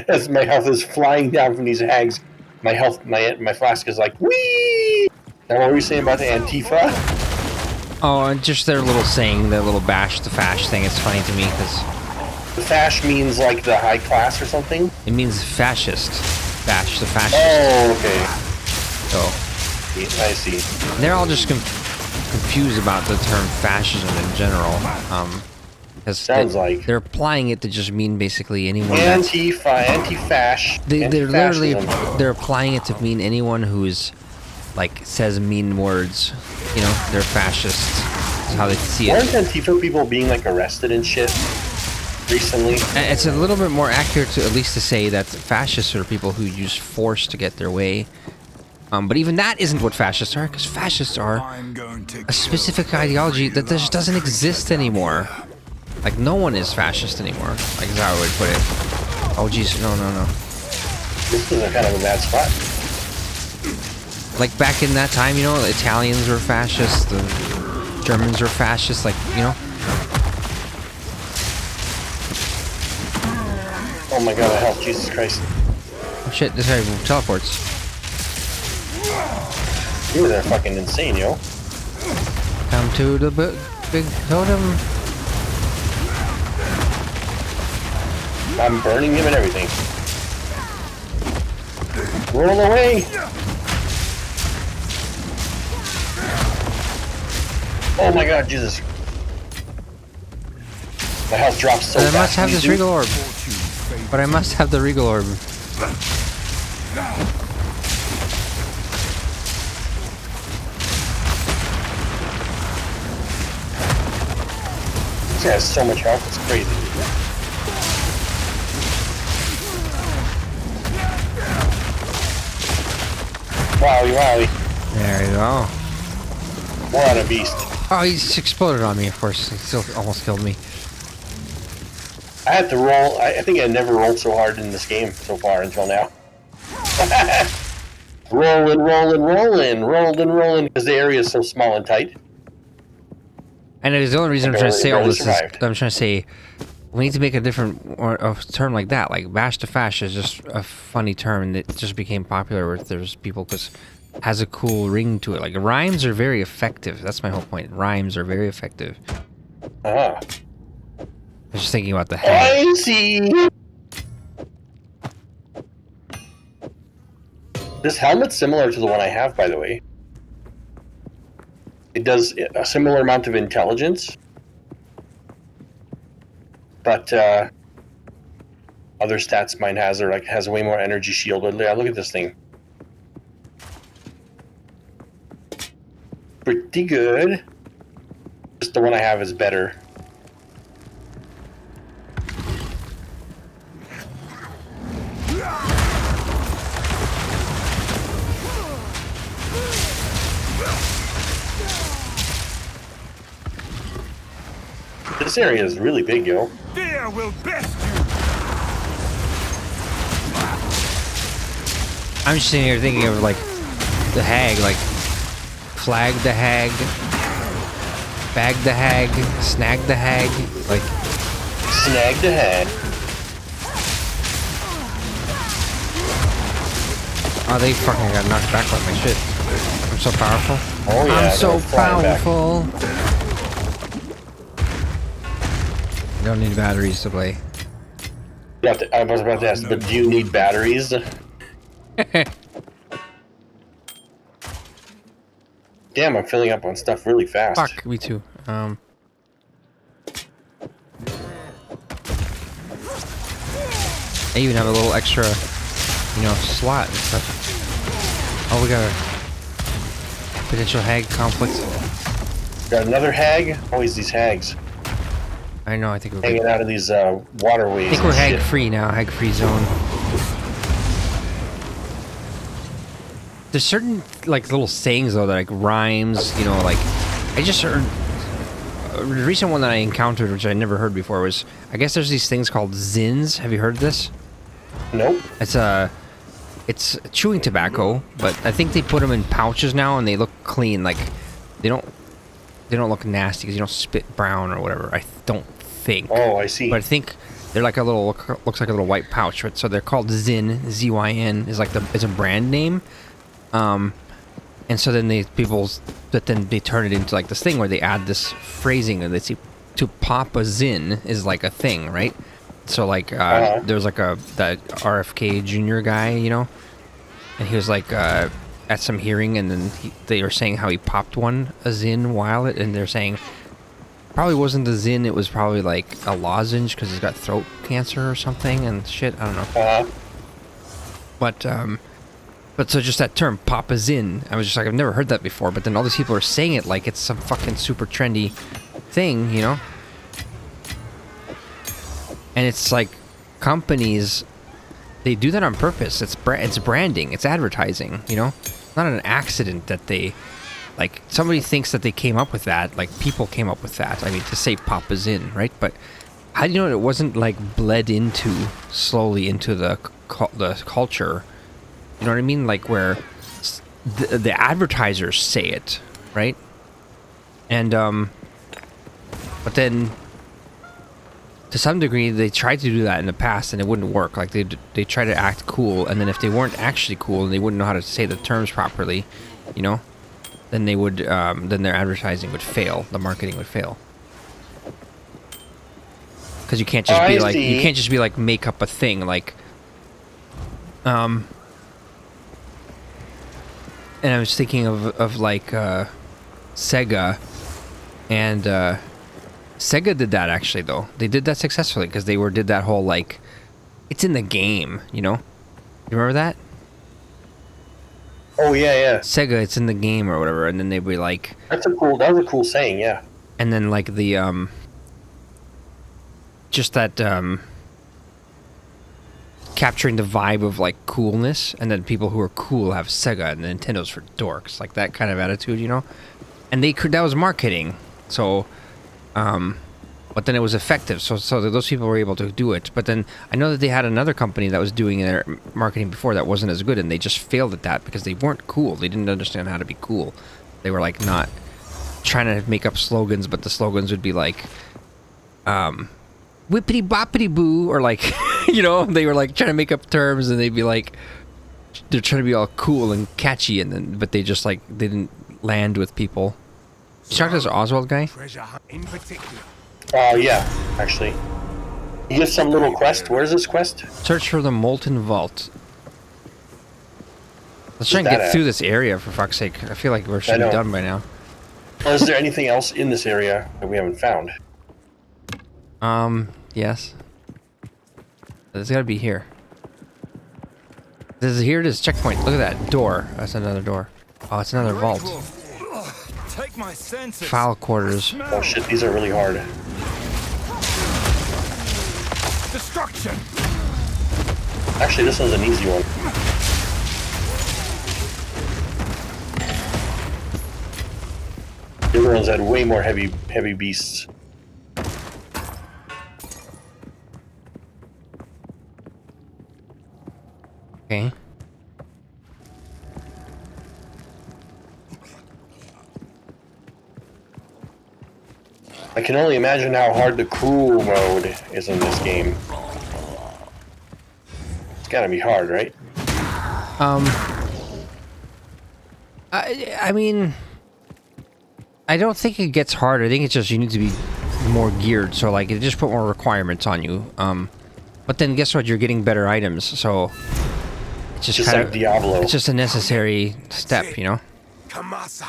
As my health is flying down from these hags, my health, my flask is like, whee! Now what were you saying about the Antifa? Oh, and just their little saying, their little bash the fash thing. It's funny to me because The fash means like the high class or something? it means fascist. Bash the fascist. Oh, okay. So I see. they're all just confused about the term fascism in general. Because Sounds like. they're applying it to just mean basically anyone. Anti-fash. They're literally Anti-fascism. they're applying it to mean anyone who's like says mean words. You know, they're fascists. That's how they see it. Weren't Antifa people being like arrested and shit recently? And it's a little bit more accurate to at least to say that fascists are people who use force to get their way. But even that isn't what fascists are, because fascists are a specific ideology that just doesn't exist anymore. Like, no one is fascist anymore. Like, is how I would put it. Oh, jeez, no. This is a kind of a bad spot. Like, back in that time, you know, the Italians were fascists, the Germans were fascists, like, you know. Oh my god, my health, Jesus Christ. Oh, shit, this guy teleports. You were fucking insane, yo. Come to the big totem. I'm burning him and everything. Roll away! Oh my god, Jesus. My health drops so But I fast. must have this regal orb. But I must have the regal orb. This guy has so much health, it's crazy. Wowie. There you go. What a beast. Oh, he just exploded on me, of course. He still almost killed me. I had to roll. I think I never rolled so hard in this game so far until now. rolling, because the area is so small and tight. And it is the only reason I'm trying to say all barely this is survived. I'm trying to say we need to make a different or a term like that. Like bash to fash is just a funny term, and it just became popular with there's people because it has a cool ring to it. Like rhymes are very effective. That's my whole point. Rhymes are very effective. Ah. I was just thinking about the head. I see. This helmet's similar to the one I have, by the way. It does a similar amount of intelligence, but other stats mine has, or like has way more energy shield. But yeah, look at this thing. Pretty good. Just the one I have is better. This area is really big, yo. Fear will best you. I'm just sitting here thinking of like the hag, like flag the hag, bag the hag, snag the hag, like Snag the head. Oh, they fucking got knocked back by my shit. I'm so powerful. Oh yeah, I'm so flying back. powerful. You don't need batteries to play. Yeah, I was about to ask, but do you need batteries? Damn, I'm filling up on stuff really fast. Fuck, me too. I even have a little extra, you know, slot and stuff. Oh, we got a potential hag conflict. Got another hag? Always these hags. I know, I think we're Hanging good. out of these waterways. I think we're hag free now, hag free zone. There's certain like little sayings though that like rhymes, you know, like I just heard a recent one that I encountered, which I never heard before, was I guess there's these things called zins. Have you heard of this? Nope. It's chewing tobacco, but I think they put them in pouches now and they look clean. Like they don't look nasty because you don't spit brown or whatever. I don't think. Oh, I see. But I think they're like a little looks like a little white pouch. Right? So they're called Zyn. ZYN is like it's a brand name. And so then they turn it into like this thing where they add this phrasing and they say to pop a zin is like a thing, right? So like there's like that RFK Jr. guy, you know, and he was like at some hearing, and then they were saying how he popped a zin while and they're saying probably wasn't the zin, it was probably like a lozenge because he's got throat cancer or something and shit. I don't know. But so just that term, pop a zin, I was just like, I've never heard that before. But then all these people are saying it like it's some fucking super trendy thing, you know? And it's like companies, they do that on purpose. It's branding, it's advertising, you know? It's not an accident that they, like, somebody thinks that they came up with that. Like, people came up with that. I mean, to say pop a zin, right? But how do you know it wasn't, like, bled slowly into the culture? You know what I mean? Like where the advertisers say it, right? And but then to some degree they tried to do that in the past and it wouldn't work. Like they try to act cool, and then if they weren't actually cool and they wouldn't know how to say the terms properly, you know, then they would then their advertising would fail, the marketing would fail. Because you can't just be like make up a thing like and I was thinking of like Sega, and Sega did that actually though. They did that successfully because they did that whole like, it's in the game, you know? You remember that? Oh yeah. Sega, it's in the game or whatever, and then they'd be like. That was a cool saying, yeah. And then like the just that capturing the vibe of like coolness, and then people who are cool have Sega and Nintendo's for dorks, like that kind of attitude, you know. And that was marketing, so but then it was effective, so those people were able to do it. But then I know that they had another company that was doing their marketing before that wasn't as good, and they just failed at that because they weren't cool. They didn't understand how to be cool. They were like not trying to make up slogans, but the slogans would be like whippity boppity boo, or like you know, they were like trying to make up terms, and they'd be like, they're trying to be all cool and catchy, and then but they just like they didn't land with people. You talk to this Oswald guy? In particular. Yeah, actually. You get some little quest. Where's this quest? Search for the Molten Vault. Let's try and get through this area, for fuck's sake. I feel like we should be done by now. Well, is there anything else in this area that we haven't found? Yes. There's gotta be here. Here it is, checkpoint. Look at that door. That's another door. Oh, it's another vault. Take my senses. File quarters. Oh shit, these are really hard. Destruction. Actually, this one's an easy one. The other ones had way more heavy beasts. Okay. I can only imagine how hard the cool mode is in this game. It's gotta be hard, right? I mean, I don't think it gets hard. I think it's just you need to be more geared. So like, it just put more requirements on you. But then guess what? You're getting better items. So it's just kind like of Diablo. It's just a necessary step, you know. Kamasa.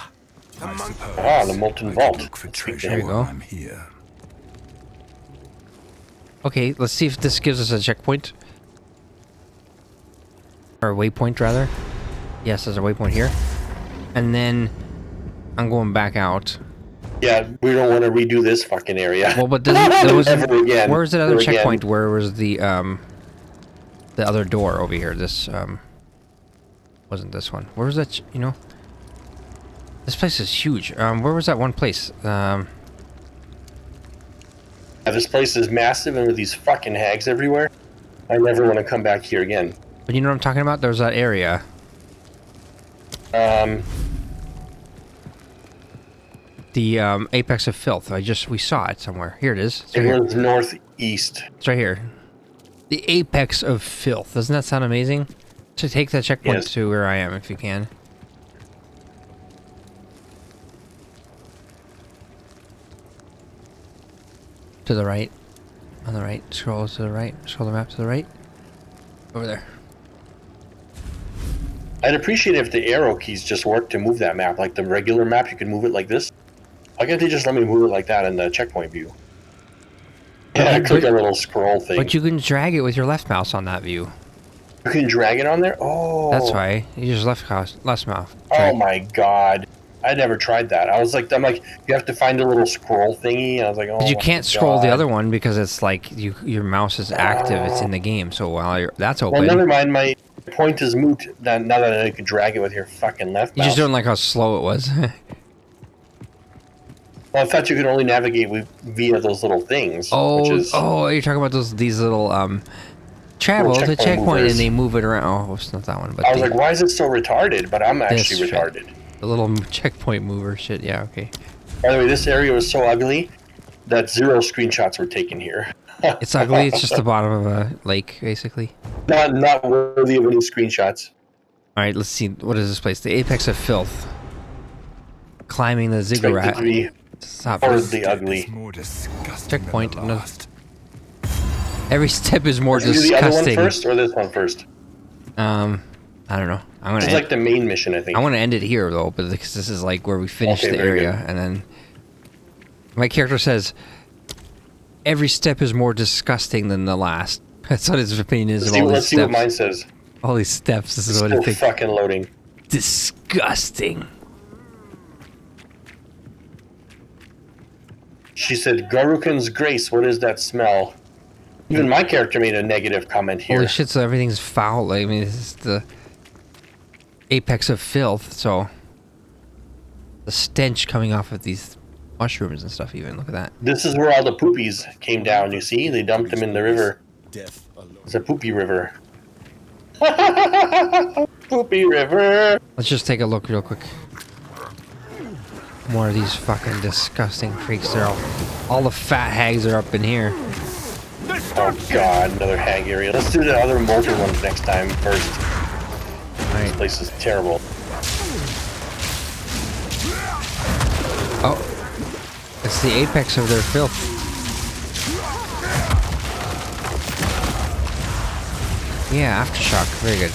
The monk. Ah, the molten vault. Look for Let's speak to treasure There you him. go. while I'm here. Okay, let's see if this gives us a checkpoint. Or a waypoint, rather. Yes, there's a waypoint here. And then I'm going back out. Yeah, we don't want to redo this fucking area. Well, but there was Ever again. where's that other Ever again. checkpoint? Where was the other door over here? This wasn't this one. Where was that? You know, this place is huge. Where was that one place? Yeah, this place is massive and with these fucking hags everywhere. I never want to come back here again. But you know what I'm talking about? There's that area. The apex of filth. We saw it somewhere. Here it is. It's right It here. was northeast. It's right here. The apex of filth. Doesn't that sound amazing? To take that checkpoint Yes. to where I am, if you can. To the right. On the right. Scroll to the right. Scroll the map to the right. Over there. I'd appreciate if the arrow keys just worked to move that map. Like the regular map, you can move it like this. Why can't they just let me move it like that in the checkpoint view? Yeah, But- click a little scroll thing. But you can drag it with your left mouse on that view. You can drag it on there? Oh. That's why. You just left mouse. Oh Drag. my god. I never tried that. I'm like, you have to find a little scroll thingy. And I was like, oh. But you my can't scroll the God. other one because it's like your mouse is active. It's in the game. So while that's open. Well, never mind. My point is moot now that I could drag it with your fucking left You mouse. just don't like how slow it was. Well, I thought you could only navigate via those little things. Oh, which is, you're talking about these little travel Little to checkpoint checkpoint movers. and they move it around. Oh, it's not that one, but I was like, why is it so retarded? But I'm actually shit. retarded. The little checkpoint mover shit. Yeah, okay. By the way, this area was so ugly that 0 screenshots were taken here. It's ugly. It's just the bottom of a lake, basically. Not worthy of any screenshots. All right, let's see. What is this place? The apex of filth. Climbing the Expected ziggurat. to be Stop. horribly ugly. It's more disgusting Checkpoint, than the another- last. Every step is more Should we do the other one disgusting. first or this one first? I don't know. I'm This gonna. is like the main mission, I think. I want to end it here though, but because this is like where we finish Okay, the very area, and then my character says every step is more disgusting than the last. That's what his opinion is of all these Let's see what mine steps. says. All these steps. This It's is what I still think. fucking loading. Disgusting. She said, Garukan's grace, what is that smell? Even my character made a negative comment here. Holy shit! So everything's foul. I mean, this is the apex of filth. So the stench coming off of these mushrooms and stuff. Even look at that. This is where all the poopies came down, you see? They dumped them in the river. Death alone. It's a poopy river. Poopy river! Let's just take a look real quick. More of these fucking disgusting freaks. They're all the fat hags are up in here. Oh god, another hag area. Let's do the other molten ones next time first. All right. This place is terrible. Oh, it's the apex of their filth. Yeah, aftershock. Very good.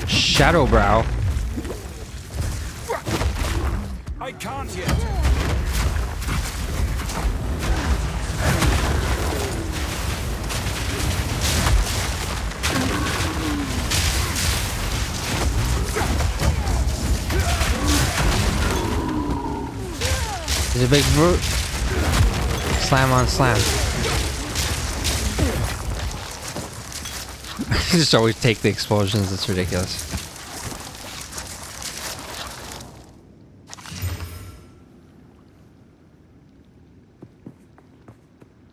Shadowbrow. I can't yet. He's a big brute. Slam on slam. I just always take the explosions. It's ridiculous.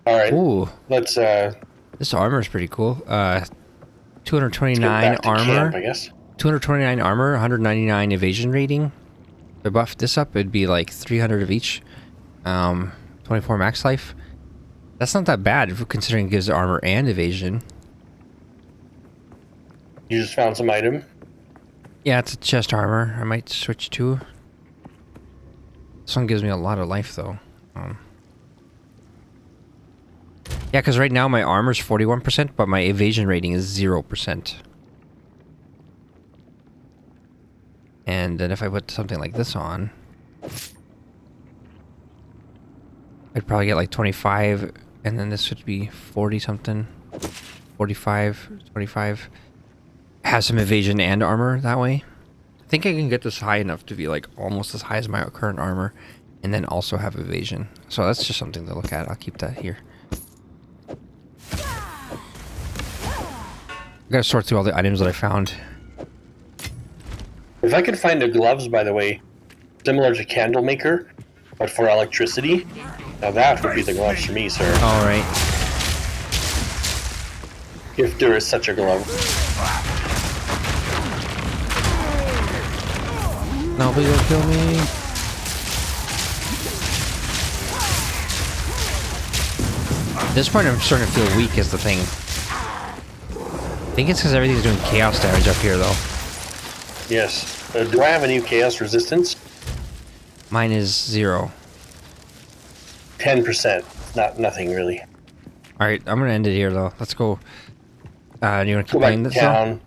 Alright, Ooh, let's this armor is pretty cool. get 229 back to armor. camp, I guess. 229 armor, 199 evasion rating. If I buff this up, it'd be like 300 of each. 24 max life. That's not that bad if considering it gives armor and evasion. You just found some item. Yeah, it's a chest armor. I might switch to. This one gives me a lot of life, though. Yeah, because right now my armor's 41%, but my evasion rating is 0%. And then if I put something like this on, I'd probably get like 25, and then this would be 40 something, 45, 25. Has some evasion and armor that way. I think I can get this high enough to be like almost as high as my current armor, and then also have evasion. So that's just something to look at. I'll keep that here. I gotta sort through all the items that I found. If I could find the gloves, by the way, similar to Candlemaker, but for electricity, now that would be the gloves for me, sir. All right. If there is such a glove. Nobody will kill me. At this point, I'm starting to feel weak is the thing. I think it's because everything's doing chaos damage up here, though. Yes. Do I have a new chaos resistance? Mine is 0. 10%. Nothing really. All right, I'm gonna end it here, though. Let's go. You wanna keep Go back playing to this? town.